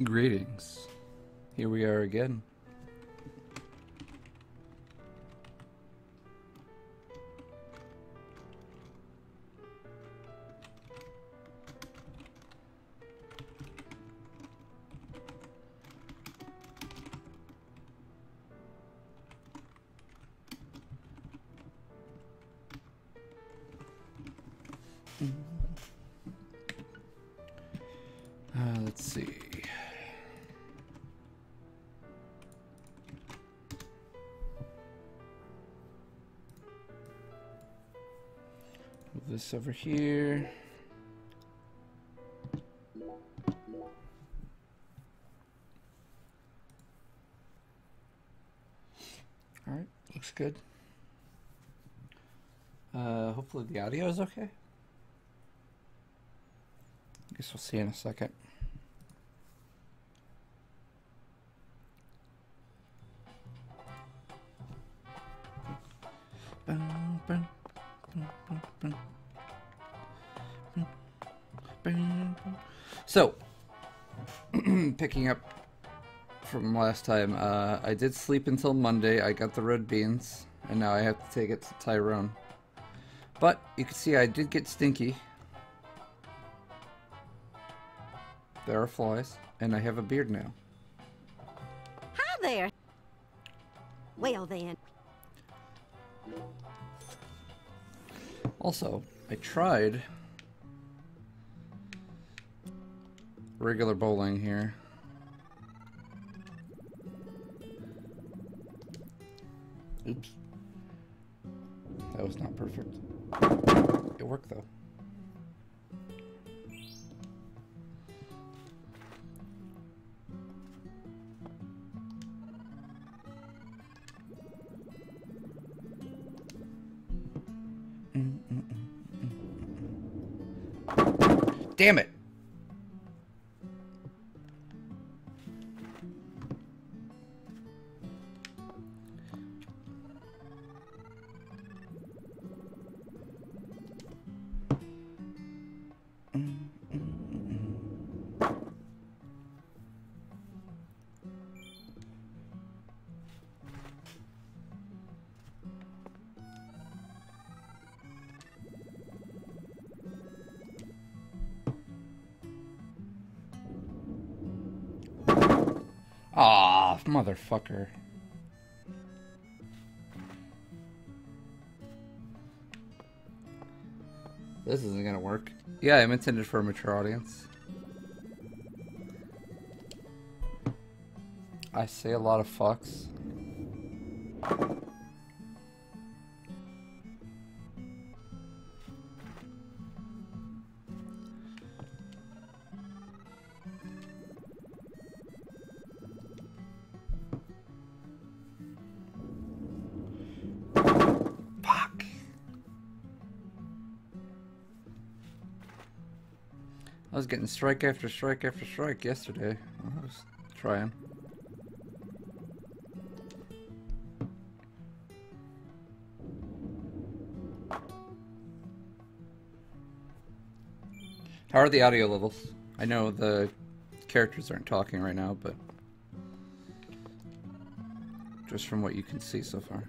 Greetings. Here we are again. Let's see. Move this over here. All right, looks good. Hopefully the audio is okay. I guess we'll see in a second. So, picking up from last time, I did sleep until Monday. I got the red beans, and now I have to take it to Tyrone. But you can see I did get stinky. There are flies, and I have a beard now. Hi there. Well then. Also, I tried regular bowling here. Oops. That was not perfect. It worked though. Damn it! Aw, motherfucker. This isn't gonna work. Yeah, I'm intended for a mature audience. I say a lot of fucks. I was getting strike after strike after strike yesterday. I was trying. How are the audio levels? I know the characters aren't talking right now, but just from what you can see so far.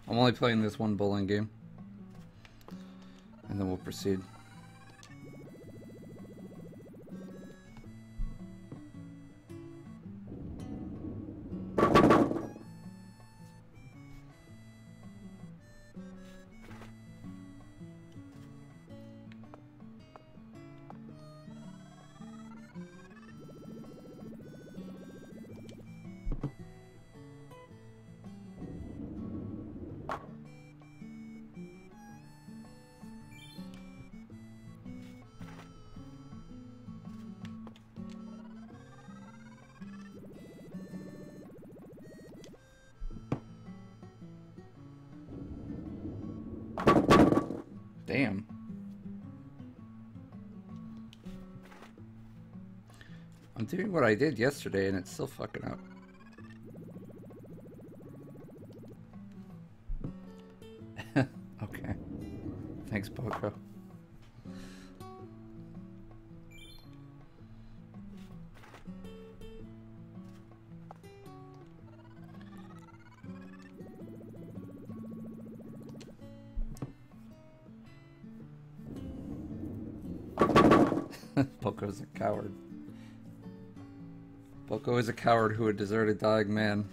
I'm only playing this one bowling game, and then we'll proceed. Damn. I'm doing what I did yesterday and it's still fucking up. Okay. Thanks, Poco. Poco's a coward. Poco is a coward who would desert a dying man.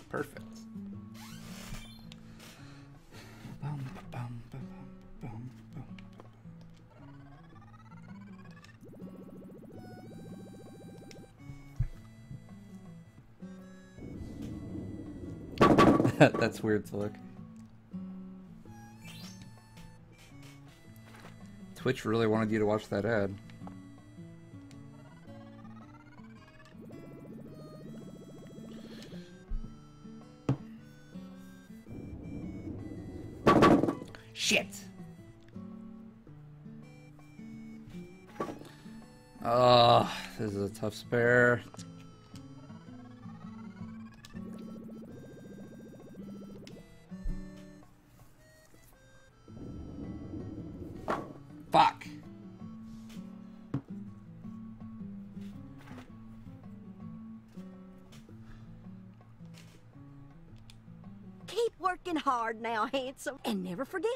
Perfect. That's weird to look. Twitch really wanted you to watch that ad. Shit! Oh, this is a tough spare. Fuck. Keep working hard now, handsome. And never forget,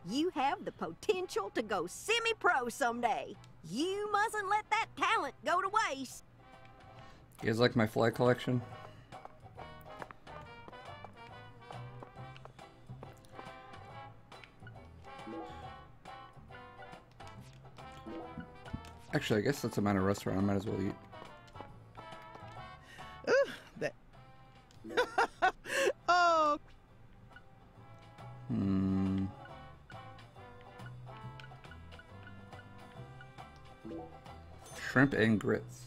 you have the potential to go semi-pro someday. You mustn't let that talent go to waste. You guys like my fly collection? Actually, I guess that's a minor restaurant. I might as well eat. That. Oh. Shrimp and grits.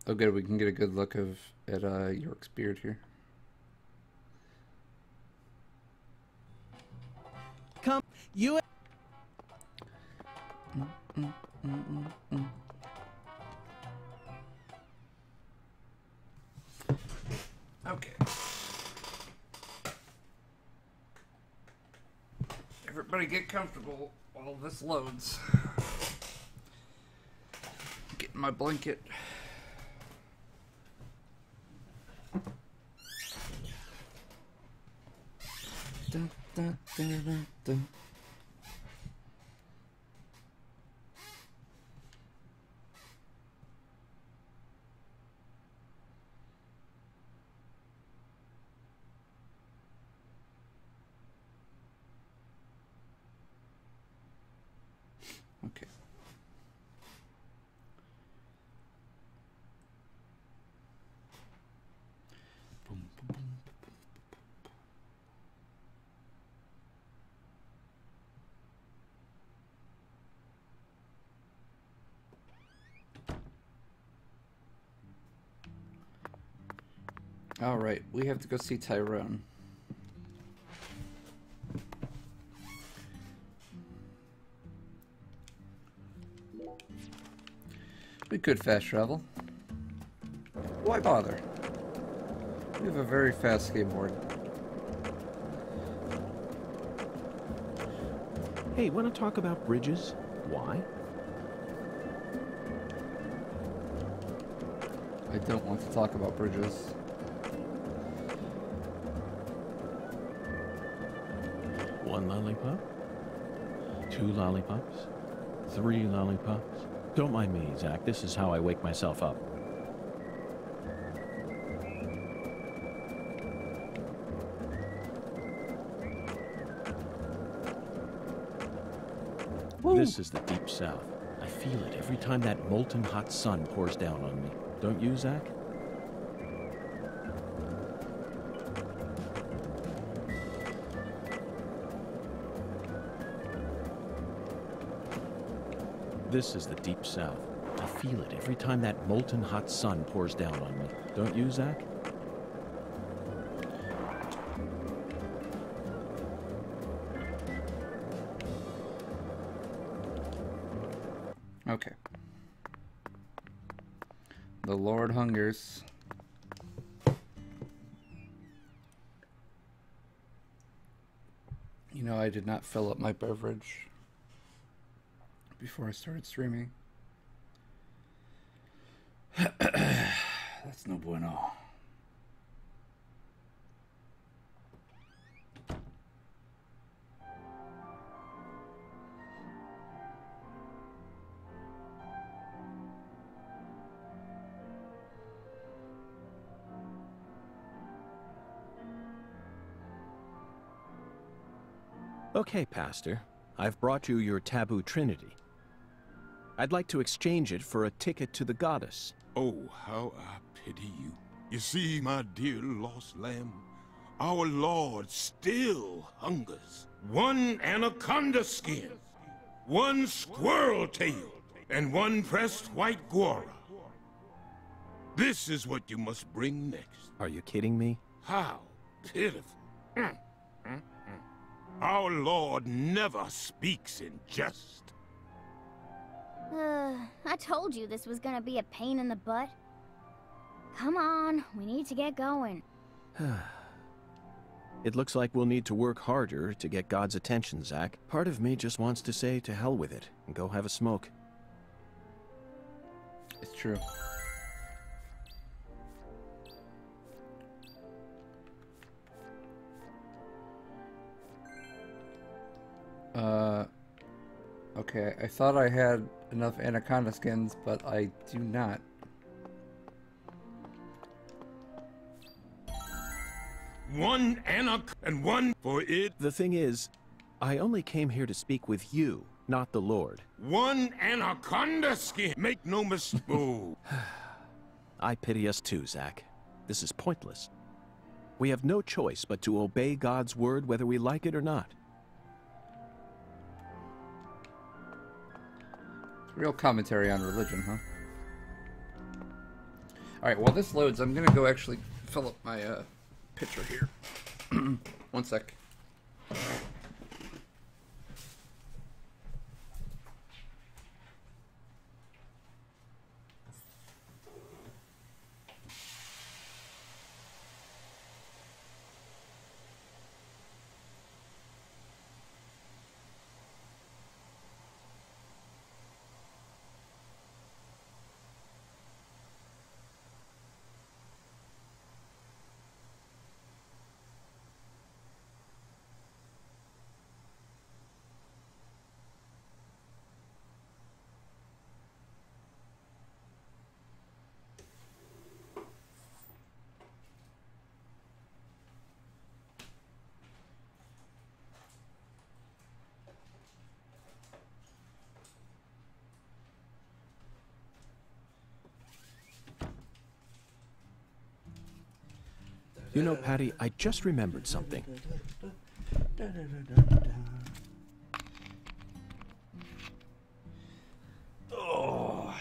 Oh, good. We can get a good look at York's beard here. Come, you. Okay. Everybody get comfortable while this loads. Get my blanket. Dun, dun, dun, dun, dun. Okay. Boom, boom, boom. All right, we have to go see Tyrone. We could fast travel. Why bother? We have a very fast skateboard. Hey, want to talk about bridges? Why? I don't want to talk about bridges. One lollipop? Two lollipops? Three lollipops? Don't mind me, Zach. This is how I wake myself up. Woo. This is the Deep South. I feel it every time that molten hot sun pours down on me. Don't you, Zach? This is the deep south. I feel it every time that molten hot sun pours down on me. Don't you, Zach? Okay. The Lord hungers. You know, I did not fill up my beverage before I started streaming. That's no bueno. Okay, Pastor. I've brought you your taboo trinity. I'd like to exchange it for a ticket to the goddess. Oh, how I pity you. You see, my dear lost lamb, our Lord still hungers. One anaconda skin, one squirrel tail, and one pressed white guara. This is what you must bring next. Are you kidding me? How pitiful. Our Lord never speaks in jest. I told you this was gonna be a pain in the butt. Come on, we need to get going. It looks like we'll need to work harder to get God's attention, Zach. Part of me just wants to say to hell with it and go have a smoke. It's true. Okay, I thought I had enough anaconda skins, but I do not. One anaconda and one for it. The thing is, I only came here to speak with you, not the Lord. One anaconda skin. Make no mistake. Oh. I pity us too, Zach. This is pointless. We have no choice but to obey God's word whether we like it or not. Real commentary on religion, huh? Alright, while this loads, I'm gonna go actually fill up my pitcher here. One sec. You know, Patty, I just remembered something. Oh.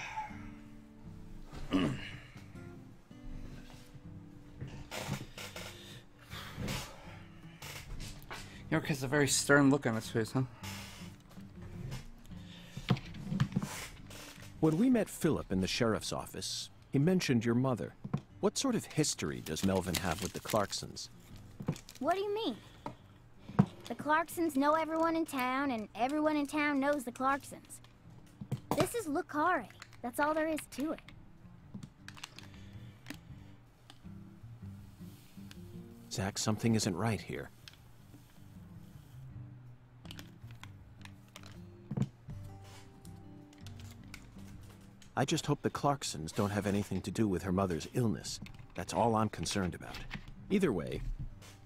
York has a very stern look on his face, huh? When we met Philip in the sheriff's office, he mentioned your mother. What sort of history does Melvin have with the Clarksons? What do you mean? The Clarksons know everyone in town, and everyone in town knows the Clarksons. This is Lucare. That's all there is to it. Zach, something isn't right here. I just hope the Clarksons don't have anything to do with her mother's illness. That's all I'm concerned about. Either way,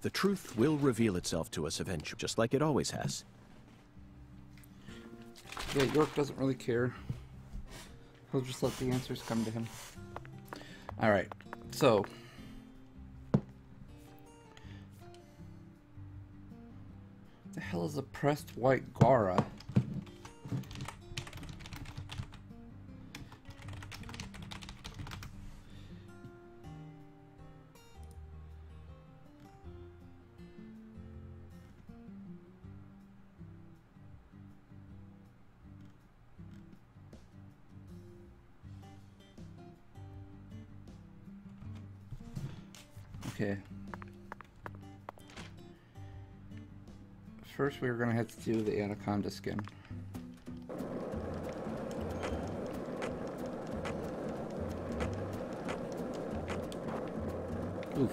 the truth will reveal itself to us eventually, just like it always has. Yeah, York doesn't really care. He'll just let the answers come to him. Alright, so... the hell is a pressed white Guara? Okay. First, we're gonna have to do the anaconda skin. Oof.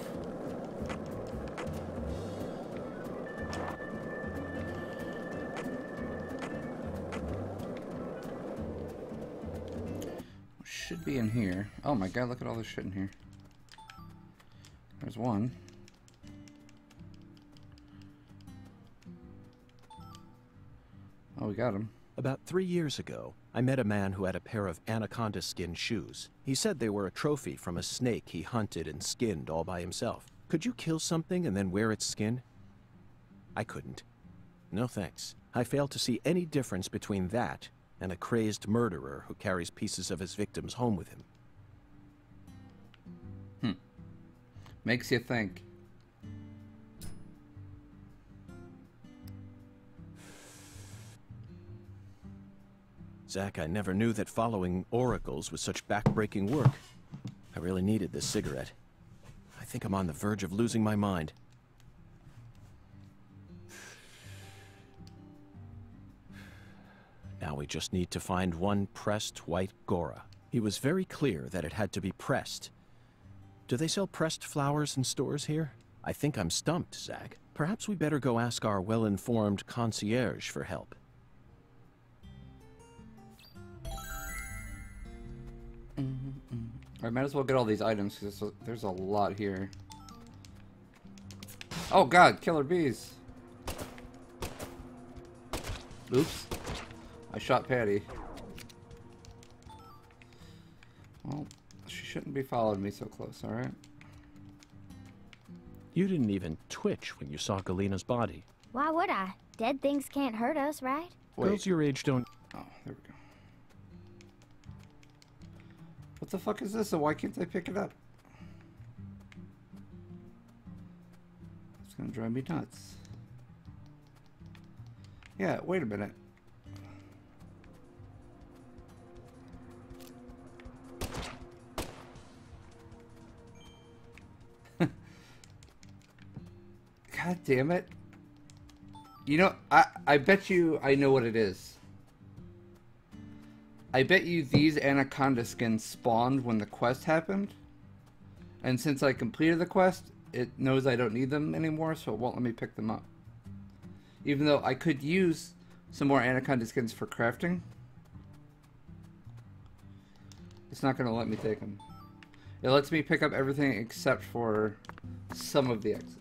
Should be in here. Oh my god, look at all this shit in here. There's one. Oh, we got him. About 3 years ago, I met a man who had a pair of anaconda skin shoes. He said they were a trophy from a snake he hunted and skinned all by himself. Could you kill something and then wear its skin? I couldn't. No thanks. I failed to see any difference between that and a crazed murderer who carries pieces of his victims home with him. Makes you think. Zach, I never knew that following oracles was such back-breaking work. I really needed this cigarette. I think I'm on the verge of losing my mind. Now we just need to find one pressed white Gora. He was very clear that it had to be pressed. Do they sell pressed flowers in stores here? I think I'm stumped, Zach. Perhaps we better go ask our well-informed concierge for help. I might as well get all these items because there's a lot here. Oh god, killer bees! Oops. I shot Patty. Well, she shouldn't be following me so close, alright? You didn't even twitch when you saw Galena's body. Why would I? Dead things can't hurt us, right? Wait. Girls your age don't... Oh, there we go. What the fuck is this and why can't I pick it up? It's gonna drive me nuts. Yeah, wait a minute. God damn it. You know, I bet you I know what it is. I bet you these anaconda skins spawned when the quest happened. And since I completed the quest, it knows I don't need them anymore, so it won't let me pick them up. Even though I could use some more anaconda skins for crafting. It's not going to let me take them. It lets me pick up everything except for some of the X's.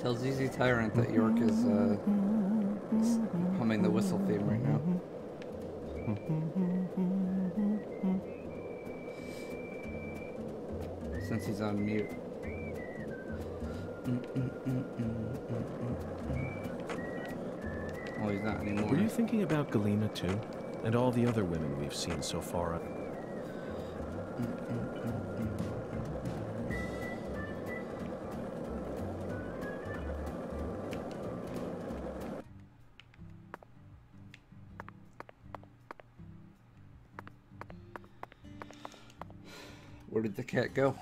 Tell ZZ Tyrant that York is humming the whistle theme right now. Since he's on mute. Well, he's not anymore. Were you thinking about Galena too? And all the other women we've seen so far? Where did the cat go?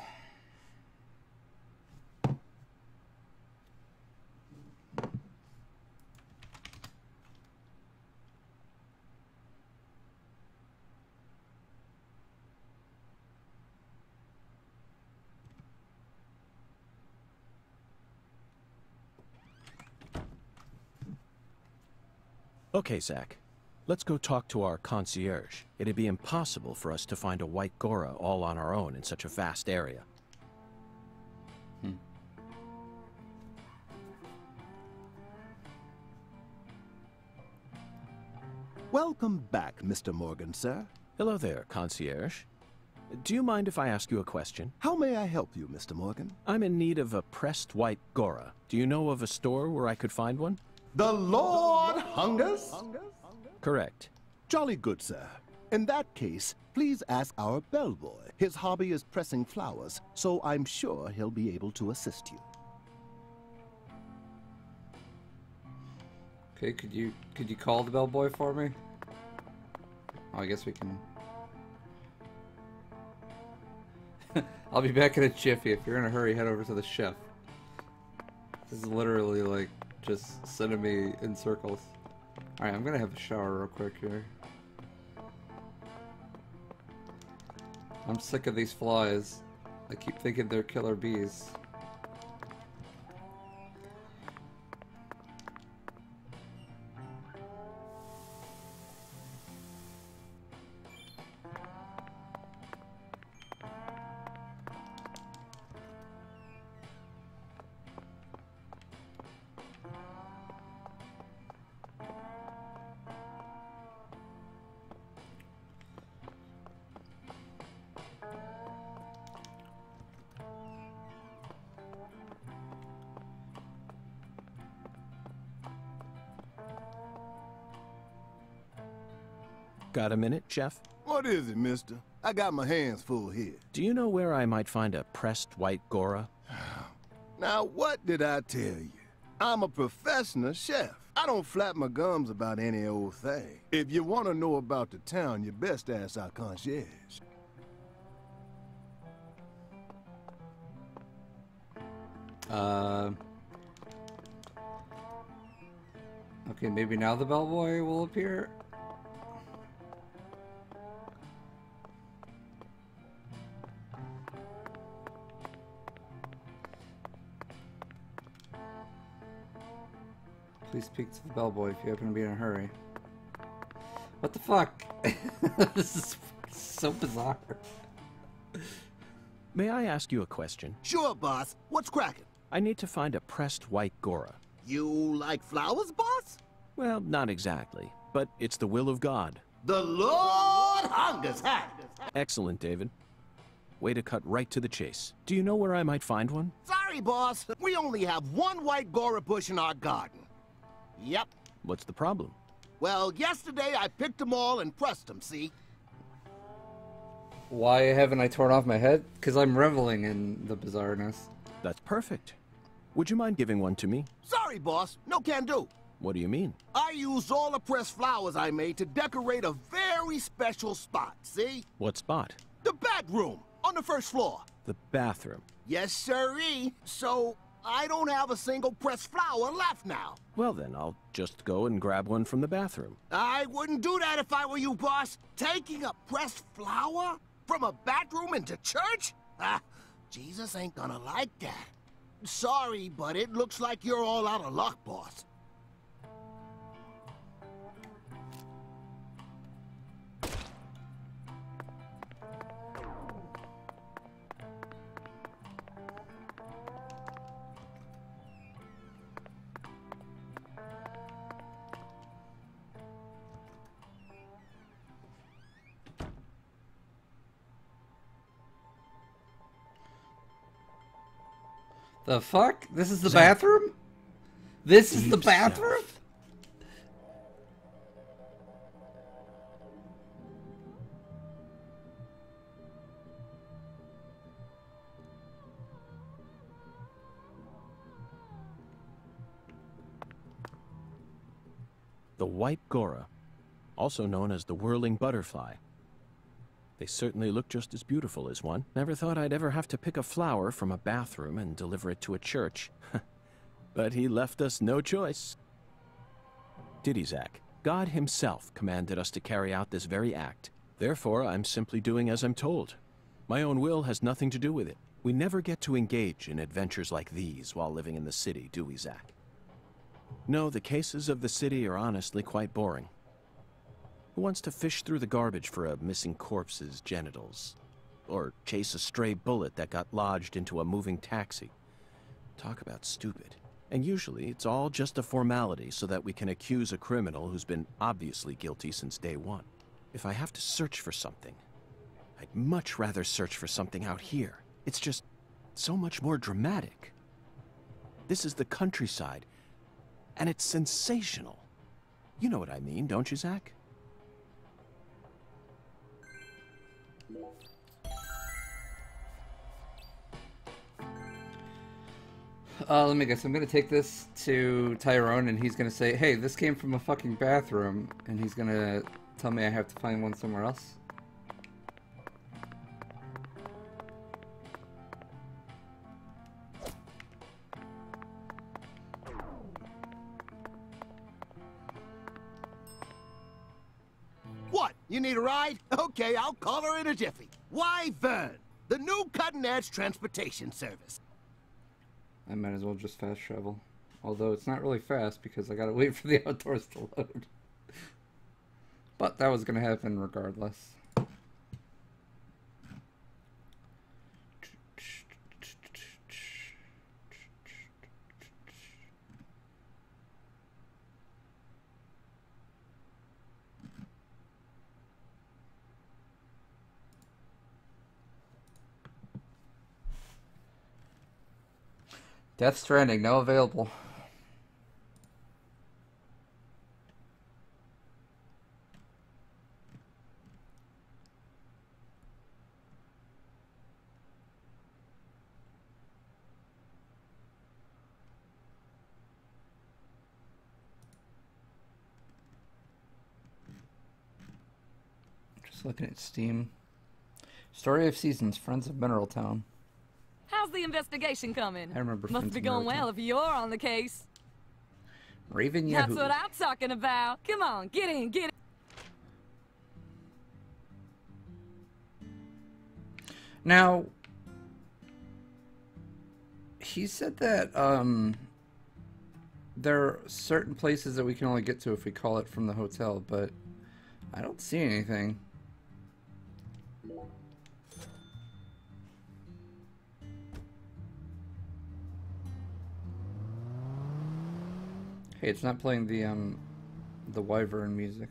Okay, Zach. Let's go talk to our concierge. It'd be impossible for us to find a white Gora all on our own in such a vast area. Welcome back, Mr. Morgan, sir. Hello there, concierge. Do you mind if I ask you a question? How may I help you, Mr. Morgan? I'm in need of a pressed white Gora. Do you know of a store where I could find one? The Lord hungers? Correct. Jolly good, sir. In that case, please ask our bellboy. His hobby is pressing flowers, so I'm sure he'll be able to assist you. Okay, could you call the bellboy for me? Oh, I guess we can. I'll be back in a jiffy. If you're in a hurry, head over to the chef. This is literally like just sending me in circles. Alright, I'm gonna have a shower real quick here. I'm sick of these flies. I keep thinking they're killer bees. Got a minute, Chef? What is it, mister? I got my hands full here. Do you know where I might find a pressed white Gora? Now, what did I tell you? I'm a professional chef. I don't flap my gums about any old thing. If you want to know about the town, you best ask our concierge. Okay, maybe now the bellboy will appear. Please speak to the bellboy if you happen to be in a hurry. What the fuck? This is so bizarre. May I ask you a question? Sure, boss. What's cracking? I need to find a pressed white Gora. You like flowers, boss? Well, not exactly, but it's the will of God. The Lord hungers, huh? Excellent, David. Way to cut right to the chase. Do you know where I might find one? Sorry, boss. We only have one white Gora bush in our garden. Yep. What's the problem? Well, yesterday I picked them all and pressed them, see? Why haven't I torn off my head? Because I'm reveling in the bizarreness. That's perfect. Would you mind giving one to me? Sorry, boss. No can do. What do you mean? I used all the pressed flowers I made to decorate a very special spot, see? What spot? The bedroom on the first floor. The bathroom. Yes, sirree. So, I don't have a single pressed flower left now. Well then, I'll just go and grab one from the bathroom. I wouldn't do that if I were you, boss. Taking a pressed flower from a bathroom into church? Ah, Jesus ain't gonna like that. Sorry, but it looks like you're all out of luck, boss. The fuck? This is the bathroom? This is the bathroom? The white Gora, also known as the whirling butterfly. They certainly look just as beautiful as one. Never thought I'd ever have to pick a flower from a bathroom and deliver it to a church. But he left us no choice. Did he, Zach? God himself commanded us to carry out this very act. Therefore, I'm simply doing as I'm told. My own will has nothing to do with it. We never get to engage in adventures like these while living in the city, do we, Zach? No, the cases of the city are honestly quite boring. Who wants to fish through the garbage for a missing corpse's genitals? Or chase a stray bullet that got lodged into a moving taxi? Talk about stupid. And usually it's all just a formality so that we can accuse a criminal who's been obviously guilty since day one. If I have to search for something, I'd much rather search for something out here. It's just so much more dramatic. This is the countryside, and it's sensational. You know what I mean, don't you, Zach? Let me guess. I'm gonna take this to Tyrone, and he's gonna say, "Hey, this came from a fucking bathroom," and he's gonna tell me I have to find one somewhere else. What? You need a ride? Okay, I'll call her in a jiffy. Why Vern, the new cutting-edge transportation service. I might as well just fast travel. Although it's not really fast because I gotta wait for the outdoors to load. But that was gonna happen regardless. Death Stranding, now available. Just looking at Steam. Story of Seasons, Friends of Mineral Town. How's the investigation coming? I remember Must Friends be of going Mineral well if you're on the case. Raven Yahoo. That's what I'm talking about. Come on, get in, get in. Now, he said that there are certain places that we can only get to if we call it from the hotel, but I don't see anything. Hey, it's not playing the Wyvern music.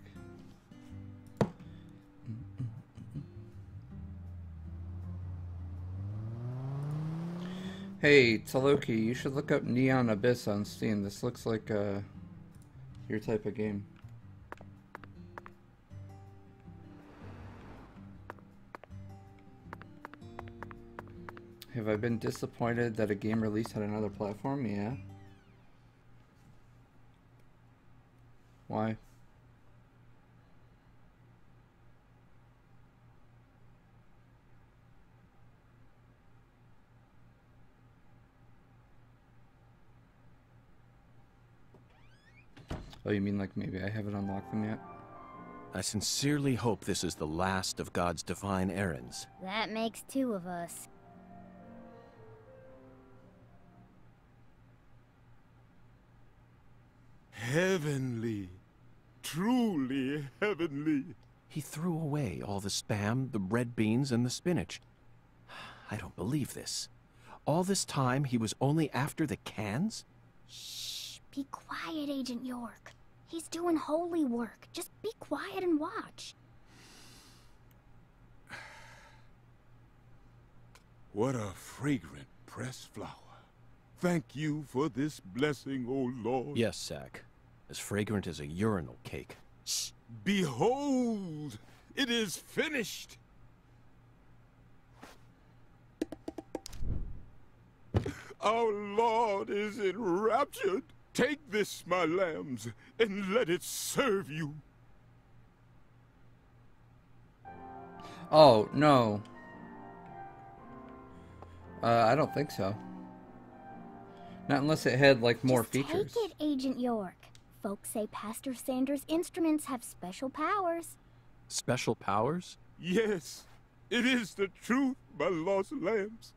Hey, Taloki, you should look up Neon Abyss on Steam. This looks like your type of game. Have I been disappointed that a game released on another platform? Yeah. Why? Oh, you mean like maybe I haven't unlocked them yet? I sincerely hope this is the last of God's divine errands. That makes two of us. Heavenly. Truly heavenly. He threw away all the spam, the red beans, and the spinach. I don't believe this. All this time, he was only after the cans? Shh. Be quiet, Agent York. He's doing holy work. Just be quiet and watch. What a fragrant pressed flower. Thank you for this blessing, O Lord. Yes, Zach. As fragrant as a urinal cake. Shh. Behold, it is finished. Our Lord is enraptured. Take this, my lambs, and let it serve you. Oh, no. I don't think so. Not unless it had, like, more Just features. Take it, Agent York. Folks say Pastor Sanders' instruments have special powers. Special powers? Yes, it is the truth, my lost lambs.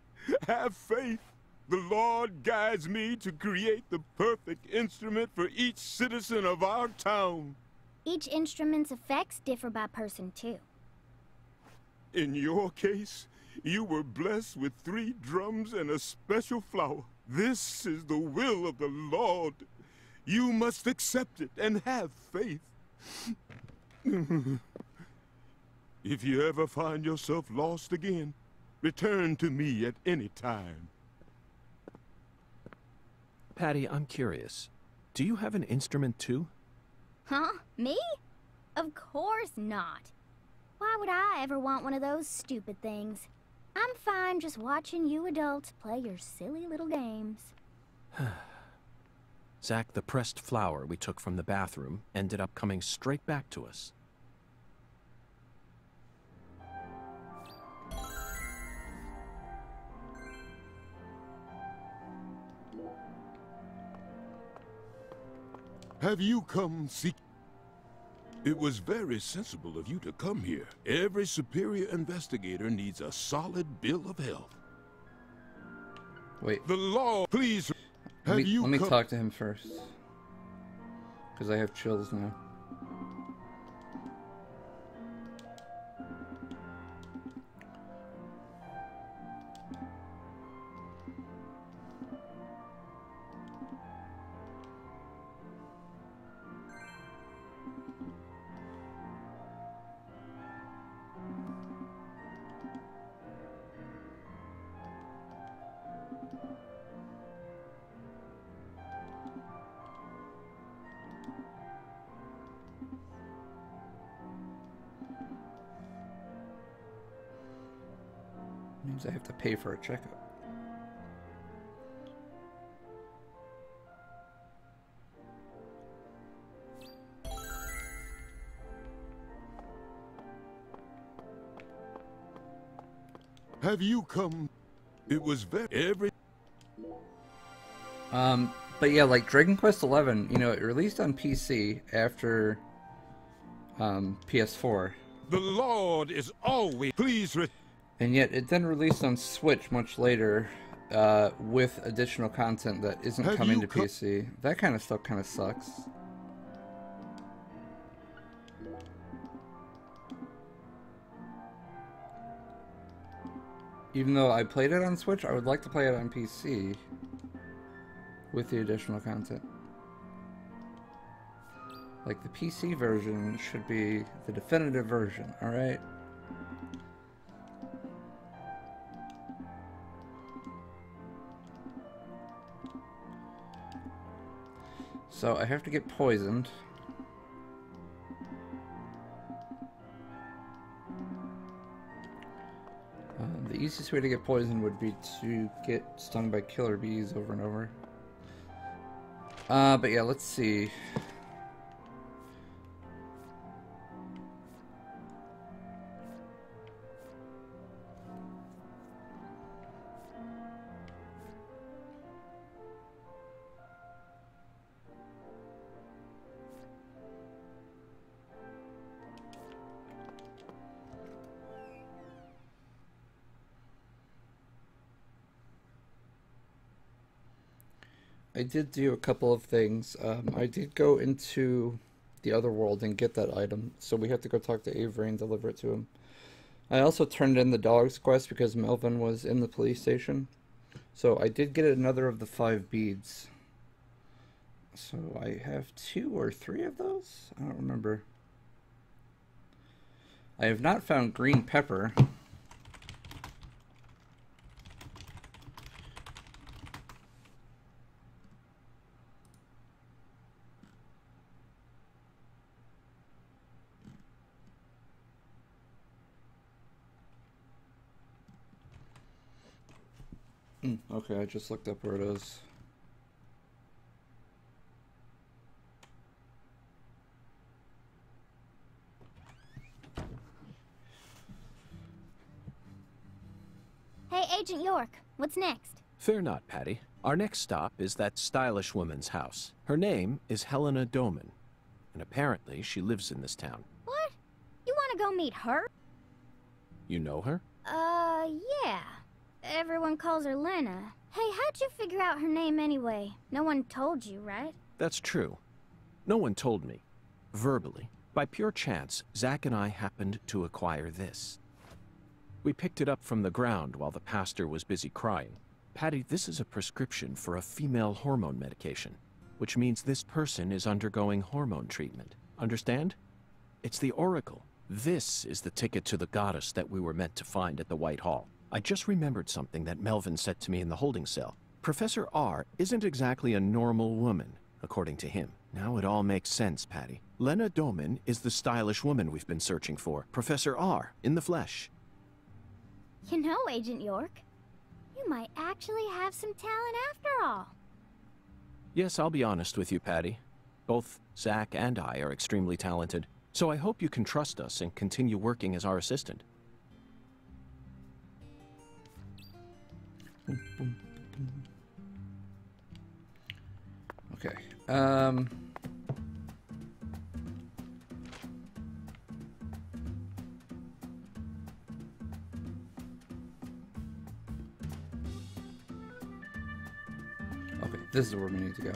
Have faith. The Lord guides me to create the perfect instrument for each citizen of our town. Each instrument's effects differ by person, too. In your case, you were blessed with 3 drums and a special flower. This is the will of the Lord. You must accept it and have faith. If you ever find yourself lost again, return to me at any time. Patty, I'm curious. Do you have an instrument too? Huh? Me? Of course not. Why would I ever want one of those stupid things? I'm fine just watching you adults play your silly little games. Zack, the pressed flower we took from the bathroom ended up coming straight back to us. Have you come seek? It was very sensible of you to come here. Every superior investigator needs a solid bill of health. Wait. The law, please. Let me talk to him first. Because I have chills now. Means I have to pay for a checkup. Have you come? It was very But yeah, like Dragon Quest XI, you know, it released on PC after PS4. The Lord is always please. And yet it then released on Switch much later with additional content that isn't coming to PC. That kind of stuff kind of sucks. Even though I played it on Switch, I would like to play it on PC with the additional content. Like, the PC version should be the definitive version, alright? So I have to get poisoned. The easiest way to get poisoned would be to get stung by killer bees over and over. But yeah, let's see. I did do a couple of things. I did go into the other world and get that item, so we have to go talk to Avery and deliver it to him. I also turned in the dog's quest because Melvin was in the police station. So I did get another of the 5 beads. So I have 2 or 3 of those? I don't remember. I have not found green pepper. Okay, I just looked up where it is. Hey, Agent York, what's next? Fear not, Patty. Our next stop is that stylish woman's house. Her name is Helena Doman, and apparently she lives in this town. What? You want to go meet her? You know her? Yeah. Everyone calls her Lena. Hey, how'd you figure out her name anyway? No one told you, right? That's true. No one told me. Verbally. By pure chance, Zack and I happened to acquire this. We picked it up from the ground while the pastor was busy crying. Patty, this is a prescription for a female hormone medication, which means this person is undergoing hormone treatment. Understand? It's the Oracle. This is the ticket to the goddess that we were meant to find at the White Hall. I just remembered something that Melvin said to me in the holding cell. Professor R isn't exactly a normal woman, according to him. Now it all makes sense, Patty. Lena Doman is the stylish woman we've been searching for. Professor R, in the flesh. You know, Agent York, you might actually have some talent after all. Yes, I'll be honest with you, Patty. Both Zach and I are extremely talented, so I hope you can trust us and continue working as our assistant. Okay. Okay, this is where we need to go.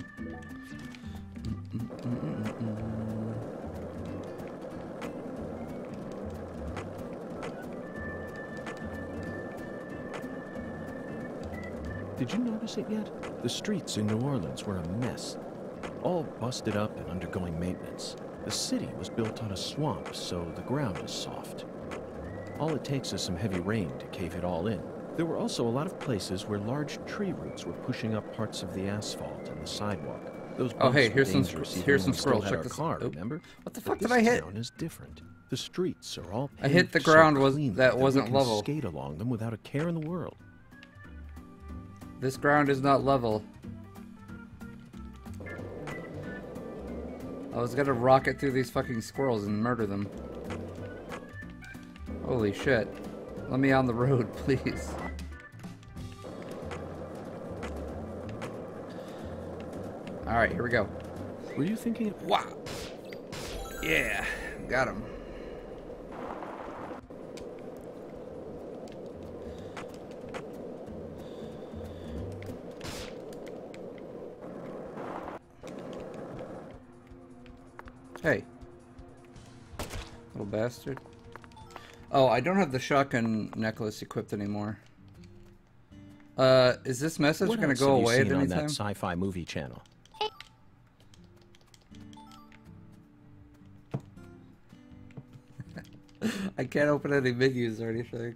Did you notice it yet? The streets in New Orleans were a mess. All busted up and undergoing maintenance. The city was built on a swamp, so the ground is soft. All it takes is some heavy rain to cave it all in. There were also a lot of places where large tree roots were pushing up parts of the asphalt and the sidewalk. Those Oh, hey, bumps were here's some dangerous even here's when some we still squirrels. had Check our this. car, Oh, remember? what the But fuck did this I hit? town is different. The streets are all I hit the paved so ground cleanly that we wasn't can level. skate along them without a care in the world. This ground is not level. I was gonna rocket through these fucking squirrels and murder them. Holy shit. Let me on the road, please. Alright, here we go. Were you thinking of... Wow. Yeah, got him. Hey. Little bastard. Oh, I don't have the shotgun necklace equipped anymore. Is this message What gonna else go have you away at seen any on that time? sci-fi movie channel? I can't open any menus or anything.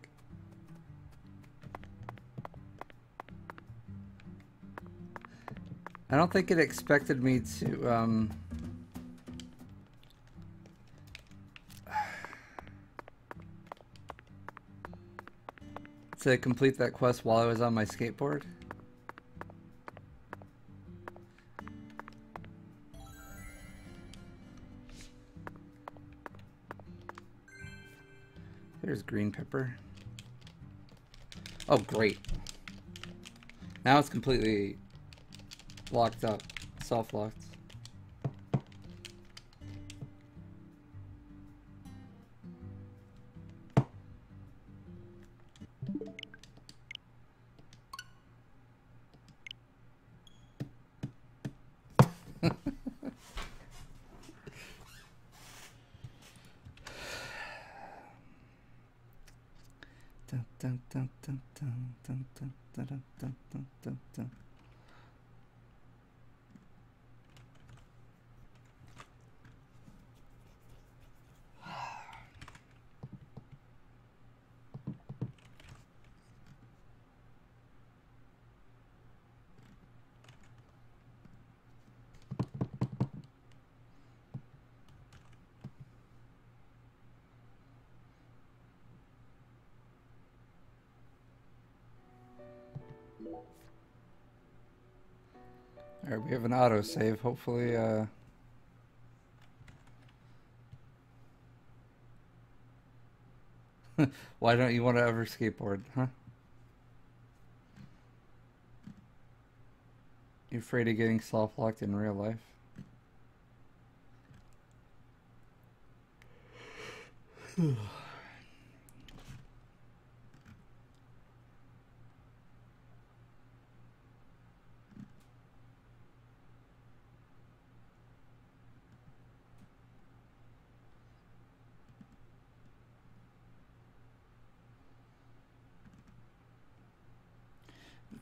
I don't think it expected me to, to complete that quest while I was on my skateboard. There's green pepper. Oh, great. Now it's completely locked up. Soft-locked. Dun, dun, dun, dun, dun, dun, dun, dun, dun, dun, dun, dun, dun. Alright, we have an autosave. Hopefully, why don't you want to ever skateboard, huh? You afraid of getting soft-locked in real life?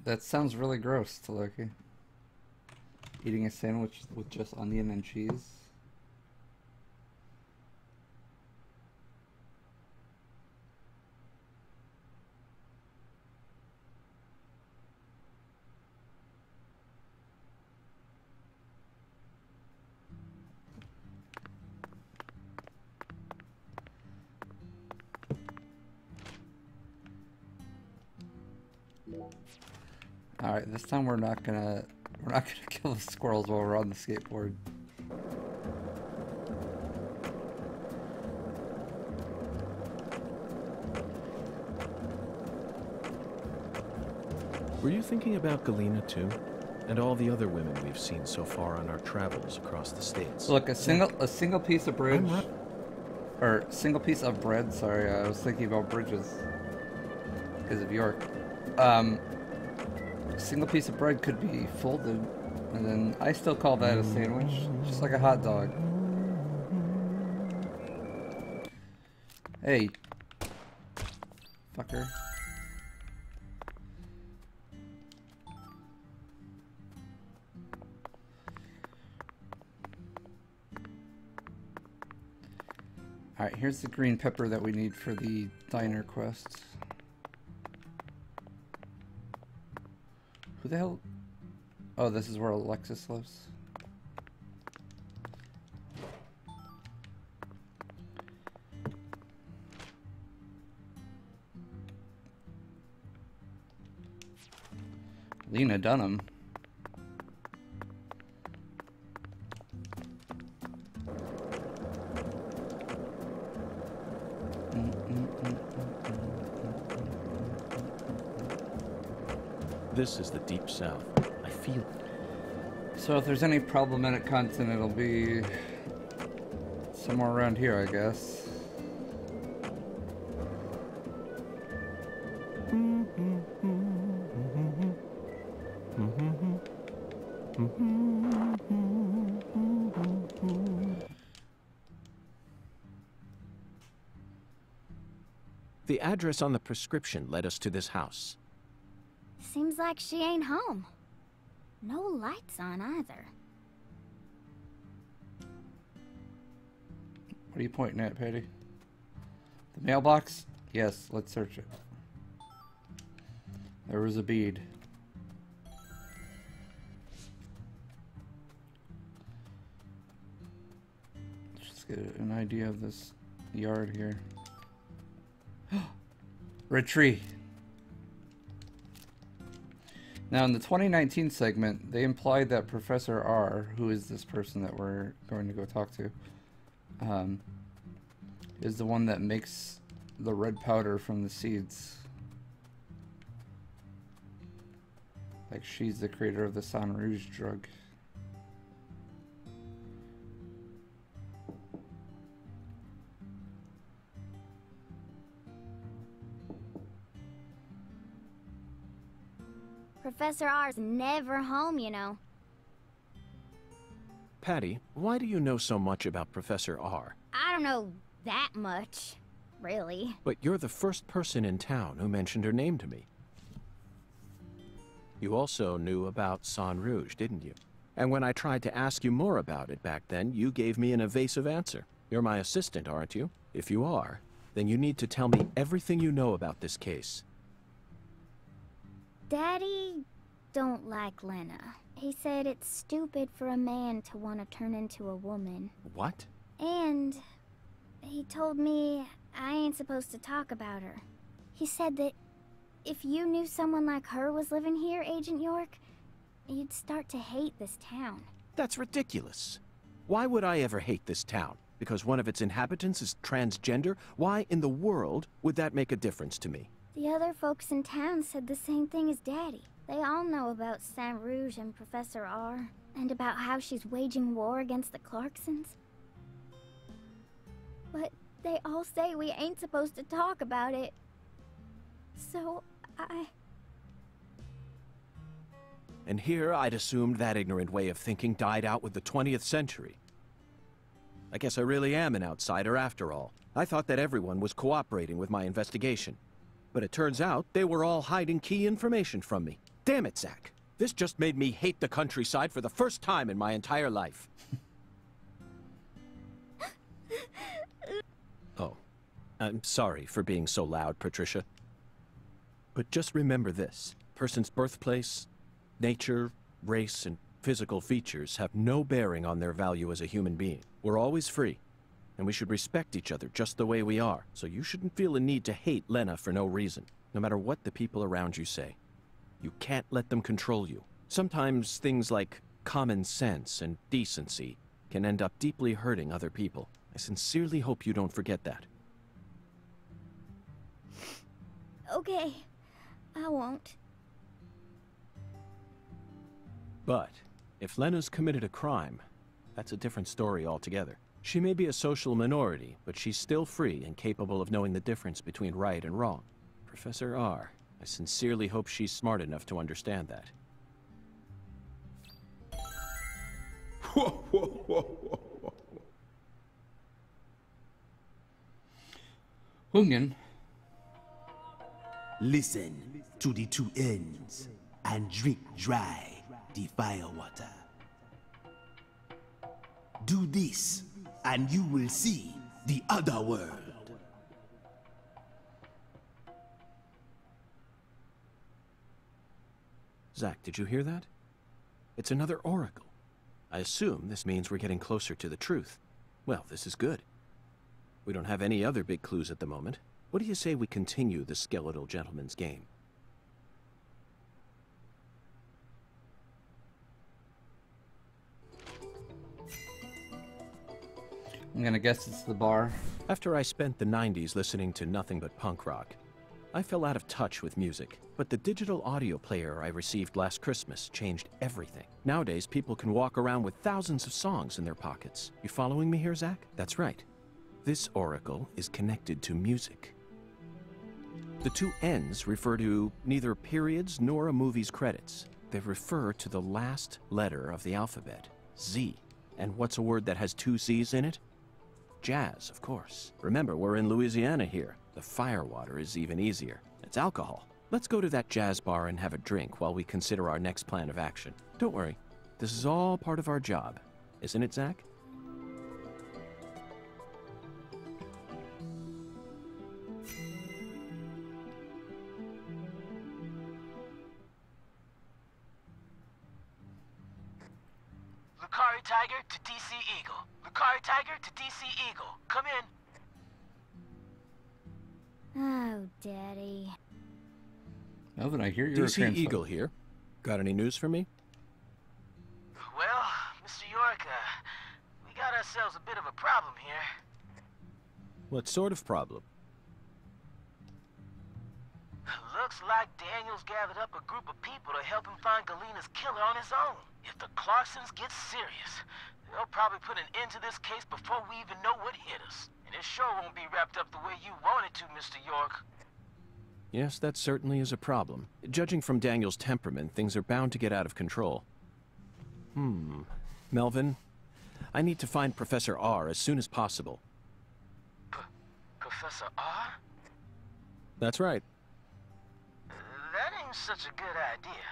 That sounds really gross to Loki. Eating a sandwich with just onion and cheese. Alright, this time we're not gonna kill the squirrels while we're on the skateboard. Were you thinking about Galena too? And all the other women we've seen so far on our travels across the states? Look, a single piece of bridge, or single piece of bread. Sorry, I was thinking about bridges because of York. A single piece of bread could be folded, and then I still call that a sandwich, just like a hot dog. Hey, fucker. Alright, here's the green pepper that we need for the diner quest. Who the hell? Oh, this is where Alexis lives. Lena Dunham. This is the Deep South. I feel it. So if there's any problematic content, it'll be somewhere around here, I guess. The address on the prescription led us to this house. Seems like she ain't home. No lights on either. What are you pointing at, Patty? The mailbox? Yes, let's search it. There was a bead. Let's just get an idea of this yard here. Red tree. Now, in the 2019 segment, they implied that Professor R, who is this person that we're going to go talk to, is the one that makes the red powder from the seeds. Like, she's the creator of the Sang Rouge drug. Professor R's never home, you know. Patty, why do you know so much about Professor R? I don't know that much, really. But you're the first person in town who mentioned her name to me. You also knew about Sang Rouge, didn't you? And when I tried to ask you more about it back then, you gave me an evasive answer. You're my assistant, aren't you? If you are, then you need to tell me everything you know about this case. Daddy don't like Lena. He said it's stupid for a man to want to turn into a woman. What? And he told me I ain't supposed to talk about her. He said that if you knew someone like her was living here, Agent York, you'd start to hate this town. That's ridiculous. Why would I ever hate this town? Because one of its inhabitants is transgender? Why in the world would that make a difference to me? The other folks in town said the same thing as Daddy. They all know about Sang Rouge and Professor R, and about how she's waging war against the Clarksons. But they all say we ain't supposed to talk about it. So, And here I'd assumed that ignorant way of thinking died out with the 20th century. I guess I really am an outsider after all. I thought that everyone was cooperating with my investigation. But it turns out they were all hiding key information from me. Damn it, Zach. This just made me hate the countryside for the first time in my entire life. Oh, I'm sorry for being so loud, Patricia. But just remember this. Person's birthplace, nature, race, and physical features have no bearing on their value as a human being. We're always free, and we should respect each other just the way we are. So you shouldn't feel a need to hate Lena for no reason, no matter what the people around you say. You can't let them control you. Sometimes things like common sense and decency can end up deeply hurting other people. I sincerely hope you don't forget that. Okay, I won't. But if Lena's committed a crime, that's a different story altogether. She may be a social minority, but she's still free and capable of knowing the difference between right and wrong. Professor R, I sincerely hope she's smart enough to understand that. Whoa, whoa, whoa, whoa, whoa. Hungen. Listen to the two ends and drink dry the firewater. Do this, and you will see the other world. Zach, did you hear that? It's another oracle. I assume this means we're getting closer to the truth. Well, this is good. We don't have any other big clues at the moment. What do you say we continue the skeletal gentleman's game? I'm gonna guess it's the bar. After I spent the 90s listening to nothing but punk rock, I fell out of touch with music. But the digital audio player I received last Christmas changed everything. Nowadays, people can walk around with thousands of songs in their pockets. You following me here, Zach? That's right. This oracle is connected to music. The two ends refer to neither periods nor a movie's credits. They refer to the last letter of the alphabet, Z. And what's a word that has two Z's in it? Jazz, of course. Remember, we're in Louisiana here. The Firewater is even easier. It's alcohol. Let's go to that jazz bar and have a drink while we consider our next plan of action. Don't worry. This is all part of our job. Isn't it, Zach? Lucari Tiger to DC Eagle. Lucari Tiger to DC Eagle. Come in. Oh, Daddy. Melvin, I hear you're a DC transplant. Eagle here. Got any news for me? Well, Mr. York, we got ourselves a bit of a problem here. What sort of problem? Looks like Daniel's gathered up a group of people to help him find Galena's killer on his own. If the Clarksons get serious, they'll probably put an end to this case before we even know what hit us. And it sure won't be wrapped up the way you want it to, Mr. York. Yes, that certainly is a problem. Judging from Daniel's temperament, things are bound to get out of control. Melvin, I need to find Professor R as soon as possible. Professor R? That's right. That ain't such a good idea.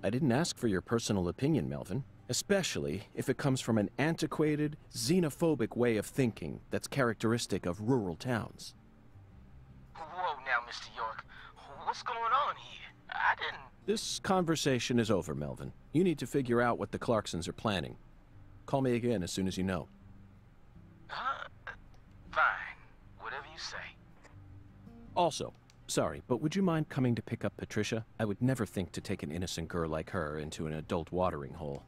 I didn't ask for your personal opinion, Melvin. Especially if it comes from an antiquated, xenophobic way of thinking that's characteristic of rural towns. Whoa now, Mr. York. What's going on here? I didn't... This conversation is over, Melvin. You need to figure out what the Clarksons are planning. Call me again as soon as you know. Fine. Whatever you say. Also, sorry, but would you mind coming to pick up Patricia? I would never think to take an innocent girl like her into an adult watering hole.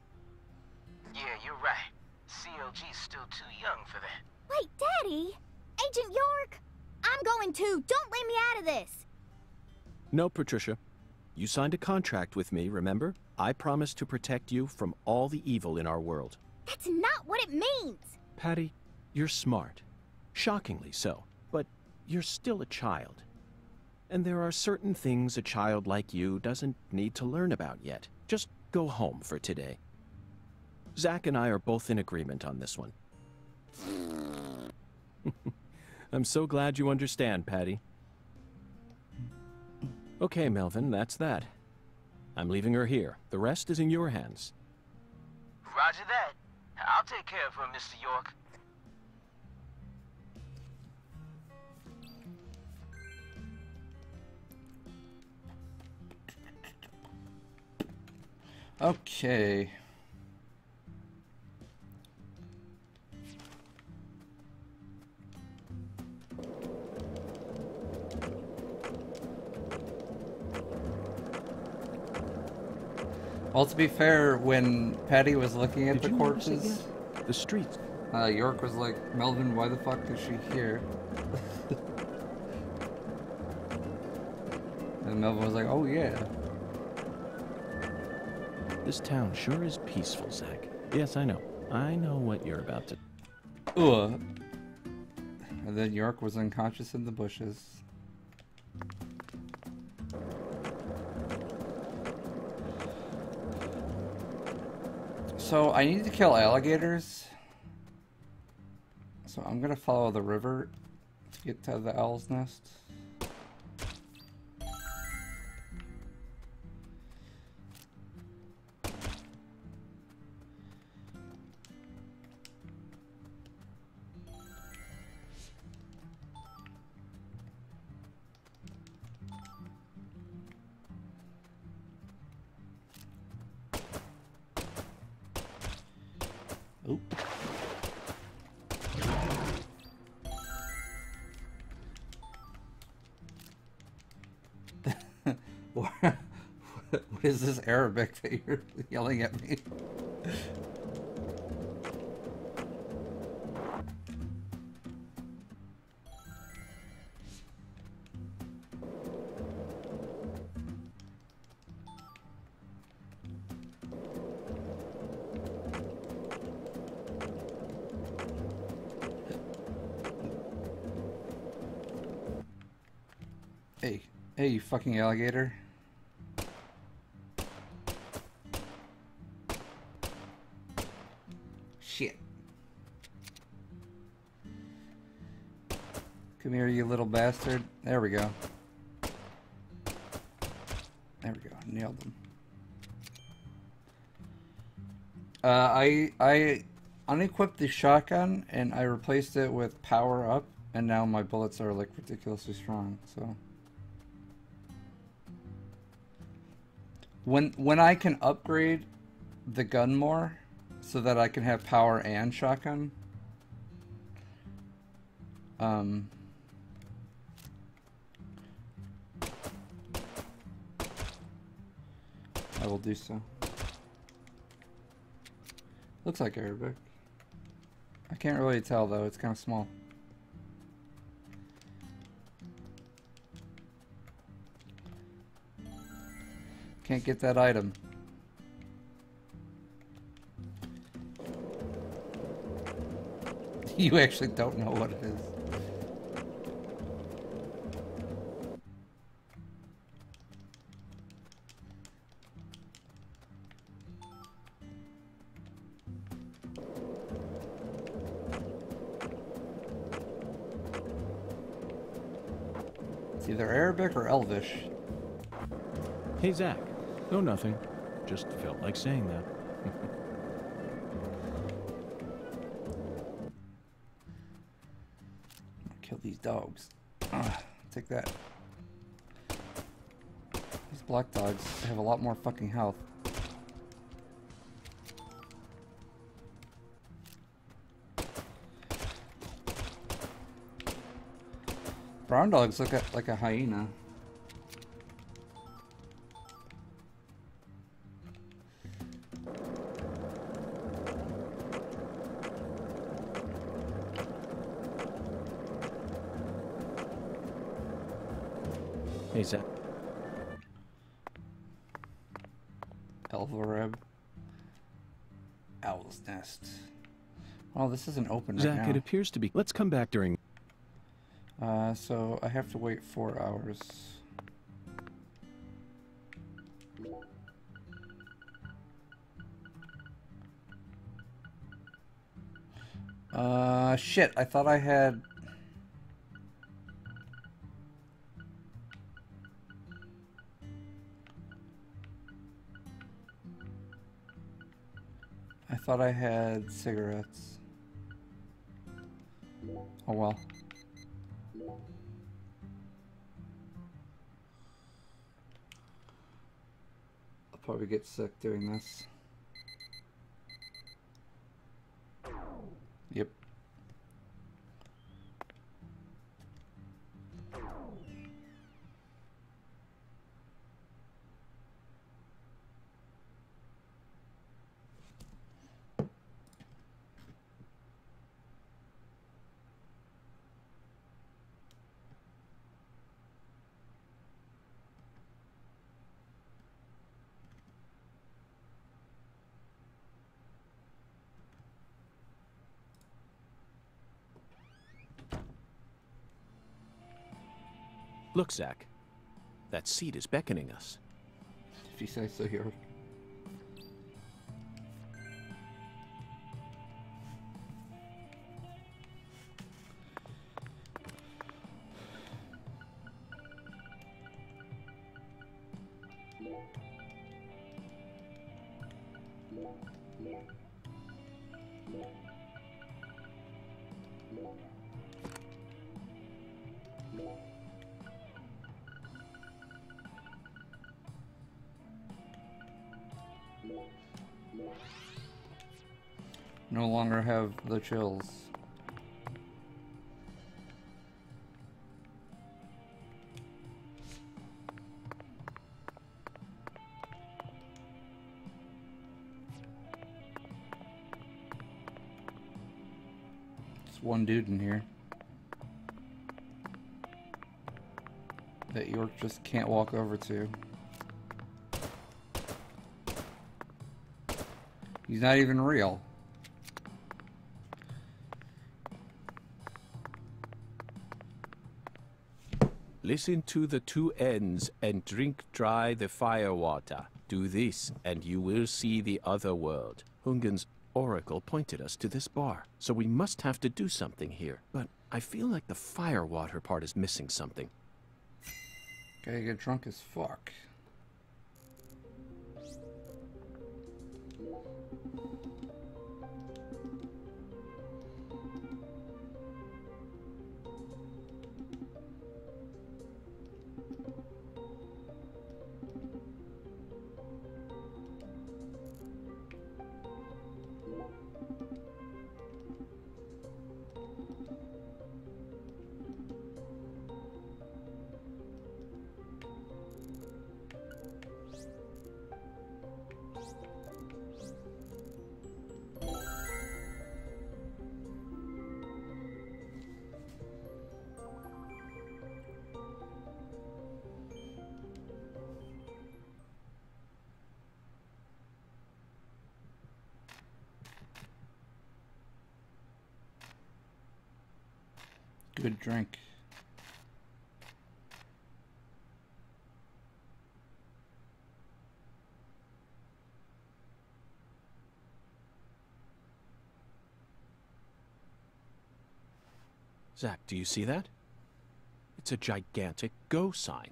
Yeah, you're right. CLG's still too young for that. Wait, Daddy! Agent York! I'm going too! Don't leave me out of this! No, Patricia. You signed a contract with me, remember? I promised to protect you from all the evil in our world. That's not what it means! Patty, you're smart. Shockingly so. But you're still a child. And there are certain things a child like you doesn't need to learn about yet. Just go home for today. Zach and I are both in agreement on this one. I'm so glad you understand, Patty. Okay, Melvin, that's that. I'm leaving her here. The rest is in your hands. Roger that. I'll take care of her, Mr. York. Okay. Well, to be fair, when Patty was looking at Did the you notice it corpses, yet? The streets. York was like, Melvin, why the fuck is she here? And Melvin was like, oh yeah. This town sure is peaceful, Zach. Yes, I know. I know what you're about to... Ugh. And then York was unconscious in the bushes. So I need to kill alligators. So I'm gonna follow the river to get to the owl's nest. Oop. What is this Arabic that you're yelling at me? Hey, you fucking alligator. Shit. Come here, you little bastard. There we go. There we go. Nailed them. I unequipped the shotgun and I replaced it with power up, and now my bullets are like ridiculously strong. So when I can upgrade the gun more, so that I can have power and shotgun, I will do so. Looks like Arabic. I can't really tell though, it's kind of small. Can't get that item. You actually don't know what it is. It's either Arabic or Elvish. Hey, Zach. No, nothing. Just felt like saying that. Kill these dogs. Take that. These black dogs have a lot more fucking health. Brown dogs look like a hyena. Hey, Zach. Elvoreb. Owl's nest. Oh, this isn't open right Zach, now. it appears to be... Let's come back during... So I have to wait 4 hours. Shit, I thought I had... I thought I had cigarettes. Oh well. I'll probably get sick doing this. Yep. Look, Zach. That seat is beckoning us. If you say so, here. No longer have the chills. There's one dude in here that York just can't walk over to. He's not even real. Listen to the two ends and drink dry the firewater. Do this, and you will see the other world. Hungen's oracle pointed us to this bar, so we must have to do something here. But I feel like the firewater part is missing something. Gotta get drunk as fuck. Good drink. Zach, do you see that? It's a gigantic go sign.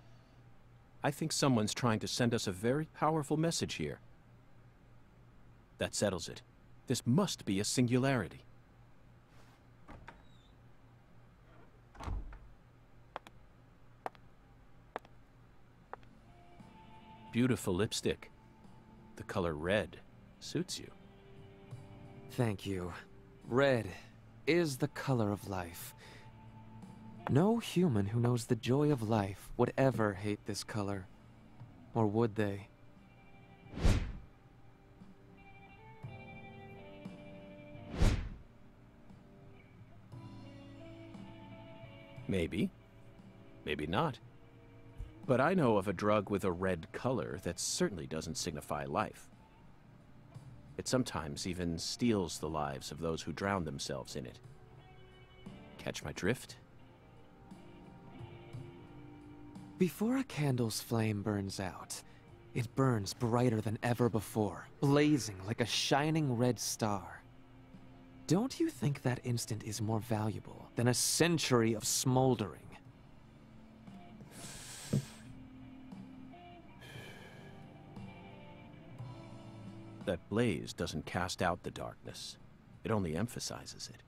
I think someone's trying to send us a very powerful message here. That settles it. This must be a singularity. Beautiful lipstick. The color red suits you. Thank you. Red is the color of life. No human who knows the joy of life would ever hate this color. Or would they? Maybe. Maybe not. But I know of a drug with a red color that certainly doesn't signify life. It sometimes even steals the lives of those who drown themselves in it. Catch my drift? Before a candle's flame burns out, it burns brighter than ever before, blazing like a shining red star. Don't you think that instant is more valuable than a century of smoldering? That blaze doesn't cast out the darkness. It only emphasizes it.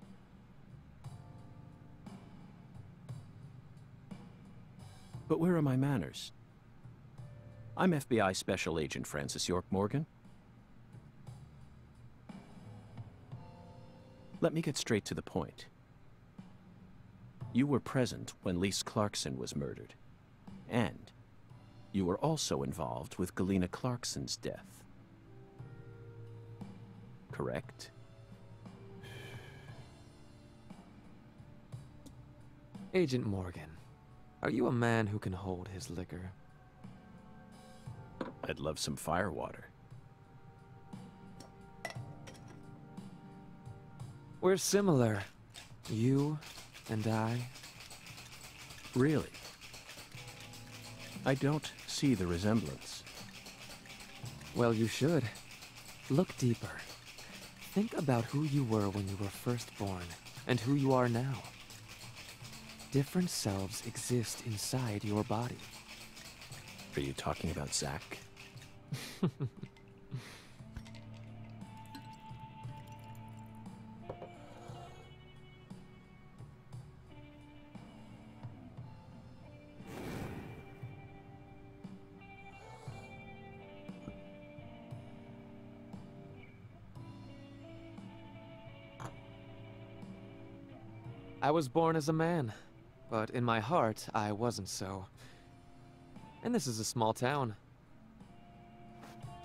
But where are my manners? I'm FBI Special Agent Francis York Morgan. Let me get straight to the point. You were present when Lise Clarkson was murdered. And you were also involved with Galena Clarkson's death. Correct? Agent Morgan, are you a man who can hold his liquor? I'd love some firewater. We're similar. You and I. Really? I don't see the resemblance. Well, you should. Look deeper. Think about who you were when you were first born, and who you are now. Different selves exist inside your body. Are you talking about Zack? I was born as a man, but in my heart, I wasn't so. And this is a small town.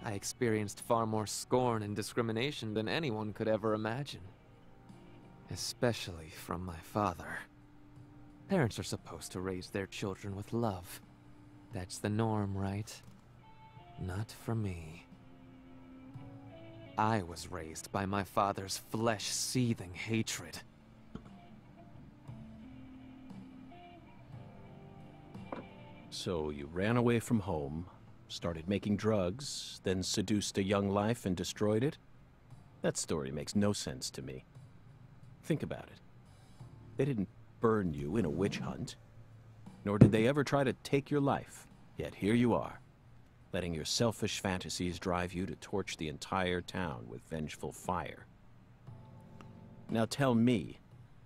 I experienced far more scorn and discrimination than anyone could ever imagine. Especially from my father. Parents are supposed to raise their children with love. That's the norm, right? Not for me. I was raised by my father's flesh-seething hatred. So you ran away from home, started making drugs, then seduced a young life and destroyed it? That story makes no sense to me. Think about it. They didn't burn you in a witch hunt, nor did they ever try to take your life. Yet here you are, letting your selfish fantasies drive you to torch the entire town with vengeful fire. Now tell me,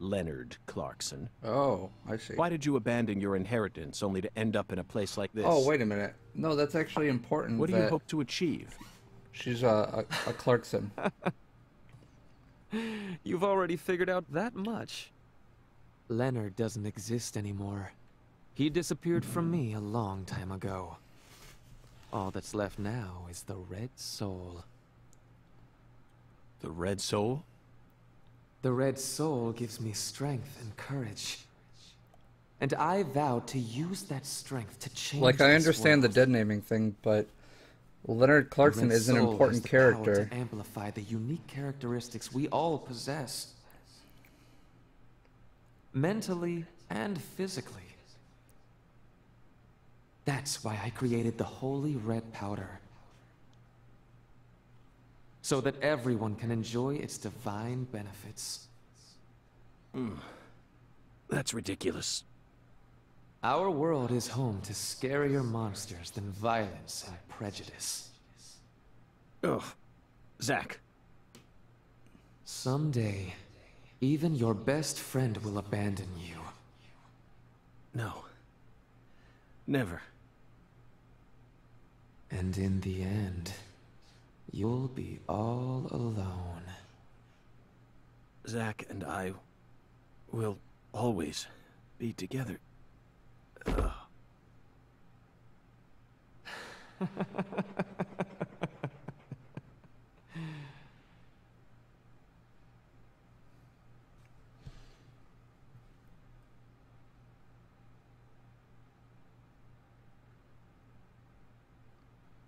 Leonard Clarkson. Oh, I see. Why did you abandon your inheritance only to end up in a place like this? Oh, wait a minute. No, that's actually important. What do you hope to achieve? She's a Clarkson. You've already figured out that much. Leonard doesn't exist anymore. He disappeared from me a long time ago. All that's left now is the Red Soul. The Red Soul? The Red Soul gives me strength and courage. And I vowed to use that strength to change Like, I this understand the world. dead naming thing, but Leonard Clarkson The Red is an Soul important has the power character. to amplify the unique characteristics we all possess. Mentally and physically. That's why I created the Holy Red Powder. So that everyone can enjoy its divine benefits. That's ridiculous. Our world is home to scarier monsters than violence and prejudice. Ugh. Zack. Someday, even your best friend will abandon you. No. Never. And in the end, you'll be all alone. Zack and I will always be together. Ugh.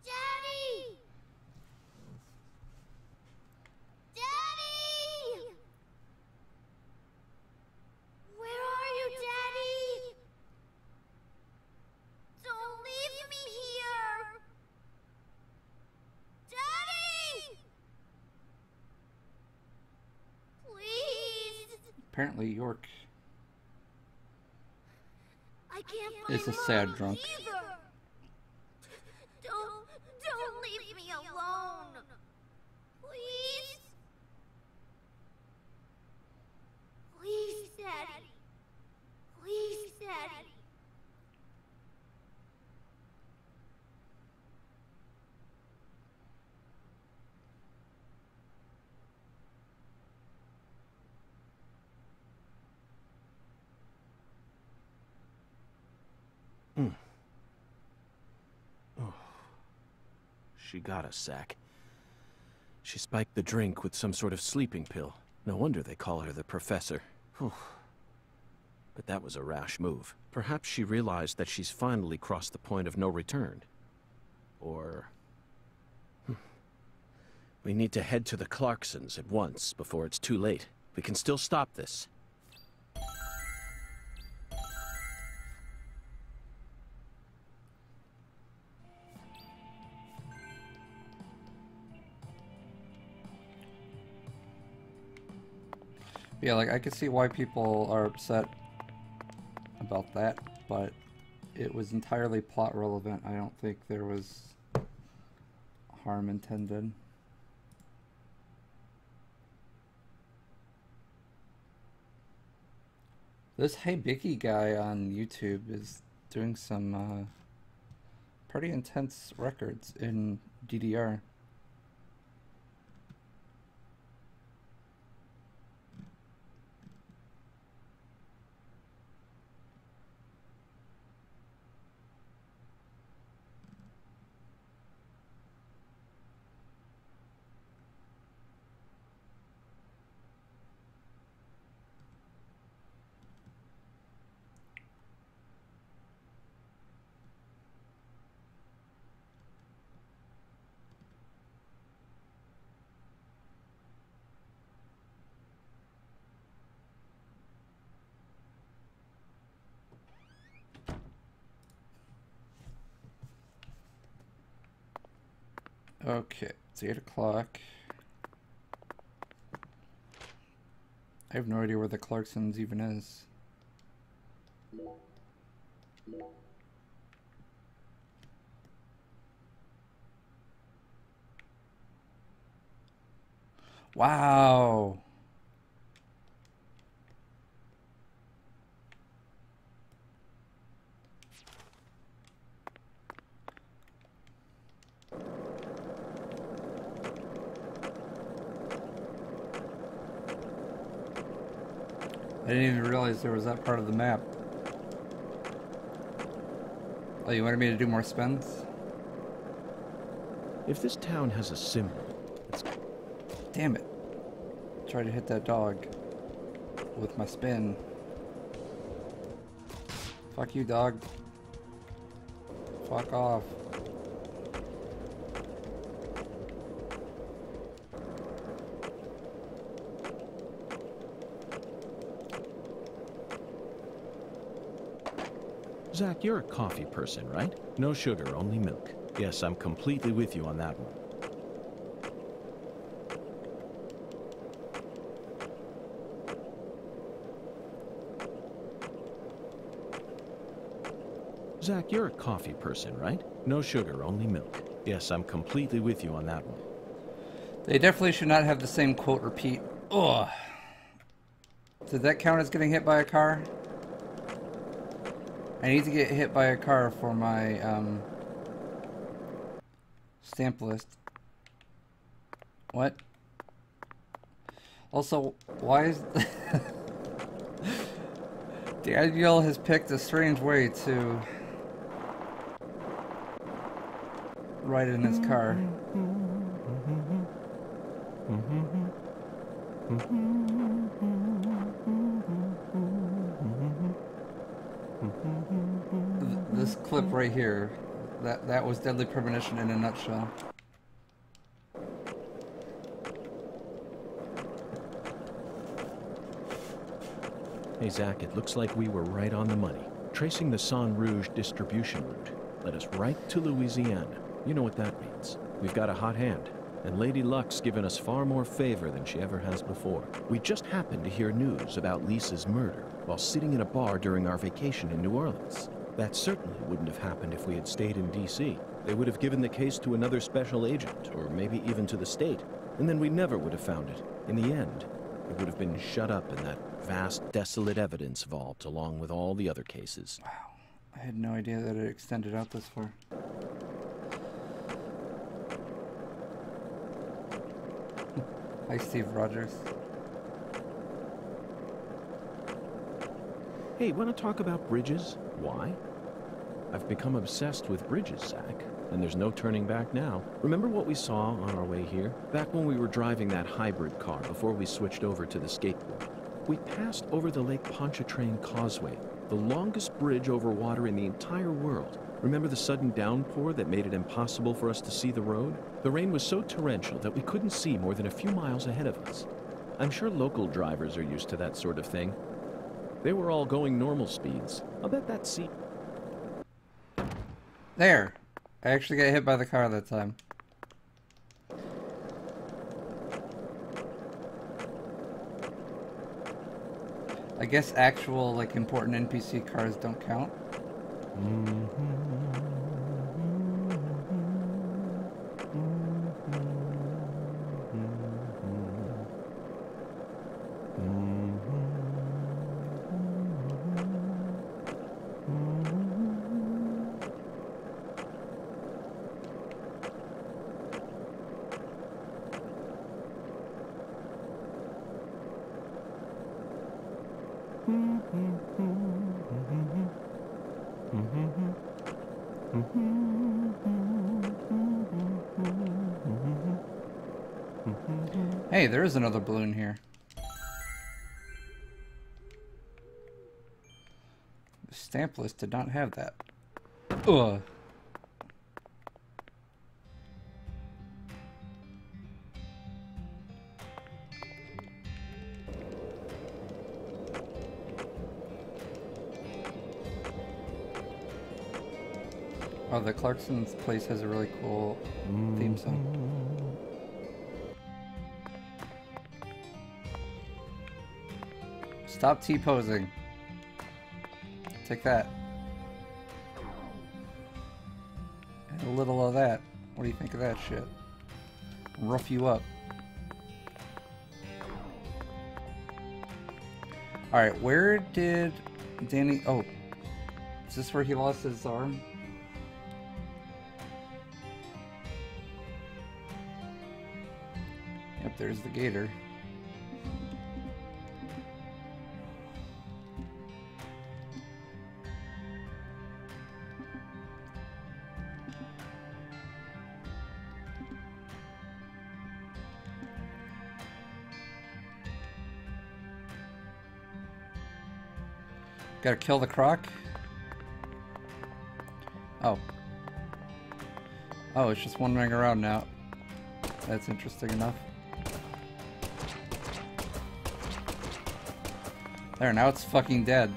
Daddy! Daddy! Where are you, Daddy? Don't leave me here! Daddy! Please! Apparently York I can't find is a sad Mom drunk. either. Don't leave me alone. Please? Please, Daddy. Please, Daddy. She got us, Zack. She spiked the drink with some sort of sleeping pill. No wonder they call her the Professor. Whew. But that was a rash move. Perhaps she realized that she's finally crossed the point of no return. Or... We need to head to the Clarksons at once, before it's too late. We can still stop this. Yeah, like, I could see why people are upset about that, but it was entirely plot relevant. I don't think there was harm intended. This Hey Bicky guy on YouTube is doing some pretty intense records in DDR. Okay, it's 8 o'clock. I have no idea where the Clarksons even is. Wow. I didn't even realize there was that part of the map. Oh, you wanted me to do more spins? If this town has a symbol, it's... Damn it. Tried to hit that dog with my spin. Fuck you, dog. Fuck off. Zach, you're a coffee person, right? No sugar, only milk. Yes, I'm completely with you on that one. Zach, you're a coffee person, right? No sugar, only milk. Yes, I'm completely with you on that one. They definitely should not have the same quote repeat. Ugh. Did that count as getting hit by a car? I need to get hit by a car for my stamp list. What? Also, why is... Daniel has picked a strange way to ride in his car. This clip right here, that was Deadly Premonition in a nutshell. Hey Zach, it looks like we were right on the money. Tracing the San Rouge distribution route led us right to Louisiana. You know what that means. We've got a hot hand, and Lady Luck's given us far more favor than she ever has before. We just happened to hear news about Lisa's murder while sitting in a bar during our vacation in New Orleans. That certainly wouldn't have happened if we had stayed in D.C. They would have given the case to another special agent, or maybe even to the state, and then we never would have found it. In the end, it would have been shut up in that vast, desolate evidence vault along with all the other cases. Wow. I had no idea that it extended out this far. Hi, Steve Rogers. Hey, want to talk about bridges? Why? I've become obsessed with bridges, Zach, and there's no turning back now. Remember what we saw on our way here? Back when we were driving that hybrid car before we switched over to the skateboard. We passed over the Lake Pontchartrain Causeway, the longest bridge over water in the entire world. Remember the sudden downpour that made it impossible for us to see the road? The rain was so torrential that we couldn't see more than a few miles ahead of us. I'm sure local drivers are used to that sort of thing. They were all going normal speeds. I'll bet that seat... There! I actually got hit by the car that time. I guess actual, like, important NPC cars don't count. Hey, there is another balloon here. The stamp list did not have that. Ugh. Oh, the Clarkson's place has a really cool theme song. Stop T-posing. Take that. And a little of that. What do you think of that shit? Rough you up. Alright, where did Danny... Oh. Is this where he lost his arm? Yep, there's the gator. Gotta kill the croc? Oh. Oh, it's just wandering around now. That's interesting enough. There, now it's fucking dead.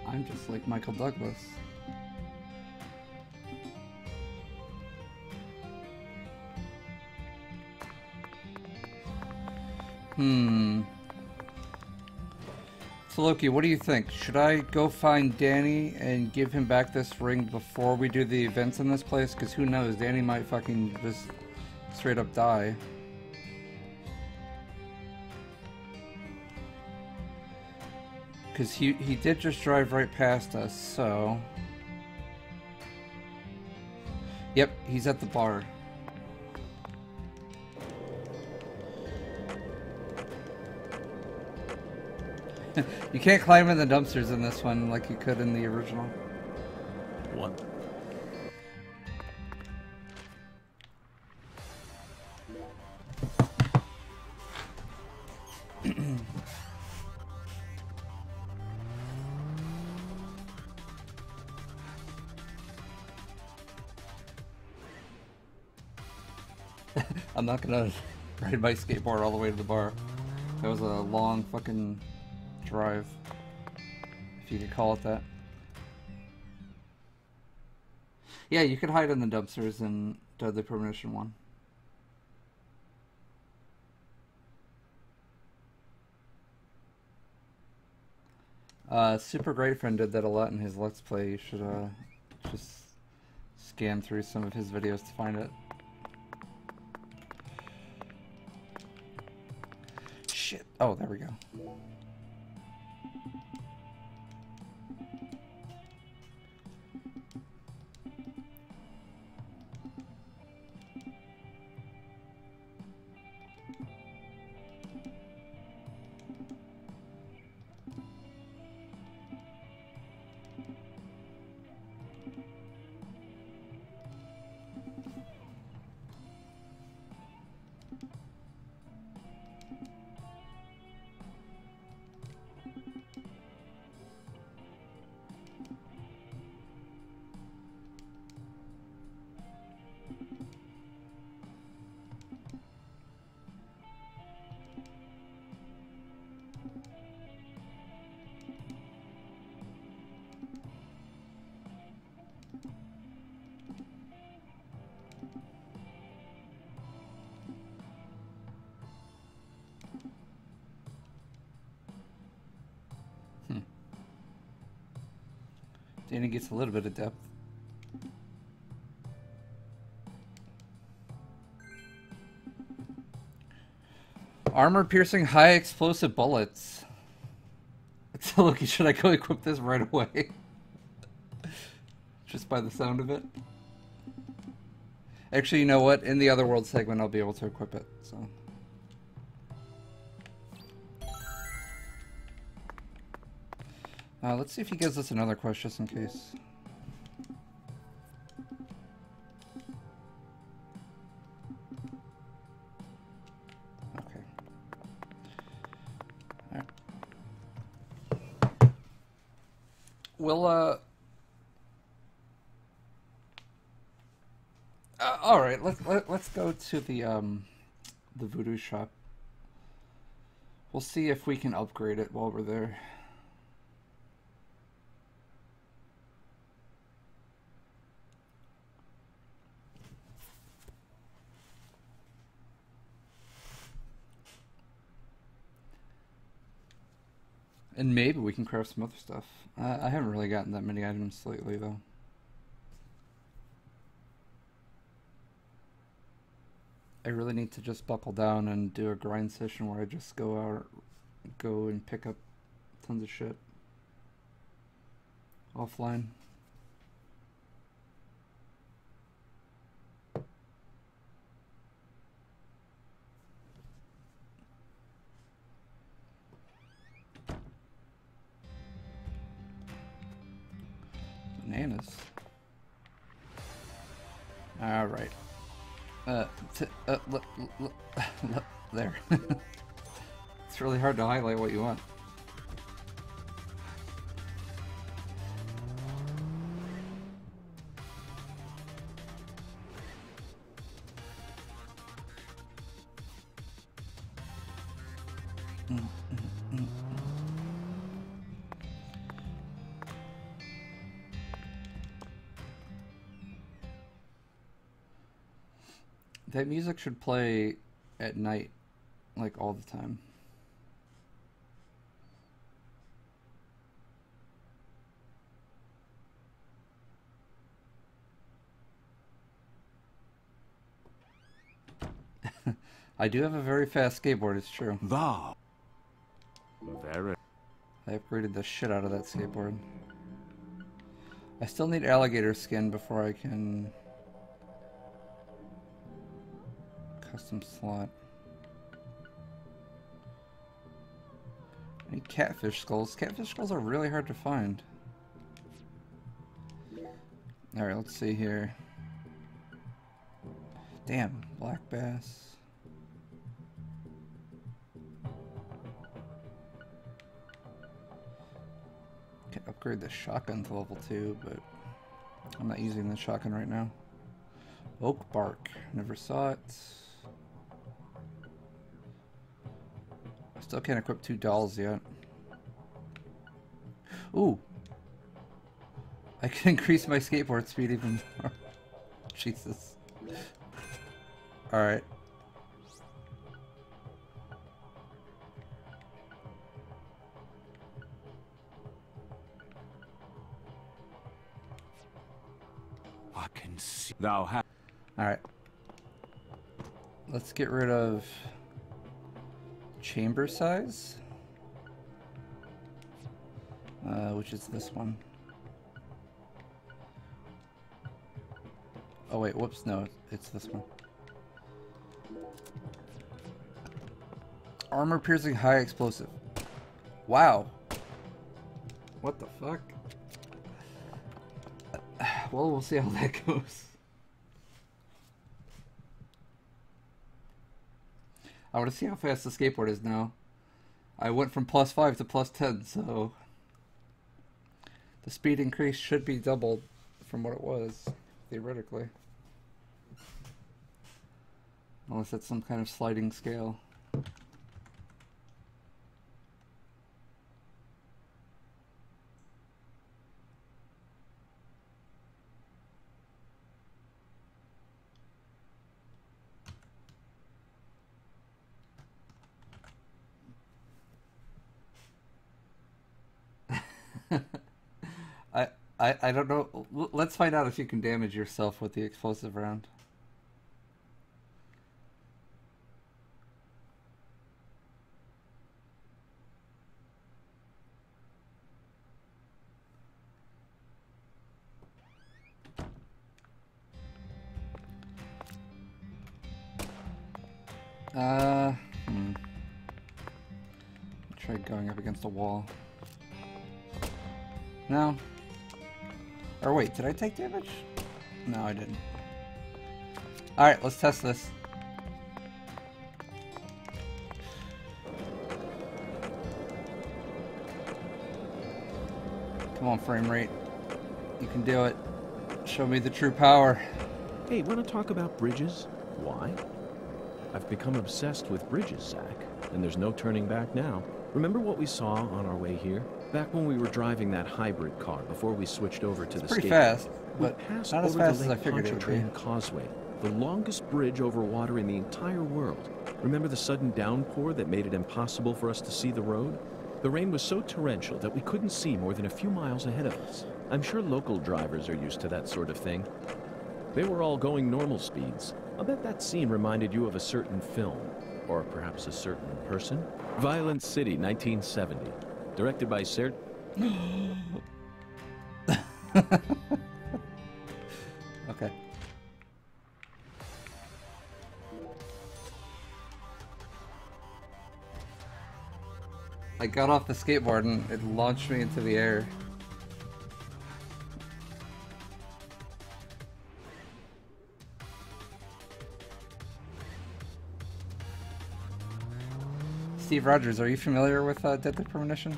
I'm just like Michael Douglas. So Loki, what do you think? Should I go find Danny and give him back this ring before we do the events in this place? Because who knows, Danny might fucking just straight up die. Because he did just drive right past us, so... Yep, he's at the bar. You can't climb in the dumpsters in this one like you could in the original. What? I'm not gonna ride my skateboard all the way to the bar. That was a long fucking drive, if you could call it that. Yeah, you could hide in the dumpsters in Deadly Premonition 1. Super Great Friend did that a lot in his Let's Play. You should just scan through some of his videos to find it. Shit. Oh, there we go. Danny gets a little bit of depth. Armor-piercing, high-explosive bullets. So, Loki, should I go equip this right away? Just by the sound of it? Actually, you know what? In the Other World segment, I'll be able to equip it, so... let's see if he gives us another quest, just in case. Okay. Alright. We'll, alright, let's go to the voodoo shop. We'll see if we can upgrade it while we're there. And maybe we can craft some other stuff. I haven't really gotten that many items lately, though. I really need to just buckle down and do a grind session where I just go and pick up tons of shit. Offline. Bananas. All right. There. It's really hard to highlight what you want. That music should play at night, like all the time. I do have a very fast skateboard, it's true. Wow. Very. I upgraded the shit out of that skateboard. I still need alligator skin before I can... custom slot. I need catfish skulls. Catfish skulls are really hard to find. Alright, let's see here. Damn, black bass. Can upgrade the shotgun to level 2, but I'm not using the shotgun right now. Oak bark. Never saw it. Still can't equip 2 dolls yet. Ooh! I can increase my skateboard speed even more. Jesus. Alright. I can see thou hast. Alright. Let's get rid of chamber size, which is this one. Oh wait, whoops, no, it's this one. Armor piercing, high explosive. Wow. What the fuck? Well, we'll see how that goes. I want to see how fast the skateboard is now. I went from +5 to +10, so the speed increase should be doubled from what it was, theoretically. Unless it's some kind of sliding scale. I don't know. Let's find out if you can damage yourself with the explosive round. Try going up against a wall. No. Or wait, did I take damage? No, I didn't. Alright, let's test this. Come on, frame rate. You can do it. Show me the true power. Hey, want to talk about bridges? Why? I've become obsessed with bridges, Zach, and there's no turning back now. Remember what we saw on our way here? Back when we were driving that hybrid car before we switched over to the pretty skateboard. fast, We but passed not as over fast the as I Lake figured it would be. Pontchartrain Causeway, the longest bridge over water in the entire world. Remember the sudden downpour that made it impossible for us to see the road? The rain was so torrential that we couldn't see more than a few miles ahead of us. I'm sure local drivers are used to that sort of thing. They were all going normal speeds. I'll bet that scene reminded you of a certain film, or perhaps a certain person. Violent City, 1970. Directed by Okay. I got off the skateboard and it launched me into the air. Steve Rogers, are you familiar with Deadly Premonition?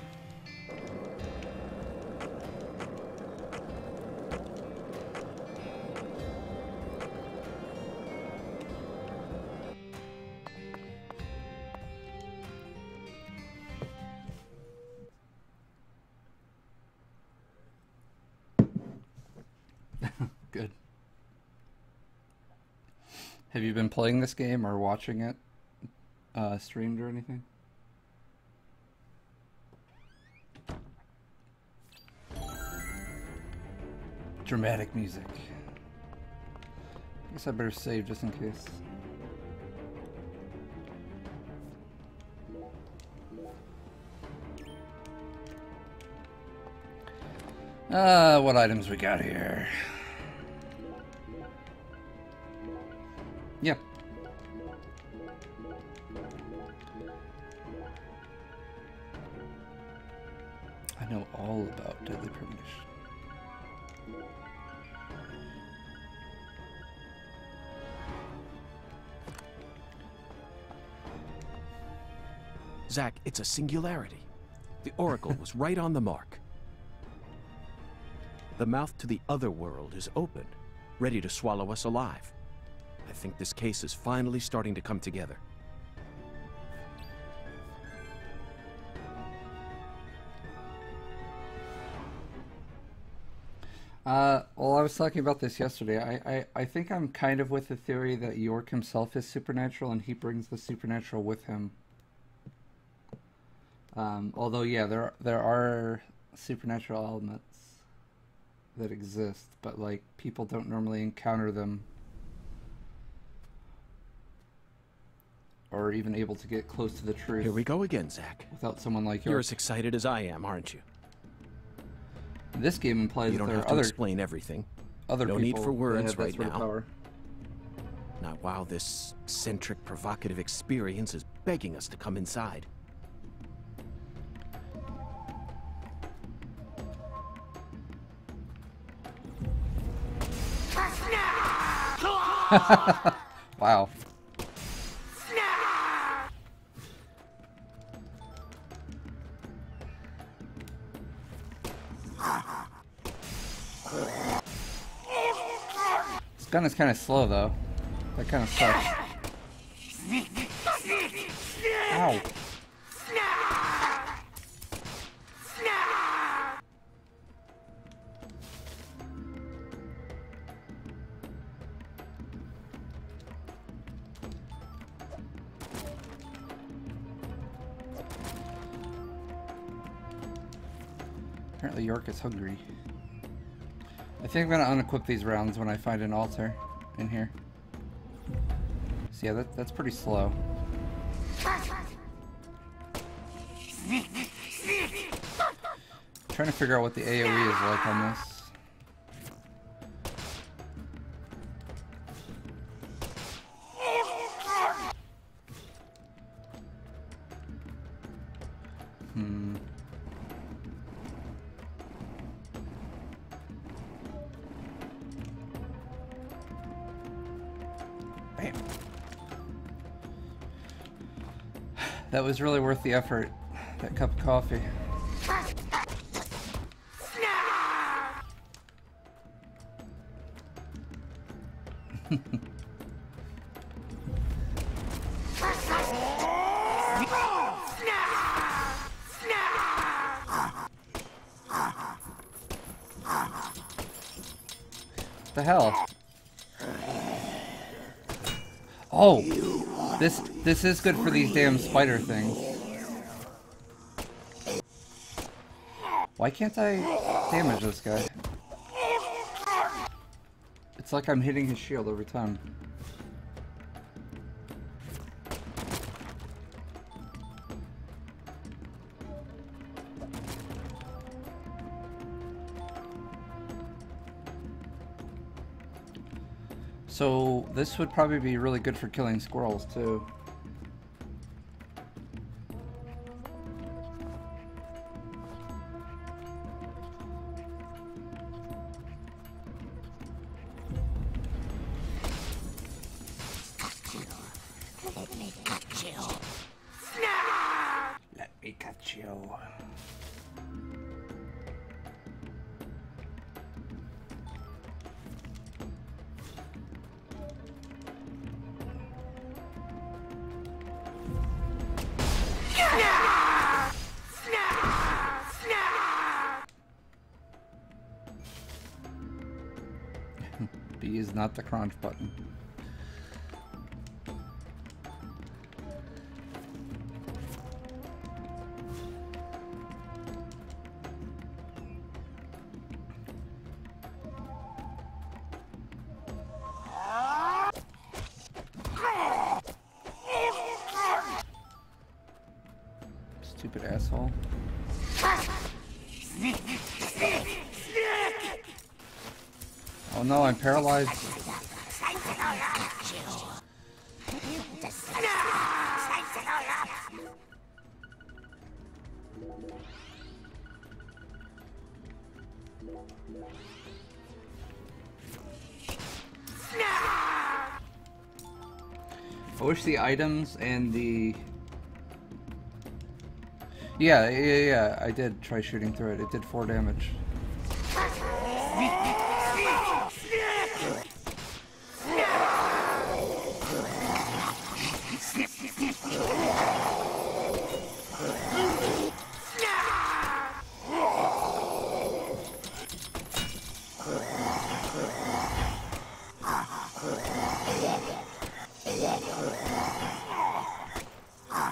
Good. Have you been playing this game or watching it streamed or anything? Dramatic music. I guess I better save just in case. What items we got here? Yeah. I know all about Deadly Premonition. Zach, it's a singularity. The Oracle was right on the mark. The mouth to the other world is open, ready to swallow us alive. I think this case is finally starting to come together. Well, I was talking about this yesterday. I think I'm kind of with the theory that York himself is supernatural and he brings the supernatural with him. Although, yeah, there are supernatural elements that exist, but, like, people don't normally encounter them or even able to get close to the truth. Here we go again, Zach. Without someone like You're York. as excited as I am, aren't you? This game implies You don't that there have are to other explain everything. other No people need for that words have that right sort of now. power. Not while this eccentric, provocative experience is begging us to come inside. Wow. This gun is kind of slow, though. That kind of sucks. Ow. Apparently York is hungry. I think I'm gonna unequip these rounds when I find an altar in here. So yeah, that's pretty slow. Trying to figure out what the AoE is like on this. Bam. That was really worth the effort. That cup of coffee. The hell? Oh, this is good for these damn spider things. Why can't I damage this guy? It's like I'm hitting his shield every time. So this would probably be really good for killing squirrels too. Let me cut you. Let me cut you. B is not the crunch button. Stupid asshole. Oh no, I'm paralyzed. I wish the items and the... Yeah, I did try shooting through it. It did 4 damage.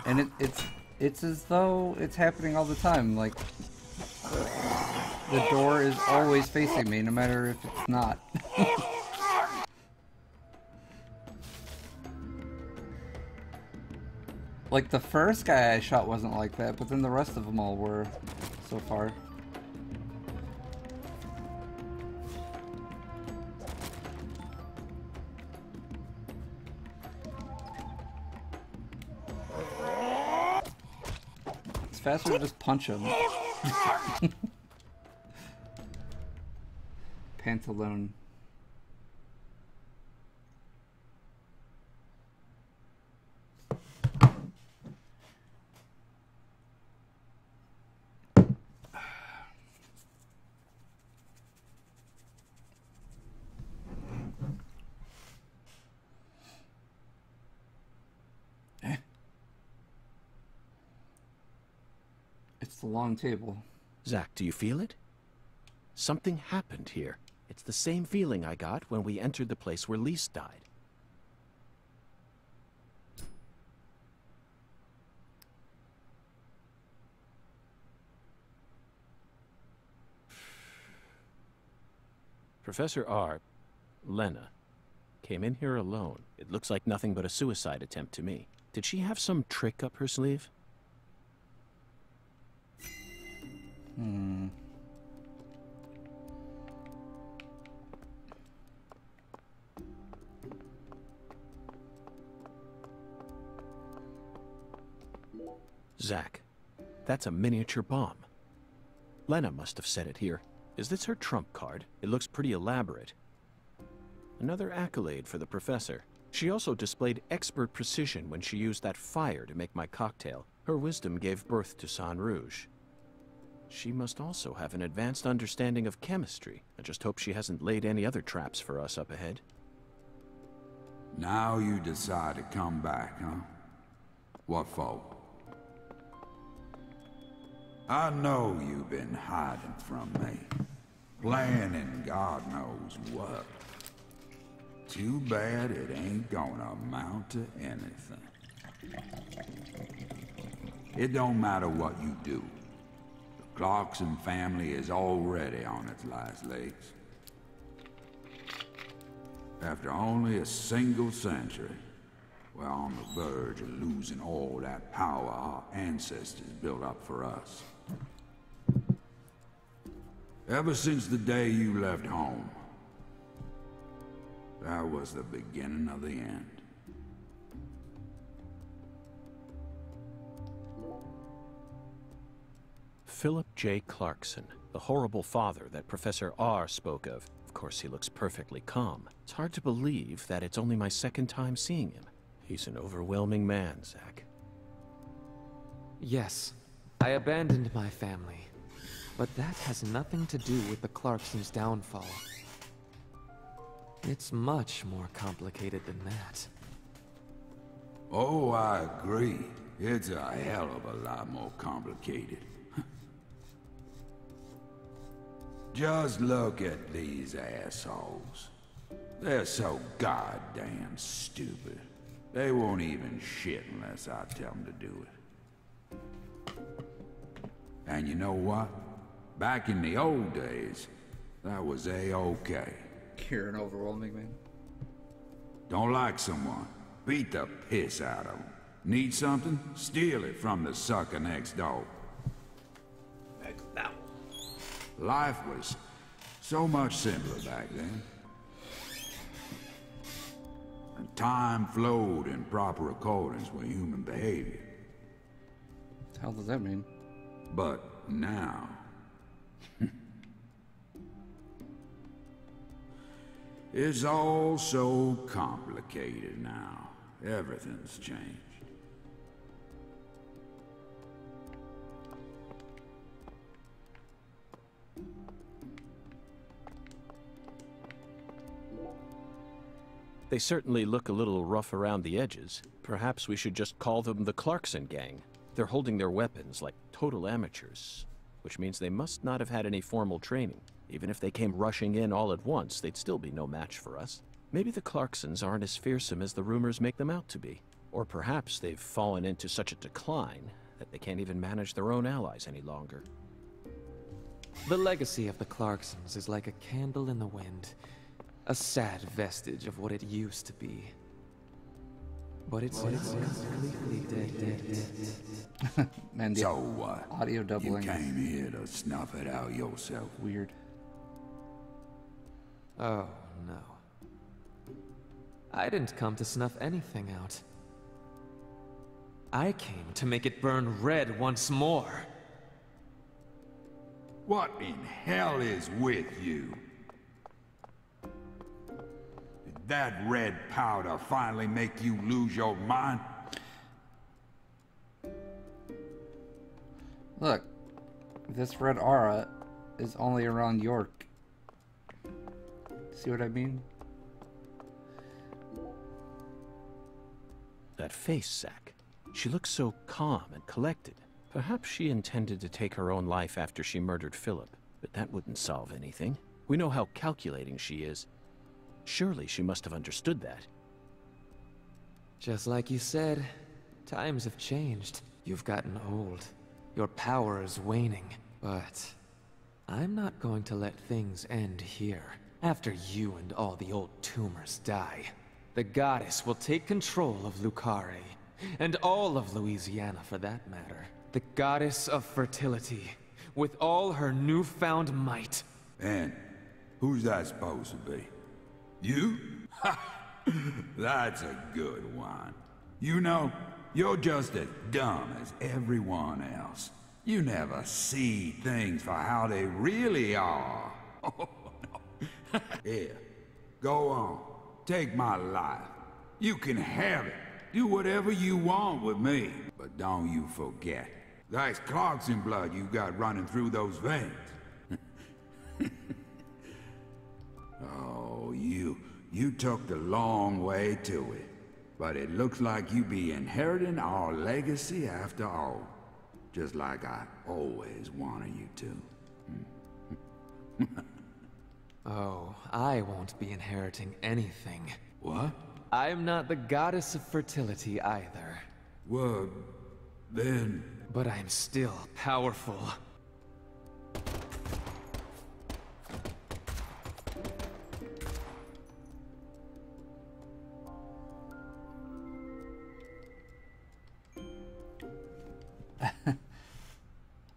And it's as though it's happening all the time. Like, the door is always facing me, no matter if it's not. Like, the first guy I shot wasn't like that, but then the rest of them all were so far. It's faster to just punch him. Pantalone. It's the long table. Zach, do you feel it? Something happened here. It's the same feeling I got when we entered the place where Lise died. Professor R, Lena, came in here alone. It looks like nothing but a suicide attempt to me. Did she have some trick up her sleeve? Zack, that's a miniature bomb. Lena must have set it here. Is this her trump card? It looks pretty elaborate. Another accolade for the professor. She also displayed expert precision when she used that fire to make my cocktail. Her wisdom gave birth to Sang Rouge. She must also have an advanced understanding of chemistry. I just hope she hasn't laid any other traps for us up ahead. Now you decide to come back, huh? What for? I know you've been hiding from me. Planning God knows what. Too bad it ain't gonna amount to anything. It don't matter what you do. The Clarkson family is already on its last legs. After only a single century, we're on the verge of losing all that power our ancestors built up for us. Ever since the day you left home, that was the beginning of the end. Philip J. Clarkson, the horrible father that Professor R spoke of. Of course, he looks perfectly calm. It's hard to believe that it's only my second time seeing him. He's an overwhelming man, Zack. Yes, I abandoned my family, but that has nothing to do with the Clarksons' downfall. It's much more complicated than that. Oh, I agree. It's a hell of a lot more complicated. Just look at these assholes. They're so goddamn stupid. They won't even shit unless I tell them to do it. And you know what? Back in the old days, that was A-okay. You're an overwhelming man. Don't like someone, beat the piss out of them. Need something? Steal it from the sucker next door. Life was so much simpler back then. And time flowed in proper accordance with human behavior. What the hell does that mean? But now... it's all so complicated now. Everything's changed. They certainly look a little rough around the edges. Perhaps we should just call them the Clarkson gang. They're holding their weapons like total amateurs, which means they must not have had any formal training. Even if they came rushing in all at once, they'd still be no match for us. Maybe the Clarksons aren't as fearsome as the rumors make them out to be. Or perhaps they've fallen into such a decline that they can't even manage their own allies any longer. The legacy of the Clarksons is like a candle in the wind. A sad vestige of what it used to be. But it's completely dead. Man, the So what? audio doubling. You came here to snuff it out yourself. Weird. Oh, no. I didn't come to snuff anything out. I came to make it burn red once more. What in hell is with you? Did that red powder finally make you lose your mind? Look, this red aura is only around York. See what I mean? That face, Zack. She looks so calm and collected. Perhaps she intended to take her own life after she murdered Philip, but that wouldn't solve anything. We know how calculating she is. Surely she must have understood that. Just like you said, times have changed. You've gotten old. Your power is waning. But I'm not going to let things end here. After you and all the old tumors die, the goddess will take control of Lucare, and all of Louisiana for that matter. The goddess of fertility, with all her newfound might. And who's that supposed to be? You? Ha! That's a good one. You know, you're just as dumb as everyone else. You never see things for how they really are. Oh, no. Here, go on. Take my life. You can have it. Do whatever you want with me. But don't you forget, that's Clarkson blood you got running through those veins. Oh, you took the long way to it. But it looks like you be inheriting our legacy after all. Just like I always wanted you to. Oh, I won't be inheriting anything. What? I'm not the goddess of fertility either. Well, then... But I'm still powerful.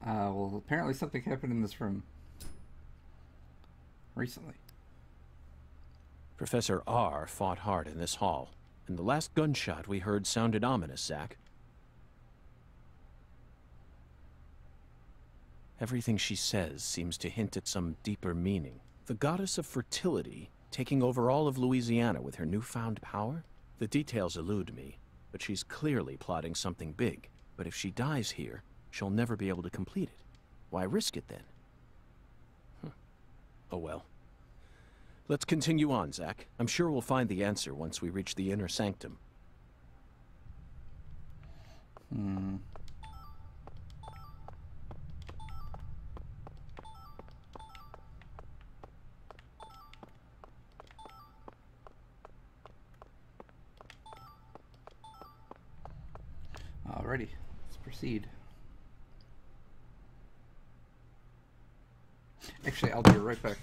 Well, apparently something happened in this room recently. Professor R fought hard in this hall, and the last gunshot we heard sounded ominous, Zack. Everything she says seems to hint at some deeper meaning. The goddess of fertility taking over all of Louisiana with her newfound power? The details elude me, but she's clearly plotting something big. But if she dies here, she'll never be able to complete it. Why risk it then? Oh well. Let's continue on, Zack. I'm sure we'll find the answer once we reach the inner sanctum. Alrighty, let's proceed. Actually, I'll be right back.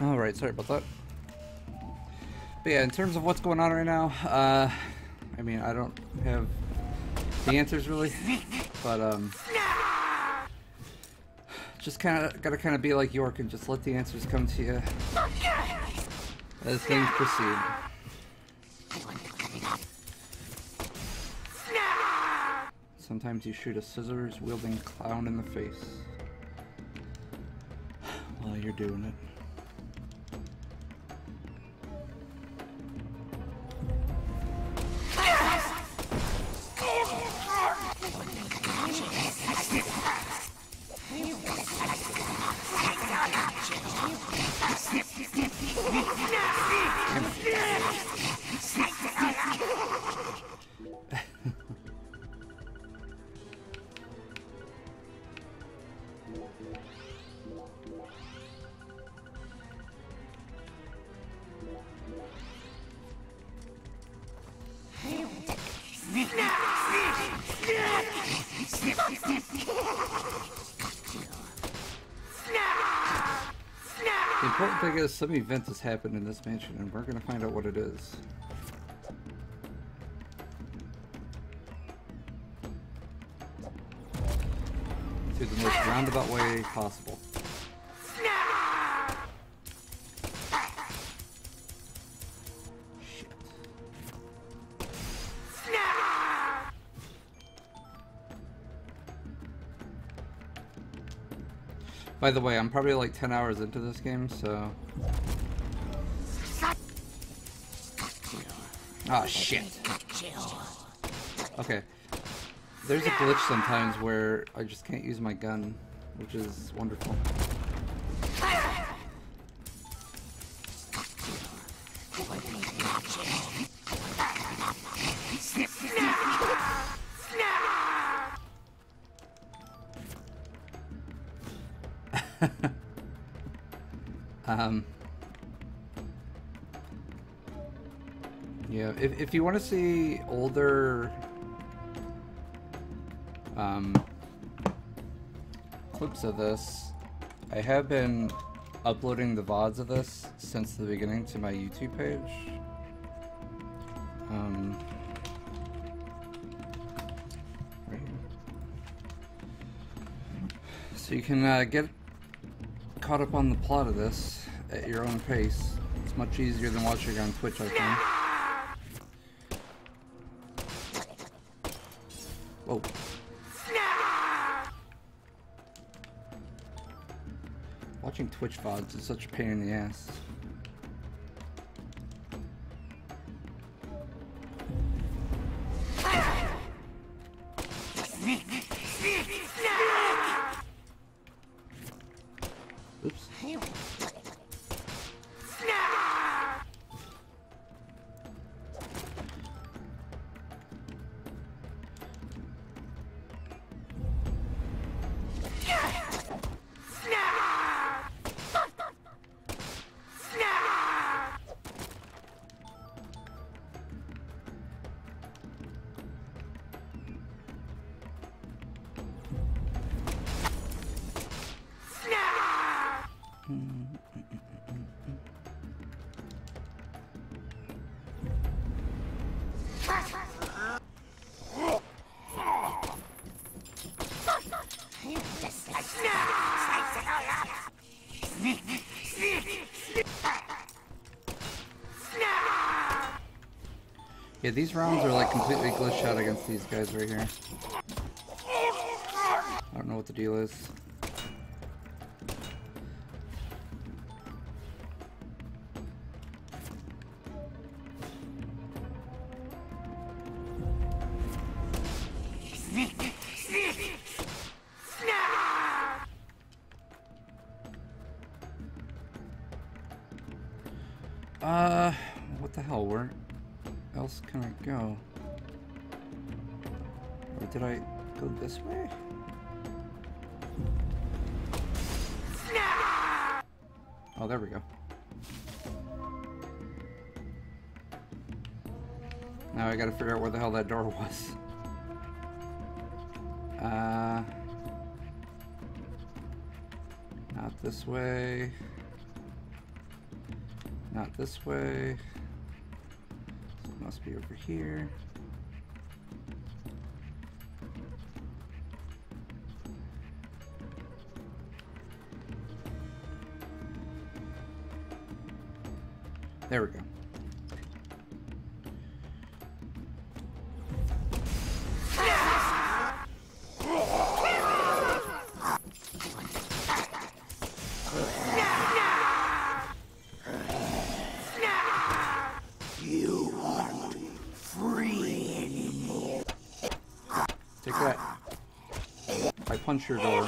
Alright, sorry about that. But yeah, in terms of what's going on right now, I mean, I don't have the answers really, but just gotta be like York and just let the answers come to you as things proceed. Sometimes you shoot a scissors-wielding clown in the face while you're doing it. The important thing is some event has happened in this mansion, and we're gonna find out what it is. Through the most roundabout way possible. Shit. By the way, I'm probably like 10 hours into this game, so... Oh, shit. Okay. There's a glitch sometimes where I just can't use my gun, which is wonderful. Yeah, if you want to see older clips of this, I have been uploading the VODs of this since the beginning to my YouTube page. Right here. So you can get caught up on the plot of this at your own pace. It's much easier than watching on Twitch, I think. Whoa. Watching Twitch VODs is such a pain in the ass. Oops. Yeah, these rounds are like completely glitched out against these guys right here. I don't know what the deal is. What the hell? Where else can I go? Or did I go this way? Oh, there we go. Now I gotta figure out where the hell that door was. Not this way. Not this way. So it must be over here. There we go. Take that. I punch your door.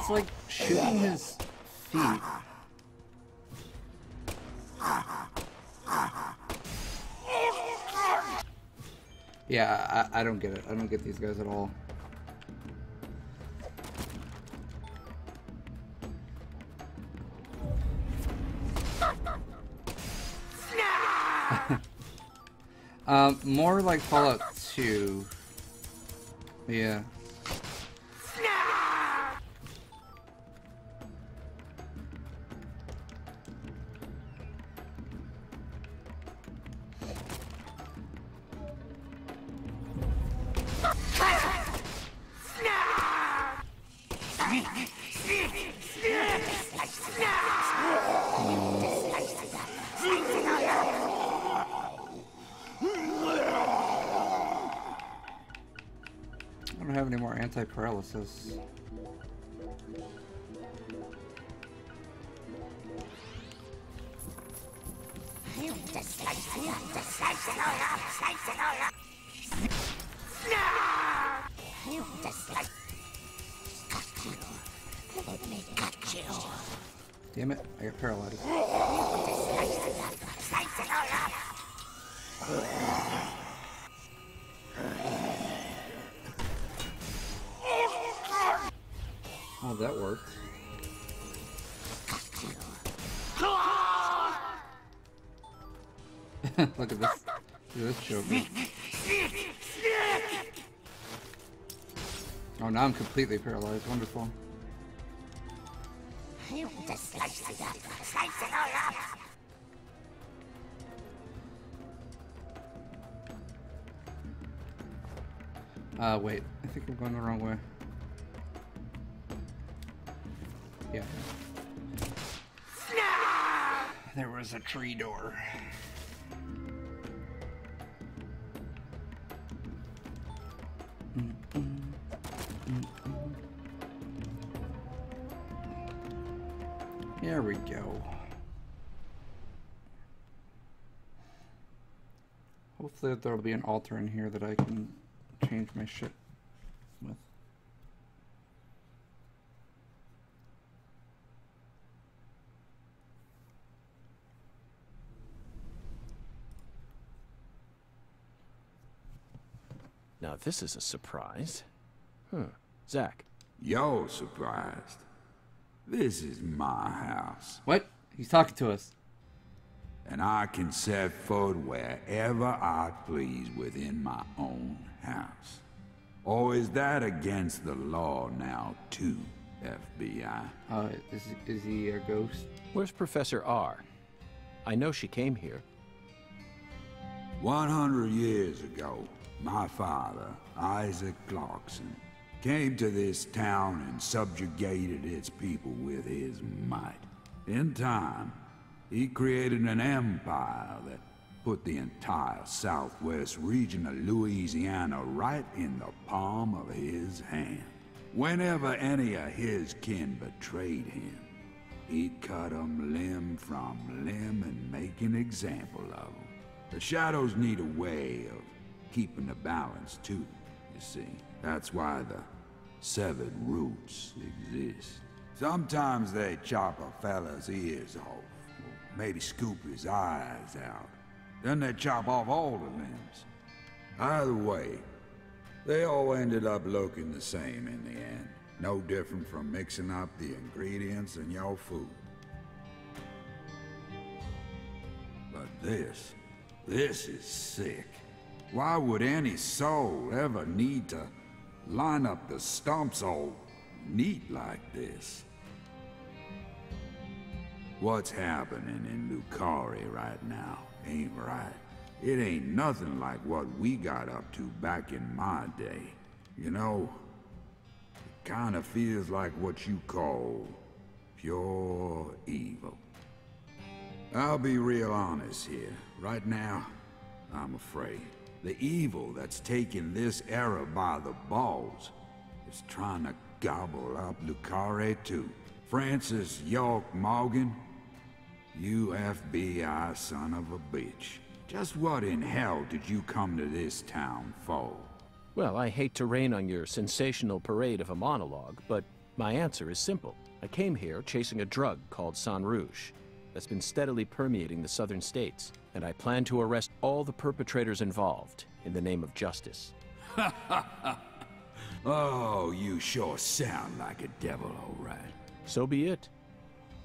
He's like shooting his feet. Yeah, I don't get it. I don't get these guys at all. More like Fallout 2. Yeah. I don't have any more anti-paralysis. Damn it, I got paralyzed. Oh, that worked. Look at this. Look at this joker. Oh, now I'm completely paralyzed. Wonderful. Wait. I think I'm going the wrong way. Yeah. There was a tree door. There we go. Hopefully there'll be an altar in here that I can change my shit with. Now this is a surprise. Zach. You're surprised. This is my house. What? He's talking to us. And I can set foot wherever I please within my own house. Or is that against the law now, too, FBI? Is he a ghost? Where's Professor R? I know she came here. 100 years ago, my father, Isaac Clarkson, came to this town and subjugated its people with his might. In time, he created an empire that put the entire southwest region of Louisiana right in the palm of his hand. Whenever any of his kin betrayed him, he'd cut them limb from limb and make an example of them. The Shadows need a way of keeping the balance, too, you see. That's why the severed roots exist. Sometimes they chop a fella's ears off, or maybe scoop his eyes out. Then they chop off all the limbs. Either way, they all ended up looking the same in the end. No different from mixing up the ingredients in your food. But this is sick. Why would any soul ever need to line up the stumps all neat like this? What's happening in Lucari right now ain't right. It ain't nothing like what we got up to back in my day. You know, it kinda feels like what you call pure evil. I'll be real honest here. Right now, I'm afraid. The evil that's taking this era by the balls is trying to gobble up Lucari too. Francis York Morgan, you FBI son of a bitch. Just what in hell did you come to this town for? Well, I hate to rain on your sensational parade of a monologue, but My answer is simple. I came here chasing a drug called Sang Rouge that's been steadily permeating the southern states, and I plan to arrest all the perpetrators involved in the name of justice. Oh, you sure sound like a devil, all right. So be it.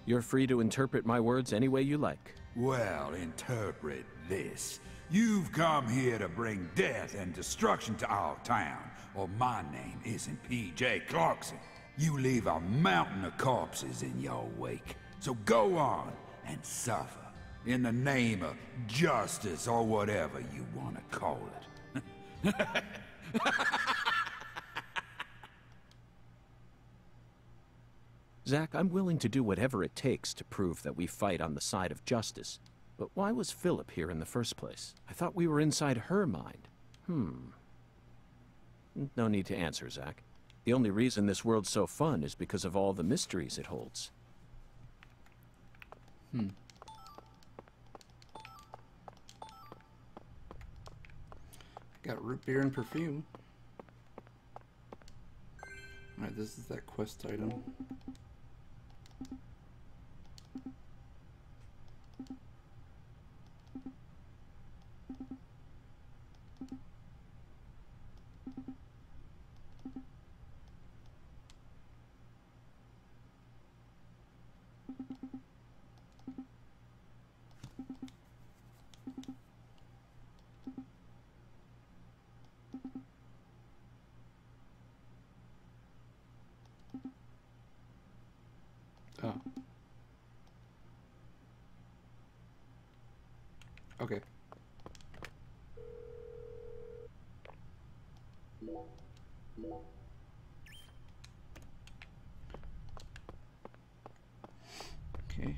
You're free to interpret my words any way you like. Well, interpret this. You've come here to bring death and destruction to our town, or my name isn't P.J. Clarkson. You leave a mountain of corpses in your wake. So go on and suffer, in the name of justice or whatever you want to call it. Zach, I'm willing to do whatever it takes to prove that we fight on the side of justice. But why was Philip here in the first place? I thought we were inside her mind. No need to answer, Zach. The only reason this world's so fun is because of all the mysteries it holds. Got root beer and perfume. Alright, this is that quest item. Oh. Okay. Okay.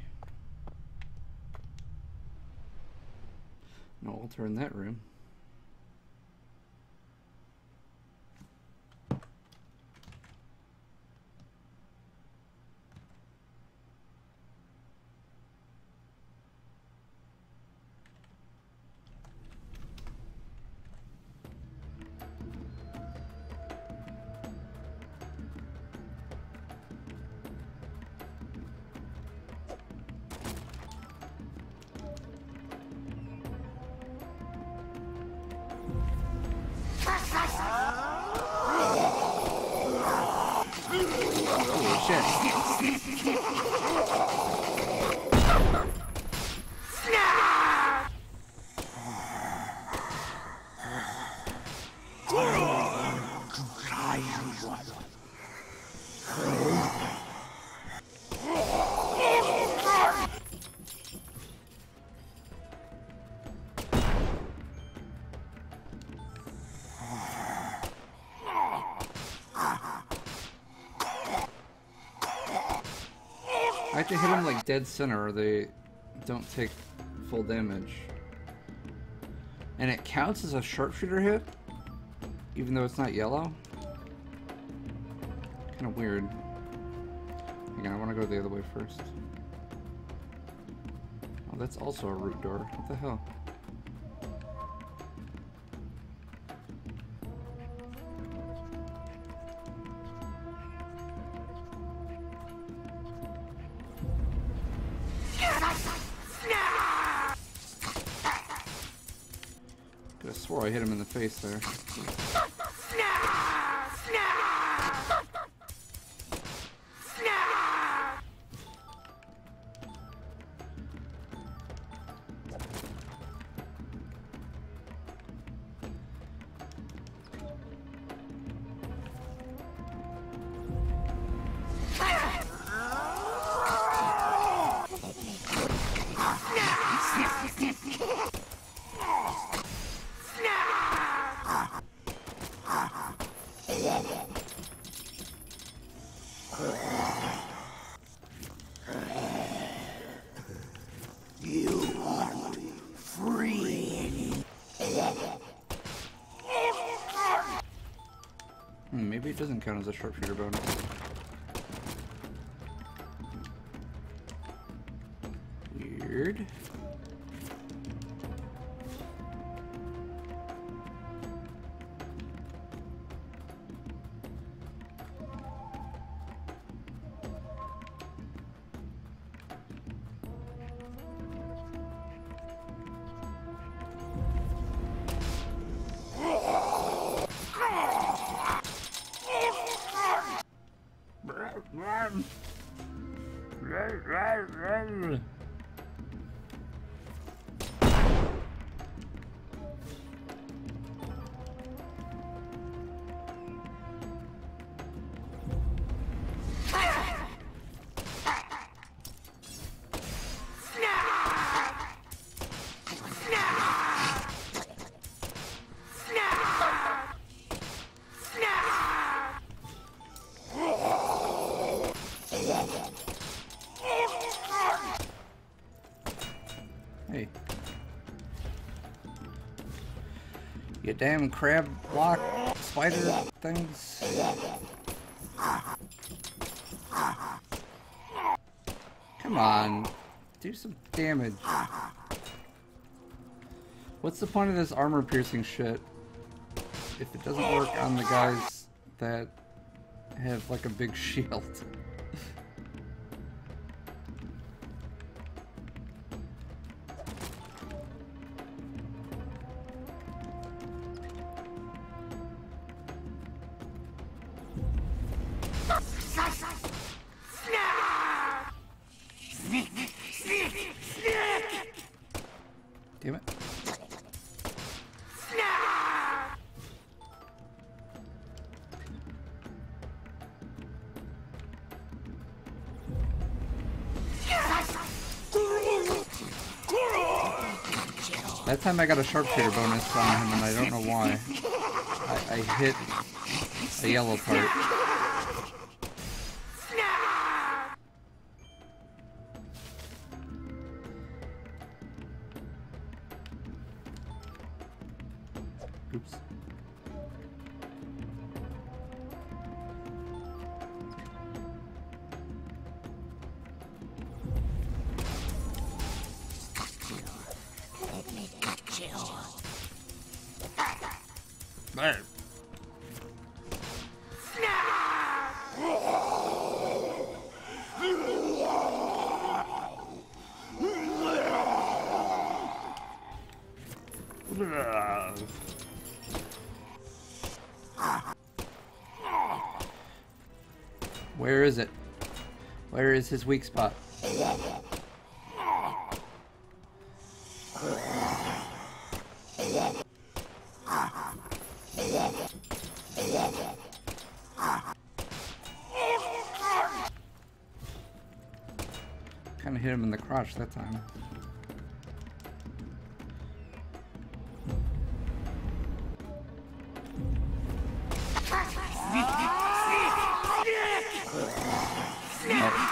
No altar in that room. I have to hit them like dead center or they don't take full damage. And it counts as a sharpshooter hit, even though it's not yellow. Kind of weird. Hang on, I want to go the other way first. Oh, that's also a root door. What the hell? I swore I hit him in the face there. Maybe it doesn't count as a sharpshooter bonus. Weird. Hey. You damn crab block spider things. Come on. Do some damage. What's the point of this armor piercing shit if it doesn't work on the guys that have like a big shield? Damn it. That time I got a sharpshooter bonus on him and I don't know why. I hit a yellow part. Oops. There. Where is it? Where is his weak spot? Kind of hit him in the crotch that time.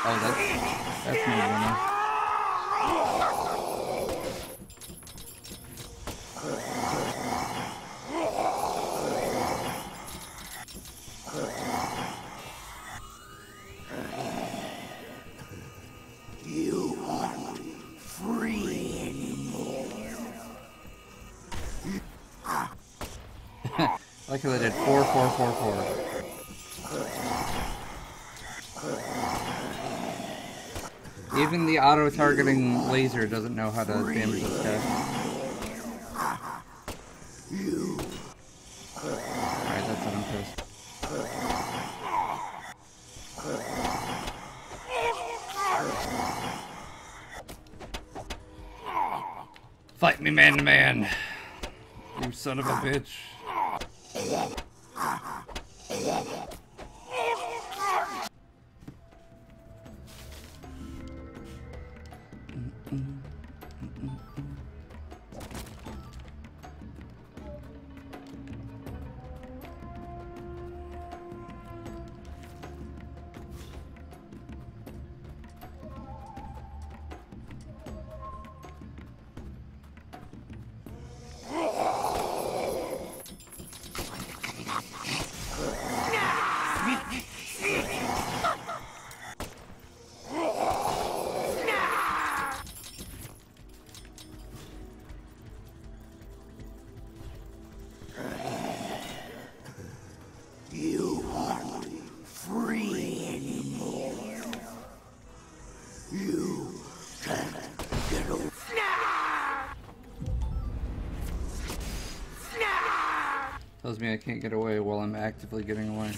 Oh, that's no winner. You aren't free anymore. I like how they did 4, 4, 4, 4. Even the auto-targeting laser doesn't know how to damage this guy. Alright, that's it, I'm pissed. Fight me man to man, you son of a bitch. You aren't free anymore. You can't get away. Tells me I can't get away while I'm actively getting away.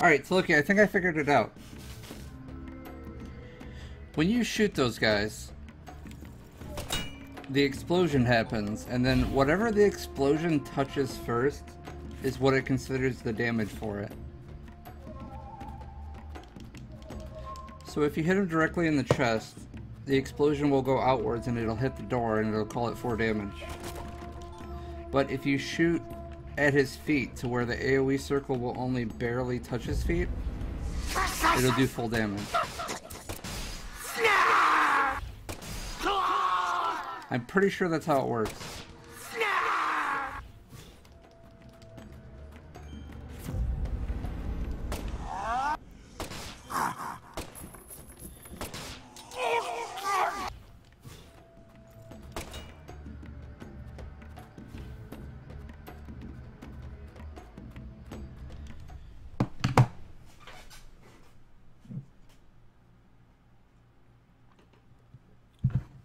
Alright, so look, I think I figured it out. When you shoot those guys, the explosion happens, and then whatever the explosion touches first is what it considers the damage for it. So if you hit him directly in the chest, the explosion will go outwards and it'll hit the door and it'll call it 4 damage. But if you shoot at his feet to where the AoE circle will only barely touch his feet, it'll do full damage. I'm pretty sure that's how it works.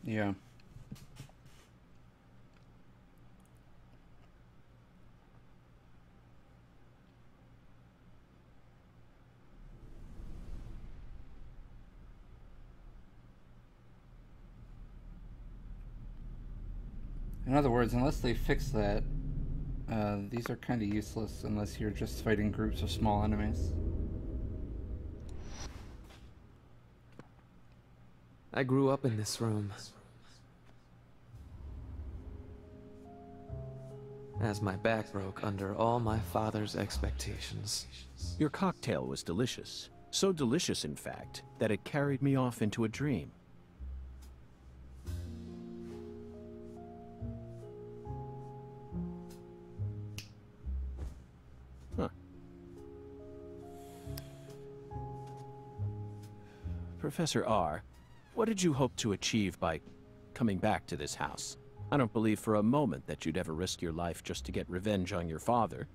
Yeah. In other words, unless they fix that, these are kind of useless unless you're just fighting groups of small enemies. I grew up in this room. As my back broke under all my father's expectations. Your cocktail was delicious. So delicious, in fact, that it carried me off into a dream. Huh. Professor R, what did you hope to achieve by coming back to this house? I don't believe for a moment that you'd ever risk your life just to get revenge on your father.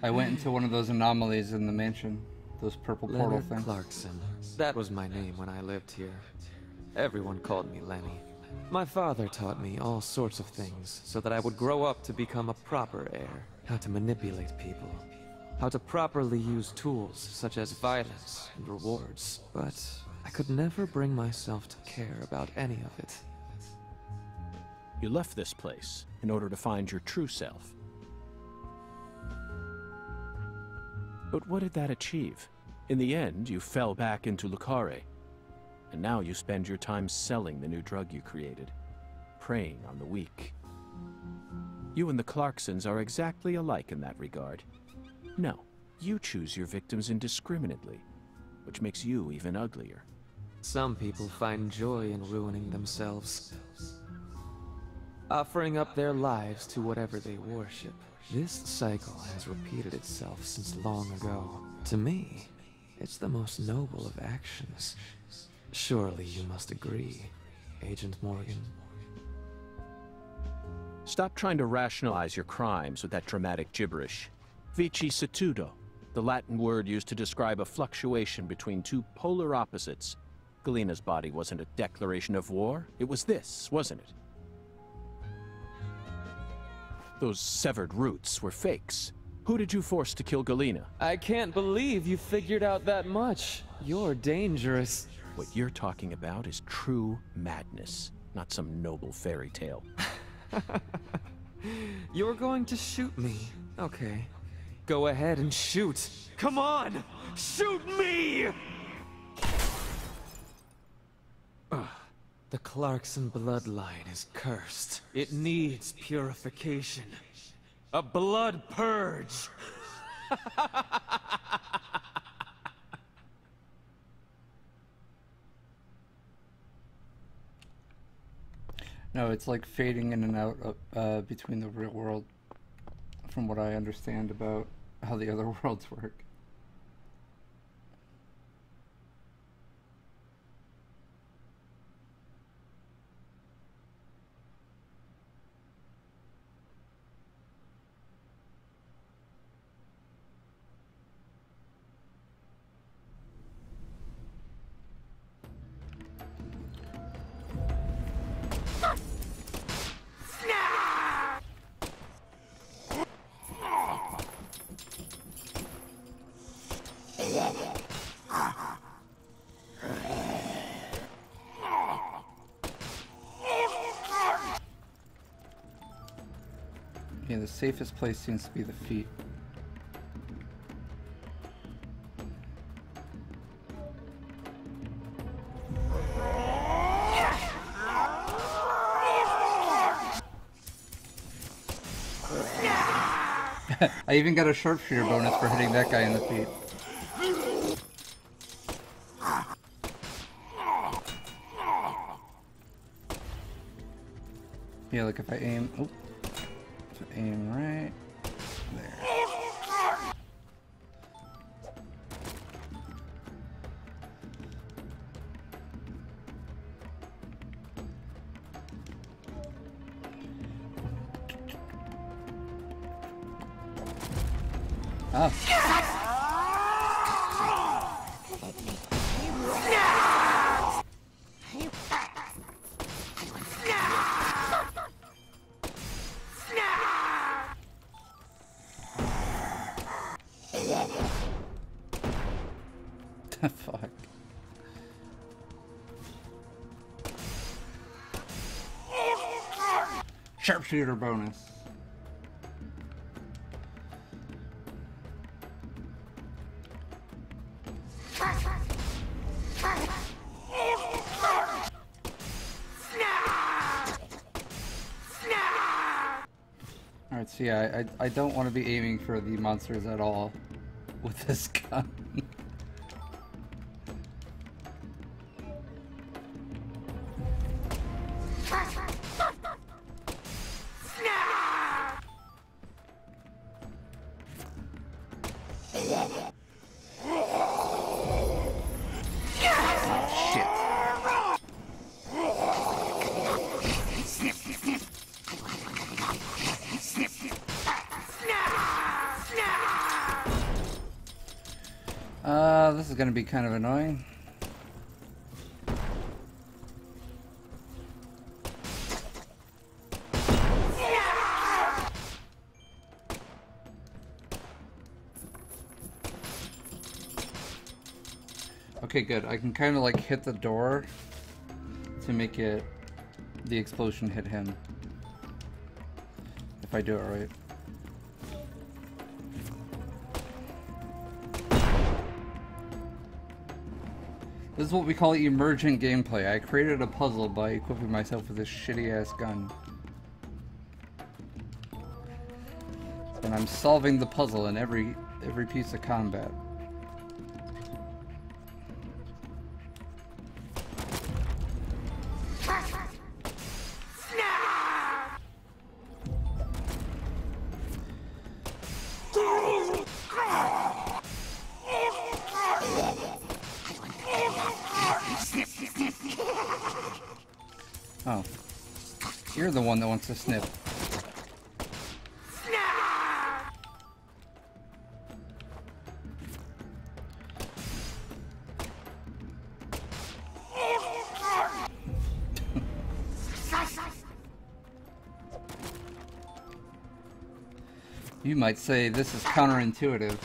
I went into one of those anomalies in the mansion. Those purple portal Leonard things. Clarkson. That was my name when I lived here. Everyone called me Lenny. My father taught me all sorts of things so that I would grow up to become a proper heir. How to manipulate people. How to properly use tools such as violence and rewards. But I could never bring myself to care about any of it. You left this place in order to find your true self. But what did that achieve? In the end, you fell back into Lucare. And now you spend your time selling the new drug you created, preying on the weak. You and the Clarksons are exactly alike in that regard. No, you choose your victims indiscriminately, which makes you even uglier. Some people find joy in ruining themselves, offering up their lives to whatever they worship. This cycle has repeated itself since long ago. To me, it's the most noble of actions. Surely you must agree, Agent Morgan. Stop trying to rationalize your crimes with that dramatic gibberish. Vicissitudo, the Latin word used to describe a fluctuation between two polar opposites. Galena's body wasn't a declaration of war. It was this, wasn't it? Those severed roots were fakes. Who did you force to kill Galena? I can't believe you figured out that much. You're dangerous. What you're talking about is true madness, not some noble fairy tale. You're going to shoot me. Okay. Go ahead and shoot. Come on! Shoot me! The Clarkson bloodline is cursed. It needs purification. A blood purge! No, it's like fading in and out of, between the real world, from what I understand about how the other worlds work. Yeah, the safest place seems to be the feet. I even got a sharpshooter bonus for hitting that guy in the feet. Yeah, like if I aim, oh, so aim right there. Ah. Fuck. Sharpshooter bonus. Alright, so yeah, I don't want to be aiming for the monsters at all with this gun. This is going to be kind of annoying. Okay, good. I can kind of like hit the door to make it, the explosion hit him. If I do it right. This is what we call emergent gameplay. I created a puzzle by equipping myself with this shitty ass gun. And I'm solving the puzzle in every piece of combat. Oh. You're the one that wants to snip. You might say this is counterintuitive.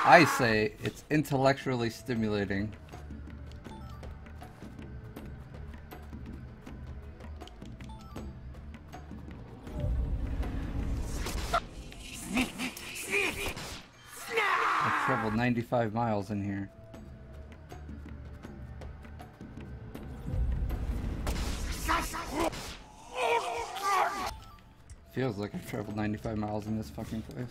I say it's intellectually stimulating. I've traveled 95 miles in here. Feels like I've traveled 95 miles in this fucking place.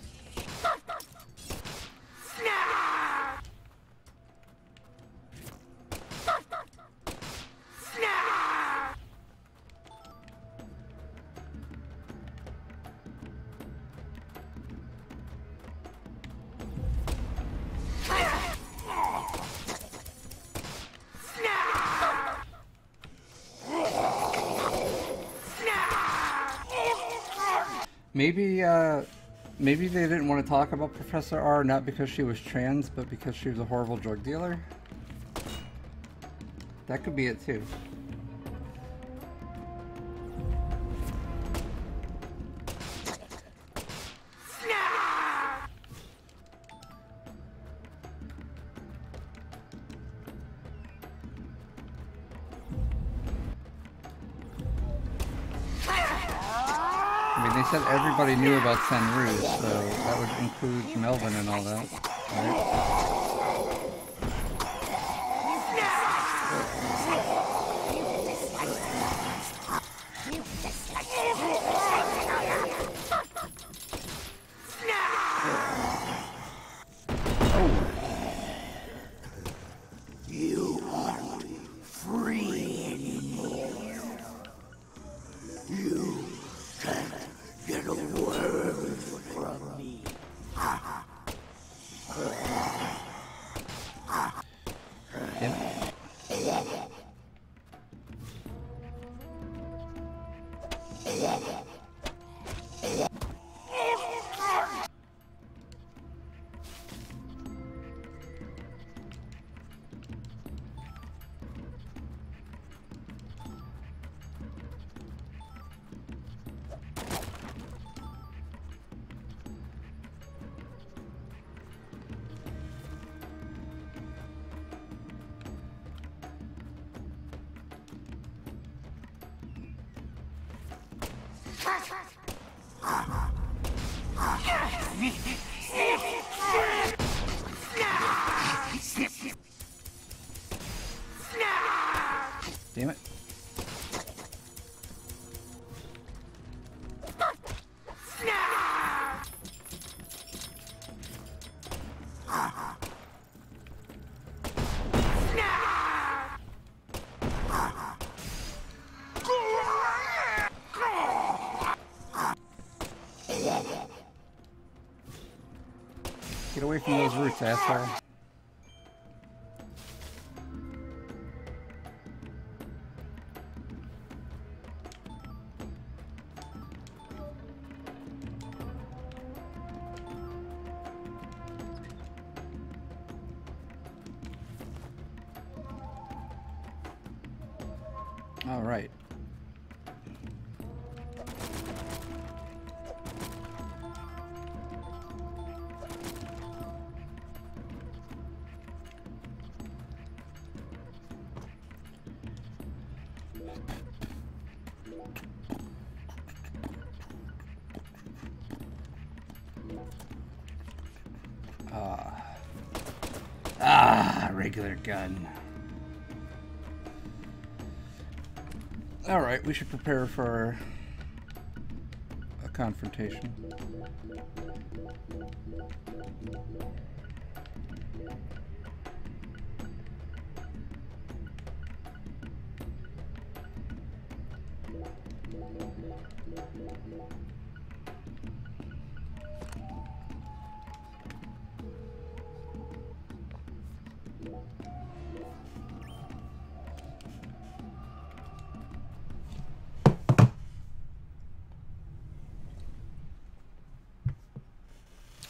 Maybe they didn't want to talk about Professor R, not because she was trans, but because she was a horrible drug dealer. That could be it too. I mean, they said everybody knew about Senru, so that would include Melvin and all that, right? You aren't free anymore. You can't get away from me. Damn it. Get away from those roots, asshole. All right. Regular gun. Alright, we should prepare for a confrontation.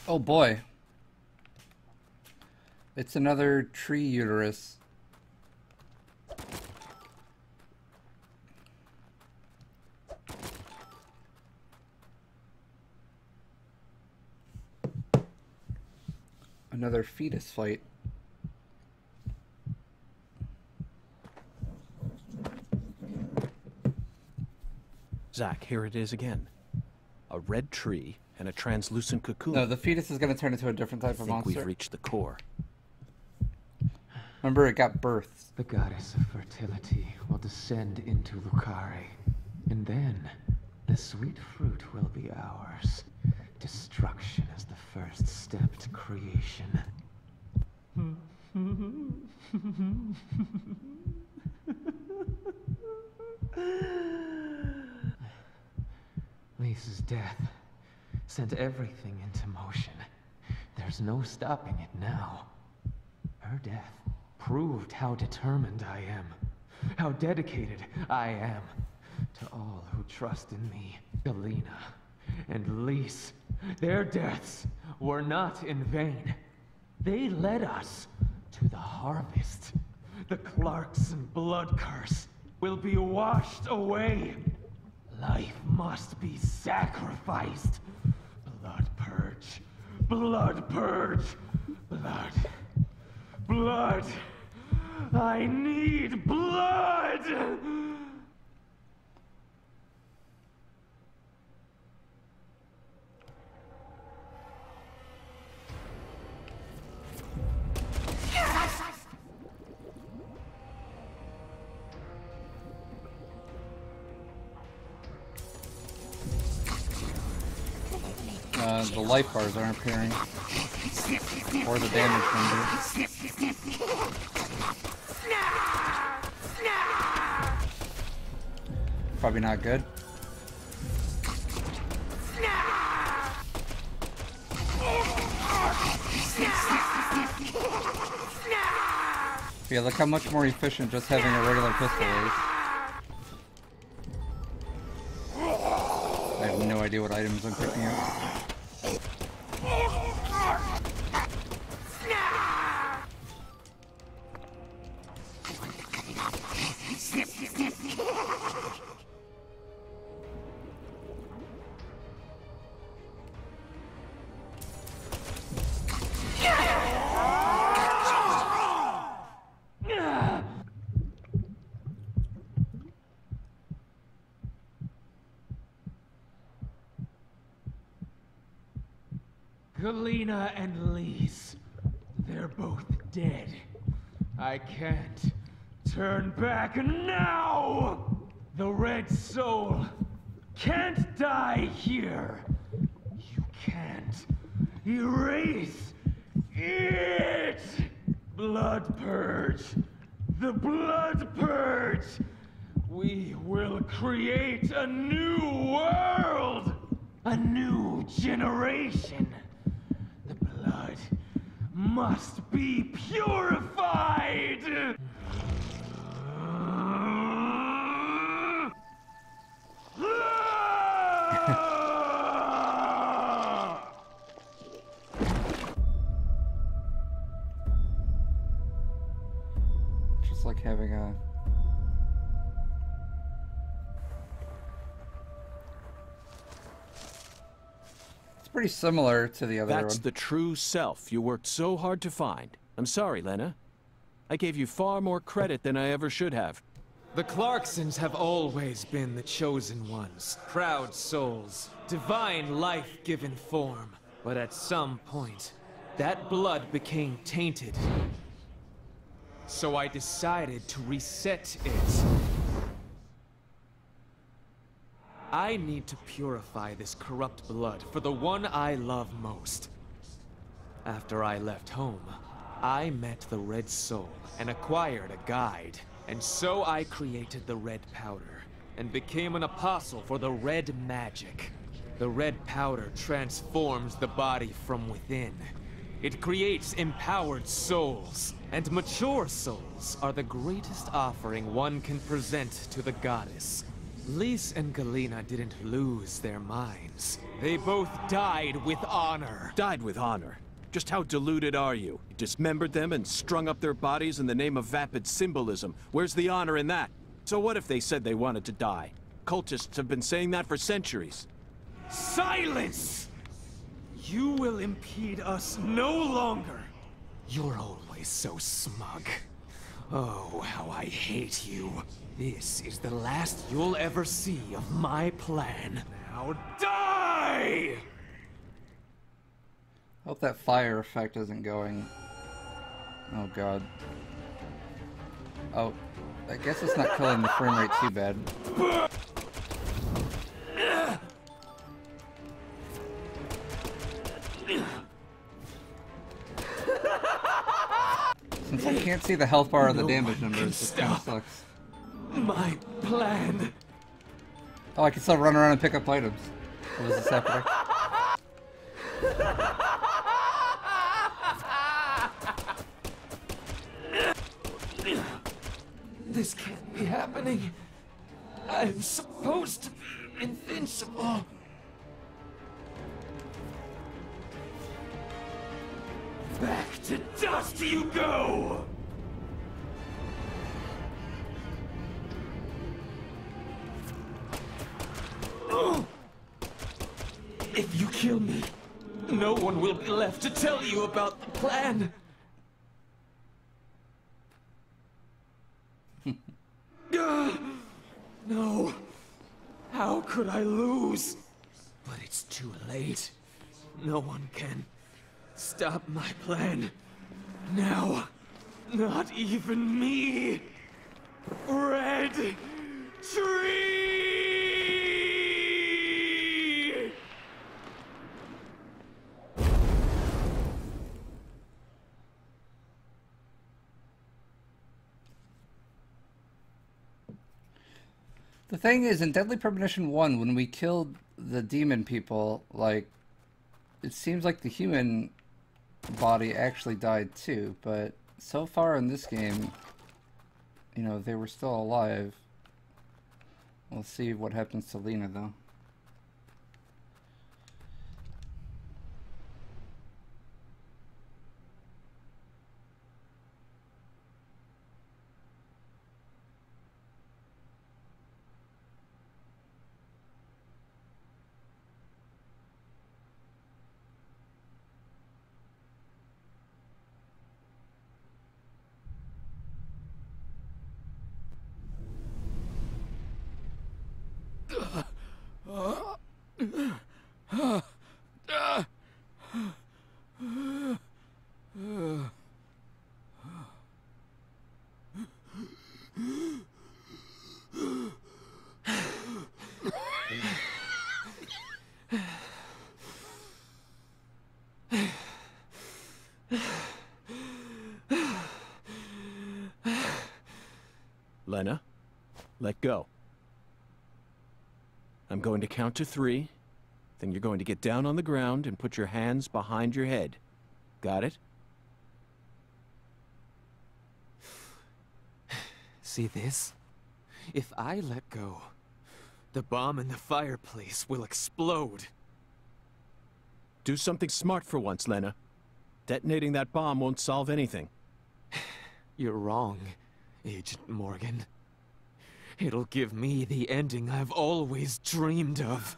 Oh boy. It's another tree uterus. Another fetus fight. Zach, here it is again. A red tree and a translucent cocoon. No, the fetus is going to turn into a different type of monster. I think we've reached the core. Remember, it got birthed. The goddess of fertility will descend into Lucare, and then the sweet fruit will be ours. Destruction is the first step to creation. Lisa's death sent everything into motion. There's no stopping it now. Her death proved how determined I am, how dedicated I am to all who trust in me. Galena and Lise, their deaths were not in vain. They led us to the harvest. The Clarkson blood curse will be washed away. Life must be sacrificed. Blood purge. Blood purge. Blood. Blood. I need blood! the life bars aren't appearing. Or the damage number. Probably not good. Yeah, look how much more efficient just having a regular pistol is. I have no idea what items I'm picking up. Galena and Lise, they're both dead. I can't turn back now! The Red Soul can't die here. You can't erase it! Blood Purge! The Blood Purge! We will create a new world! A new generation! The blood must be purified! Just like having a... It's pretty similar to the other one. That's the true self you worked so hard to find. I'm sorry, Lena. I gave you far more credit than I ever should have. The Clarksons have always been the chosen ones, proud souls, divine life-given form. But at some point, that blood became tainted. So I decided to reset it. I need to purify this corrupt blood for the one I love most. After I left home, I met the Red Soul and acquired a guide. And so I created the Red Powder and became an apostle for the Red Magic. The Red Powder transforms the body from within. It creates empowered souls, and mature souls are the greatest offering one can present to the goddess. Lise and Galena didn't lose their minds. They both died with honor. Died with honor? Just how deluded are you? You dismembered them and strung up their bodies in the name of vapid symbolism. Where's the honor in that? So what if they said they wanted to die? Cultists have been saying that for centuries. Silence! You will impede us no longer. You're always so smug. Oh, how I hate you. This is the last you'll ever see of my plan. Now die! Hope that fire effect isn't going. Oh god. Oh, I guess it's not killing the frame rate too bad. Since I can't see the health bar or the damage numbers, this kind of sucks. My plan. Oh, I can still run around and pick up items. What is this happening? This can't be happening. I'm supposed to be invincible. Back to dust you go! If you kill me, no one will be left to tell you about the plan. No. How could I lose? But it's too late. No one can stop my plan. Now. Not even me. Red Tree! The thing is, in Deadly Premonition 1, when we killed the demon people, like, it seems like the human body actually died too, but so far in this game, you know, they were still alive. We'll see what happens to Lena, though. Lena, let go. I'm going to count to 3. Then you're going to get down on the ground and put your hands behind your head. Got it? See this? If I let go, the bomb in the fireplace will explode. Do something smart for once, Lena. Detonating that bomb won't solve anything. You're wrong, Agent Morgan. It'll give me the ending I've always dreamed of.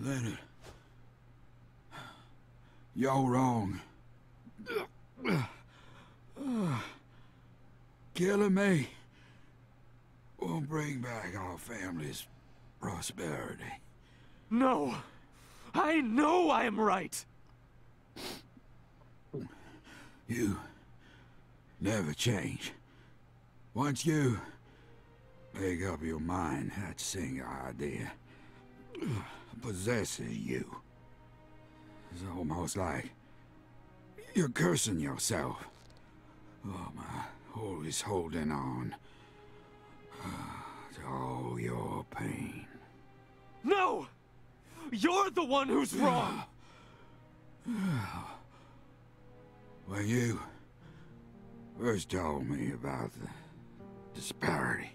Leonard, you're wrong. Killing me won't bring back our family's prosperity. No! I know I am right! You never change. Once you make up your mind, that single idea possesses you. It's almost like you're cursing yourself. Oh, my, always holding on to all your pain. No! You're the one who's wrong! When you first told me about the disparity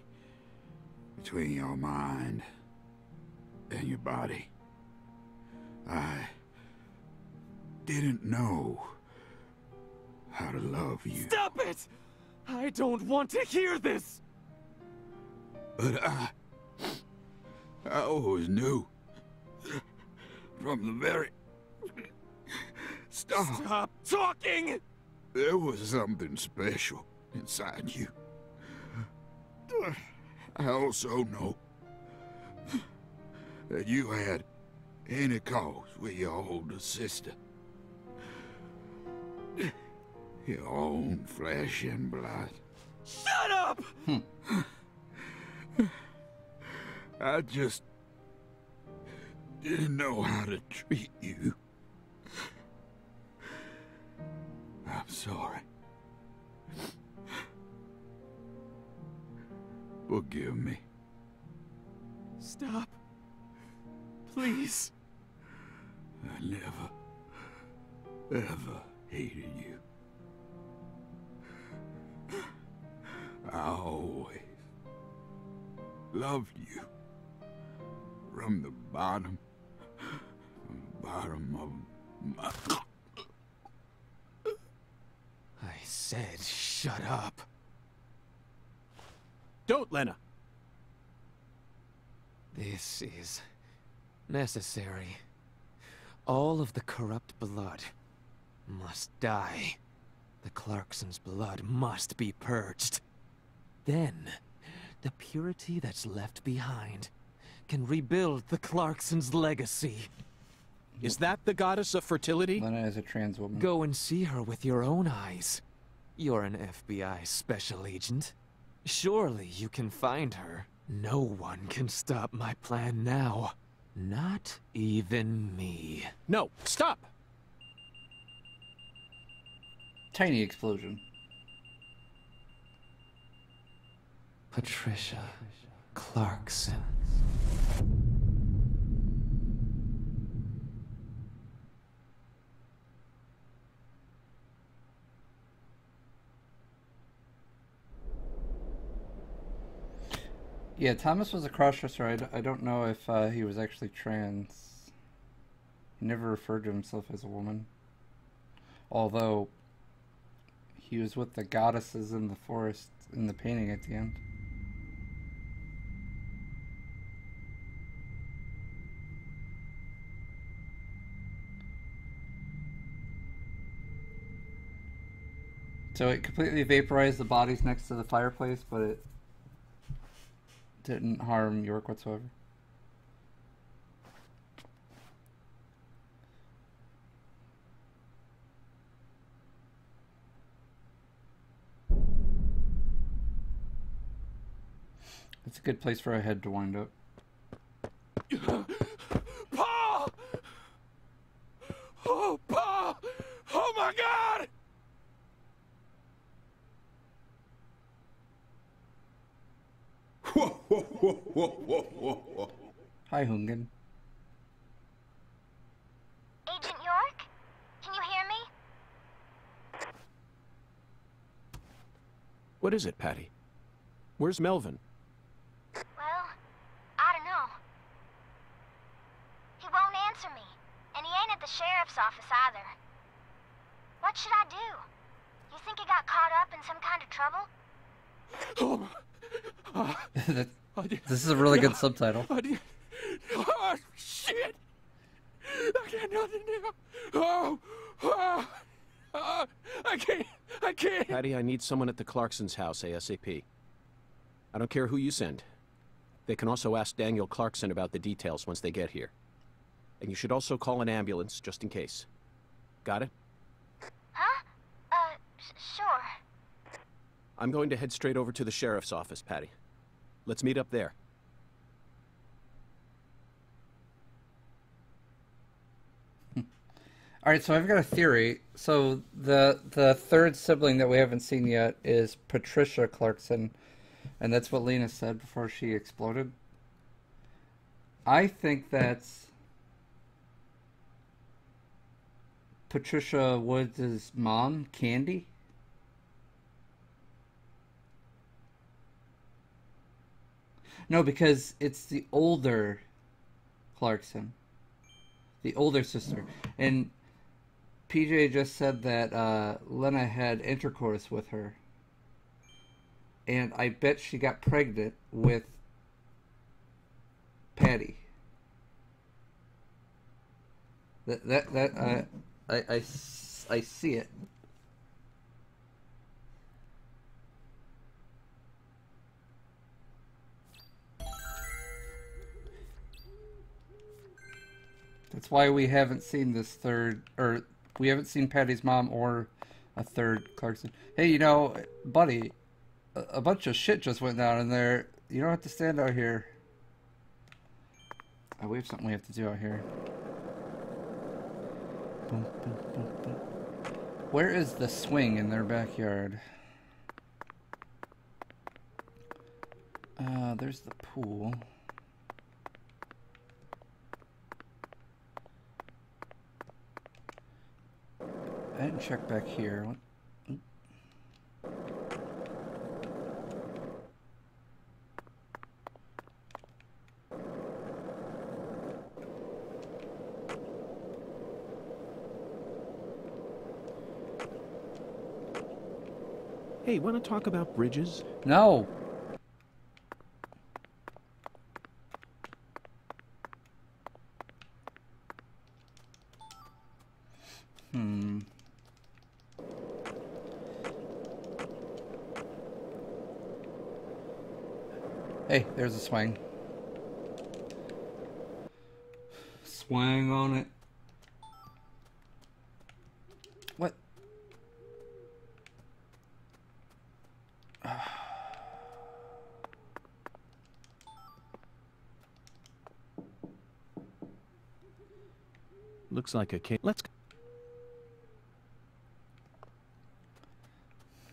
between your mind and your body, I didn't know how to love you. Stop it! I don't want to hear this! But I always knew from the very start. Stop talking! There was something special inside you. I also know that you had any cause with your older sister. Your own flesh and blood. Shut up! I just didn't know how to treat you. I'm sorry. Forgive me. Stop. Please. I never, ever hated you. I always loved you. From the bottom of my... I said shut up. Don't, Lena. This is necessary. All of the corrupt blood must die. The Clarksons' blood must be purged. Then, the purity that's left behind can rebuild the Clarksons' legacy. Is that the goddess of fertility? Lena is a trans woman. Go and see her with your own eyes. You're an FBI special agent. Surely you can find her. No one can stop my plan now. Not even me. No, stop! Tiny explosion. Patricia, Clarkson. Yeah, Thomas was a crossdresser. I don't know if he was actually trans. He never referred to himself as a woman. Although, he was with the goddesses in the forest in the painting at the end. So it completely vaporized the bodies next to the fireplace, but it didn't harm York whatsoever. It's a good place for a head to wind up. Paul! Oh, Paul! Oh my God! Hi, Hungen. Agent York? Can you hear me? What is it, Patty? Where's Melvin? Well, I don't know. He won't answer me, and he ain't at the sheriff's office either. What should I do? You think he got caught up in some kind of trouble? This is a really good subtitle. Oh, shit! I can't nothing now. I can't. Patty, I need someone at the Clarksons' house ASAP. I don't care who you send. They can also ask Daniel Clarkson about the details once they get here. And you should also call an ambulance, just in case. Got it? Huh? Sure. I'm going to head straight over to the sheriff's office, Patty. Let's meet up there. Alright, so I've got a theory. So the third sibling that we haven't seen yet is Patricia Clarkson. And that's what Lena said before she exploded. I think that's Patricia Woods' mom, Candy. No, because it's the older Clarkson. The older sister. And PJ just said that Lena had intercourse with her. And I bet she got pregnant with Patty. I see it. That's why we haven't seen this third, or we haven't seen Patty's mom or a third Clarkson. Hey, you know, buddy, a bunch of shit just went down in there. You don't have to stand out here. Oh, we have something we have to do out here. Boom, boom, boom, boom. Where is the swing in their backyard? There's the pool. I didn't check back here. What? Hey, want to talk about bridges? No. Hey, there's a swing. Swing on it. What? Looks like a case. Let's.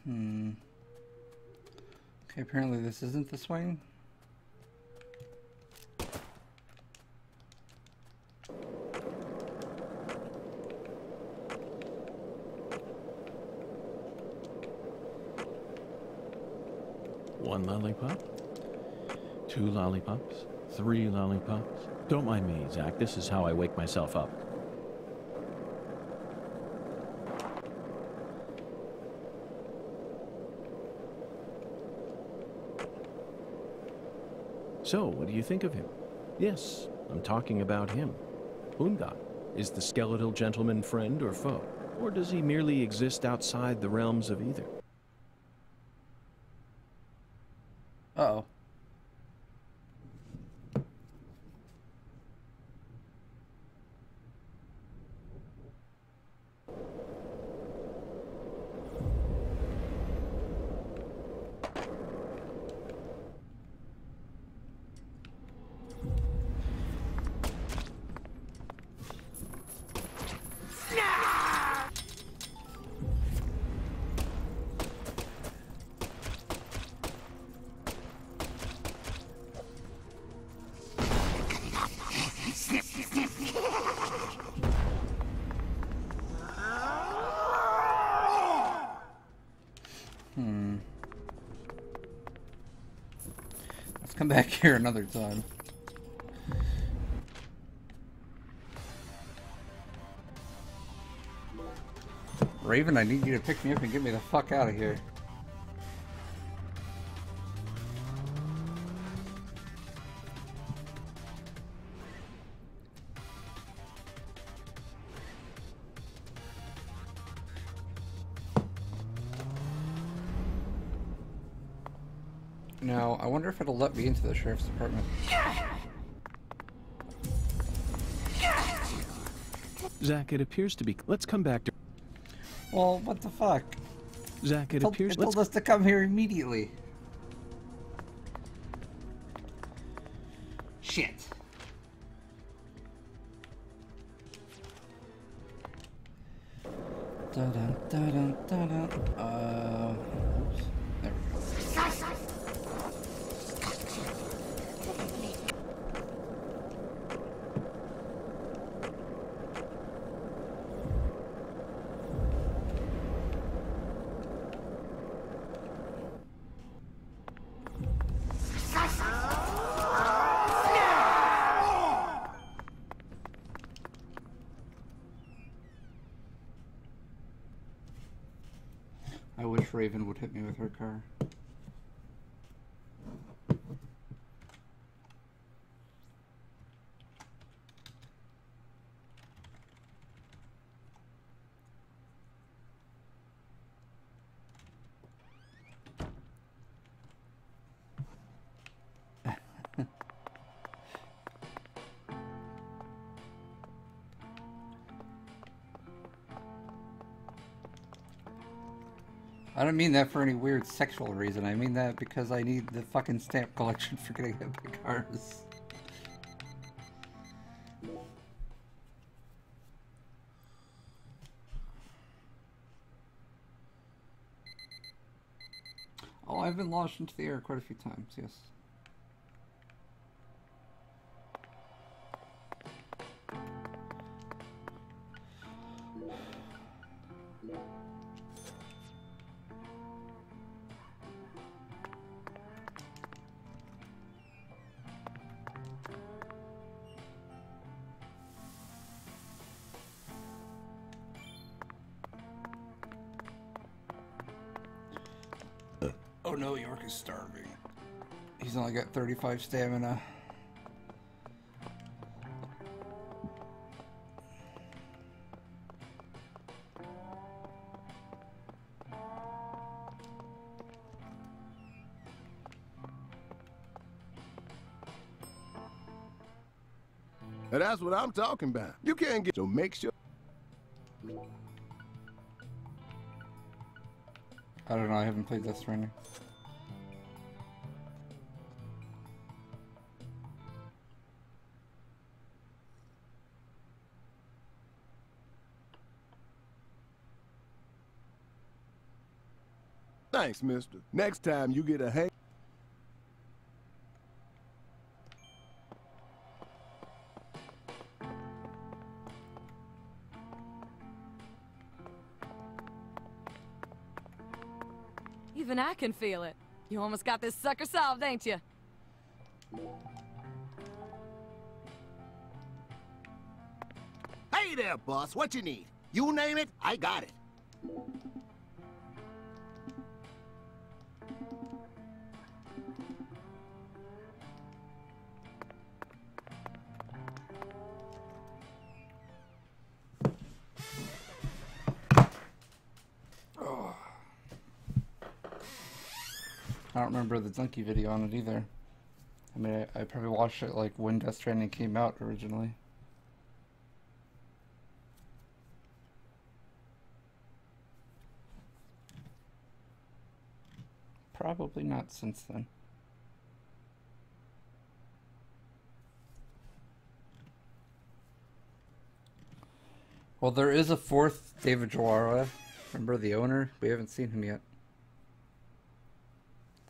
Okay, apparently this isn't the swing. 1 lollipop? 2 lollipops? 3 lollipops? Don't mind me, Zach. This is how I wake myself up. So, what do you think of him? Yes, I'm talking about him. Unga. Is the skeletal gentleman friend or foe? Or does he merely exist outside the realms of either? Uh-oh. Let's come back here another time. Raven, I need you to pick me up and get me the fuck out of here. Now, I wonder if it'll let me into the sheriff's department. Zach, it appears to be... Let's come back to... Well, what the fuck? Zach, it appears... It told us to come here immediately. Shit. Dun, dun, dun, dun, dun. Oops. There we go. I wish Raven would hit me with her car. I don't mean that for any weird sexual reason. I mean that because I need the fucking stamp collection for getting epic cars. Oh, I've been launched into the air quite a few times, yes. Oh no, York is starving. He's only got 35 stamina. Now that's what I'm talking about. You can't get... So make sure... I don't know, I haven't played Death Stranding. Thanks, mister. Next time you get a hang... Even I can feel it. You almost got this sucker solved, ain't you? Hey there, boss. What you need? You name it, I got it. I don't remember the Donkey video on it either. I mean, I probably watched it like when Death Stranding came out originally. Probably not since then. Well, there is a fourth David Joara. Remember the owner? We haven't seen him yet.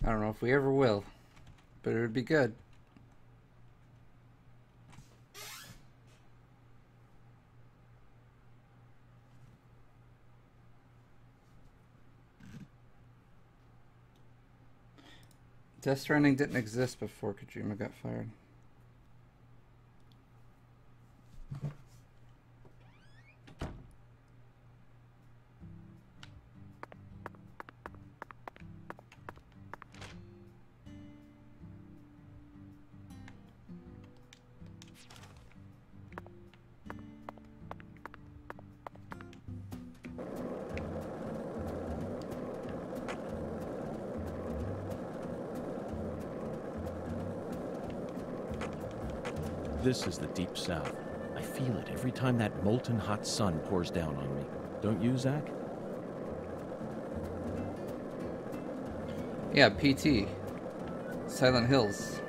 I don't know if we ever will, but it would be good. Death Stranding didn't exist before Kojima got fired. This is the Deep South. I feel it every time that molten hot sun pours down on me. Don't you, Zach? Yeah, PT. Silent Hills.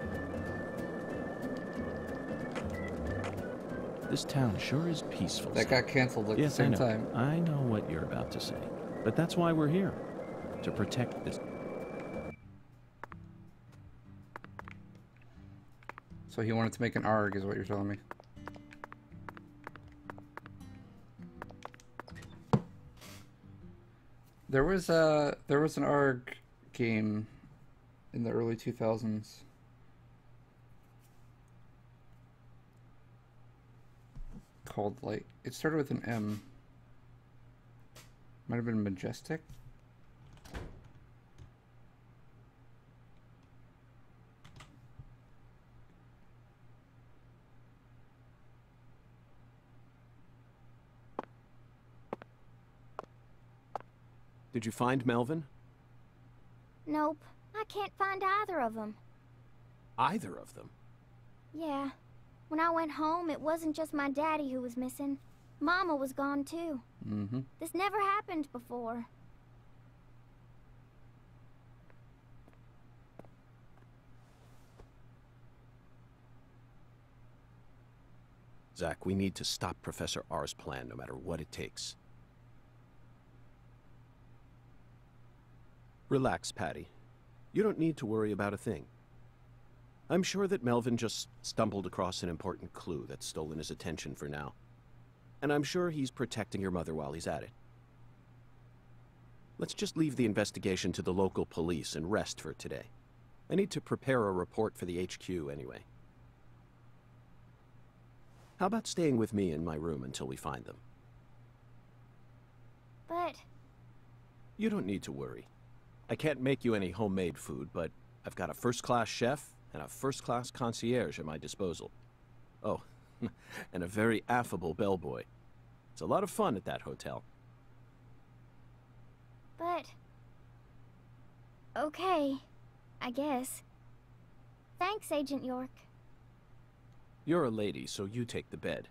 This town sure is peaceful. That got canceled at the same time. I know what you're about to say. But that's why we're here. To protect this. So he wanted to make an ARG, is what you're telling me. There was an ARG game in the early 2000s. Called, like, it started with an M. Might have been Majestic. Did you find Melvin? Nope. I can't find either of them. Either of them? Yeah. When I went home, it wasn't just my daddy who was missing. Mama was gone too. Mm-hmm. This never happened before. Zach, we need to stop Professor R's plan no matter what it takes. Relax, Patty. You don't need to worry about a thing. I'm sure that Melvin just stumbled across an important clue that's stolen his attention for now. And I'm sure he's protecting your mother while he's at it. Let's just leave the investigation to the local police and rest for today. I need to prepare a report for the HQ anyway. How about staying with me in my room until we find them? But... You don't need to worry. I can't make you any homemade food, but I've got a first-class chef and a first-class concierge at my disposal. Oh, and a very affable bellboy. It's a lot of fun at that hotel. But... Okay, I guess. Thanks, Agent York. You're a lady, so you take the bed.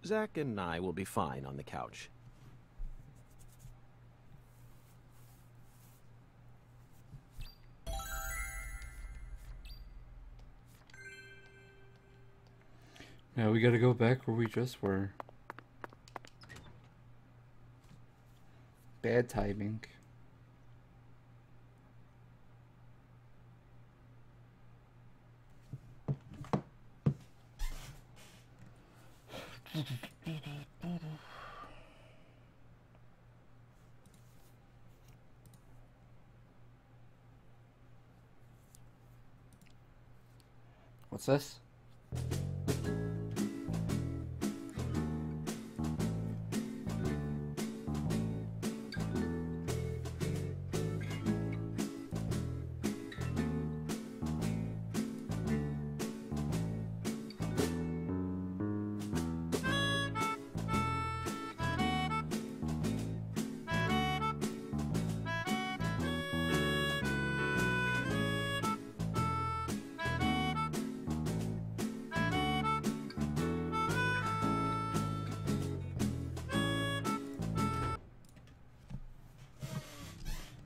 Zach and I will be fine on the couch. Now we gotta go back where we just were. Bad timing. What's this?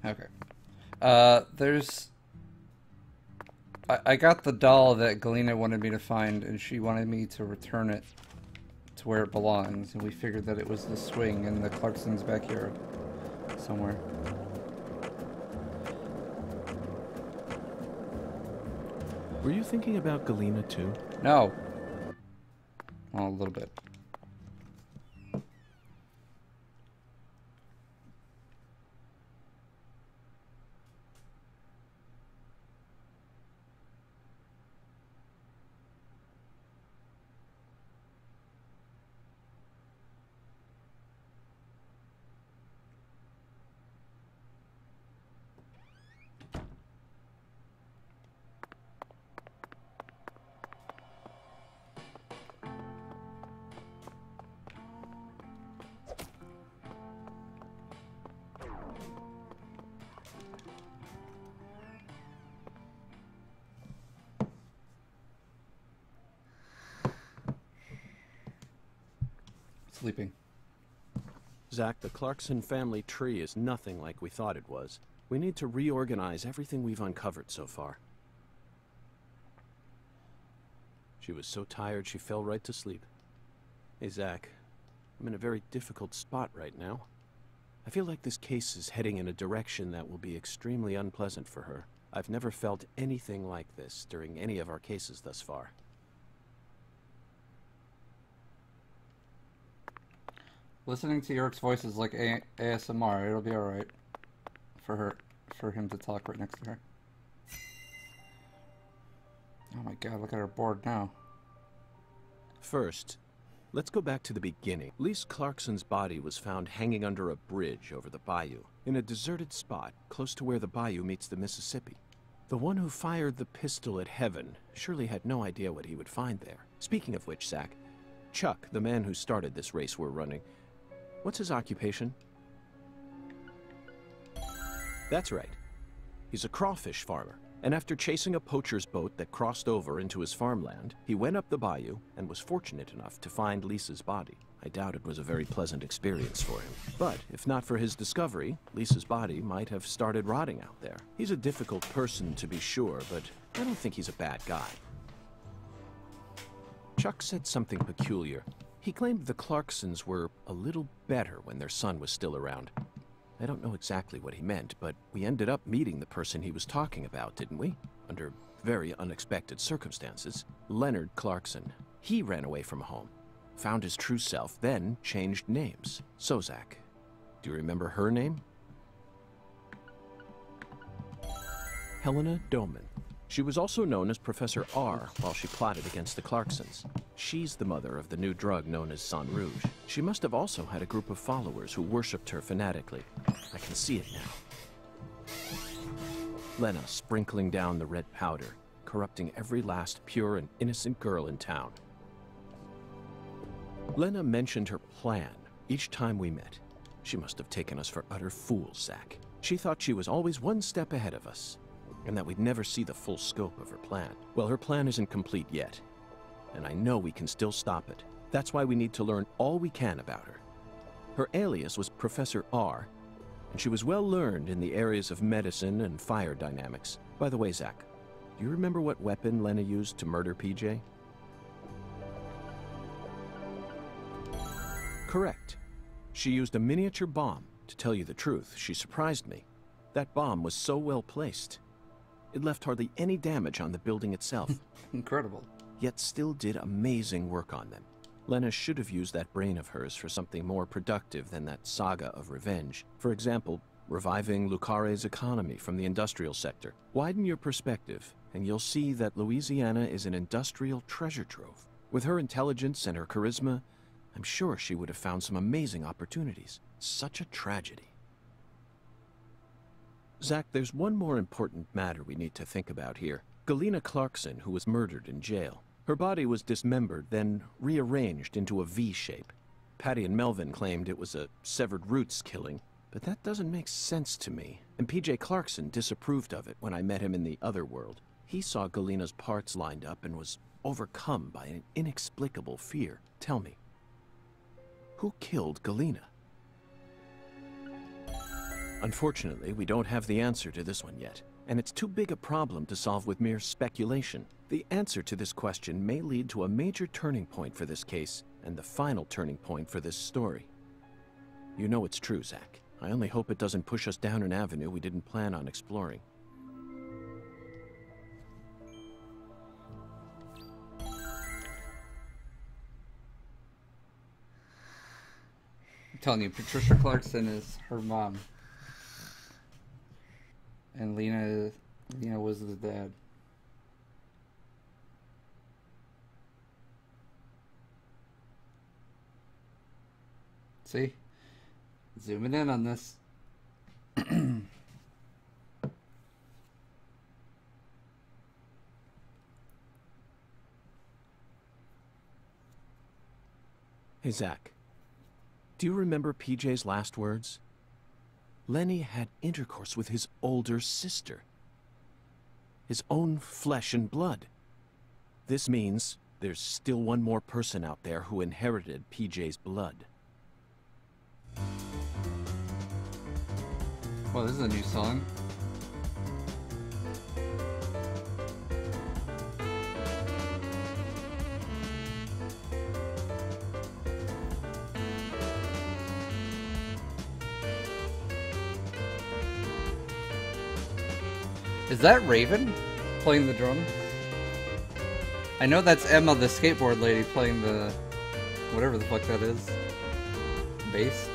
Okay. There's... I got the doll that Galena wanted me to find, and she wanted me to return it to where it belongs, and we figured that it was the swing in the Clarkson's backyard somewhere. Were you thinking about Galena too? No. Well, a little bit. Sleeping. Zach, the Clarkson family tree is nothing like we thought it was. We need to reorganize everything we've uncovered so far. She was so tired she fell right to sleep. Hey, Zach, I'm in a very difficult spot right now. I feel like this case is heading in a direction that will be extremely unpleasant for her. I've never felt anything like this during any of our cases thus far. Listening to York's voice is like ASMR. It'll be alright for him to talk right next to her. Oh my god, look at her board now. First, let's go back to the beginning. Lise Clarkson's body was found hanging under a bridge over the bayou, in a deserted spot close to where the bayou meets the Mississippi. The one who fired the pistol at Heaven surely had no idea what he would find there. Speaking of which, Zach, Chuck, the man who started this race we're running, what's his occupation? That's right. He's a crawfish farmer. And after chasing a poacher's boat that crossed over into his farmland, he went up the bayou and was fortunate enough to find Lisa's body. I doubt it was a very pleasant experience for him. But if not for his discovery, Lisa's body might have started rotting out there. He's a difficult person to be sure, but I don't think he's a bad guy. Chuck said something peculiar. He claimed the Clarksons were a little better when their son was still around. I don't know exactly what he meant, but we ended up meeting the person he was talking about, didn't we? Under very unexpected circumstances. Leonard Clarkson. He ran away from home, found his true self, then changed names. So, Zach, do you remember her name? Helena Doman. She was also known as Professor R while she plotted against the Clarksons. She's the mother of the new drug known as Sang Rouge. She must have also had a group of followers who worshipped her fanatically. I can see it now. Lena sprinkling down the red powder, corrupting every last pure and innocent girl in town. Lena mentioned her plan each time we met. She must have taken us for utter fools, Zach. She thought she was always one step ahead of us, and that we'd never see the full scope of her plan. Well, her plan isn't complete yet, and I know we can still stop it. That's why we need to learn all we can about her. Her alias was Professor R, and she was well learned in the areas of medicine and fire dynamics. By the way, Zach, do you remember what weapon Lena used to murder PJ? Correct. She used a miniature bomb. To tell you the truth, she surprised me. That bomb was so well placed. It left hardly any damage on the building itself. Incredible. Yet still did amazing work on them. Lena should have used that brain of hers for something more productive than that saga of revenge. For example, reviving Lucare's economy from the industrial sector. Widen your perspective and you'll see that Louisiana is an industrial treasure trove. With her intelligence and her charisma, I'm sure she would have found some amazing opportunities. Such a tragedy. Zach, there's one more important matter we need to think about here. Galena Clarkson, who was murdered in jail. Her body was dismembered, then rearranged into a V shape. Patty and Melvin claimed it was a severed roots killing, but that doesn't make sense to me. And PJ Clarkson disapproved of it when I met him in the other world. He saw Galena's parts lined up and was overcome by an inexplicable fear. Tell me, who killed Galena? Unfortunately, we don't have the answer to this one yet, and it's too big a problem to solve with mere speculation. The answer to this question may lead to a major turning point for this case, and the final turning point for this story. You know it's true, Zach. I only hope it doesn't push us down an avenue we didn't plan on exploring. I'm telling you, Patricia Clarkson is her mom. And Lena was the dad. See? Zooming in on this. Hey, Zach. Do you remember PJ's last words? Lenny had intercourse with his older sister. His own flesh and blood. This means there's still one more person out there who inherited PJ's blood. Well, this is a new song. Is that Raven playing the drum? I know that's Emma, the skateboard lady, playing the whatever the fuck that is. Bass.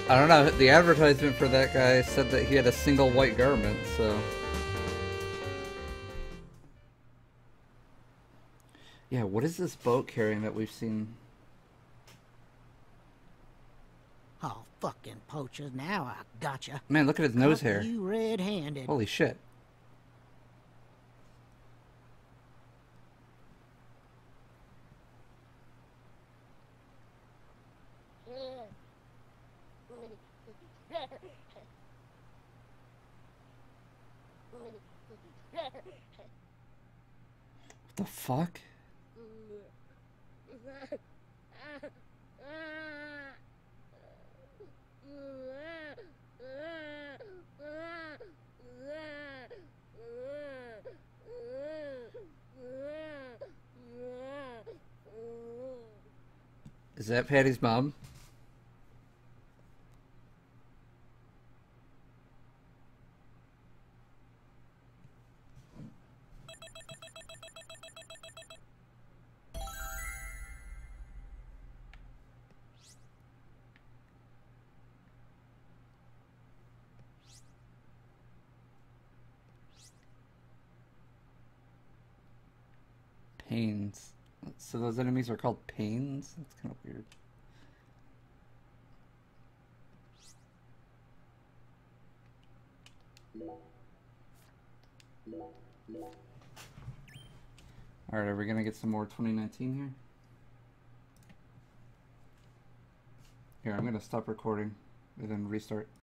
I don't know, the advertisement for that guy said that he had a single white garment, so... Yeah, what is this boat carrying that we've seen? Oh, fucking poachers, now I gotcha. Man, look at his nose Caught hair. You red-handed. Holy shit. What the fuck? Is that Patty's mom? Pains. So those enemies are called pains? That's kind of weird. Alright, are we gonna get some more 2019 here? Here, I'm gonna stop recording and then restart.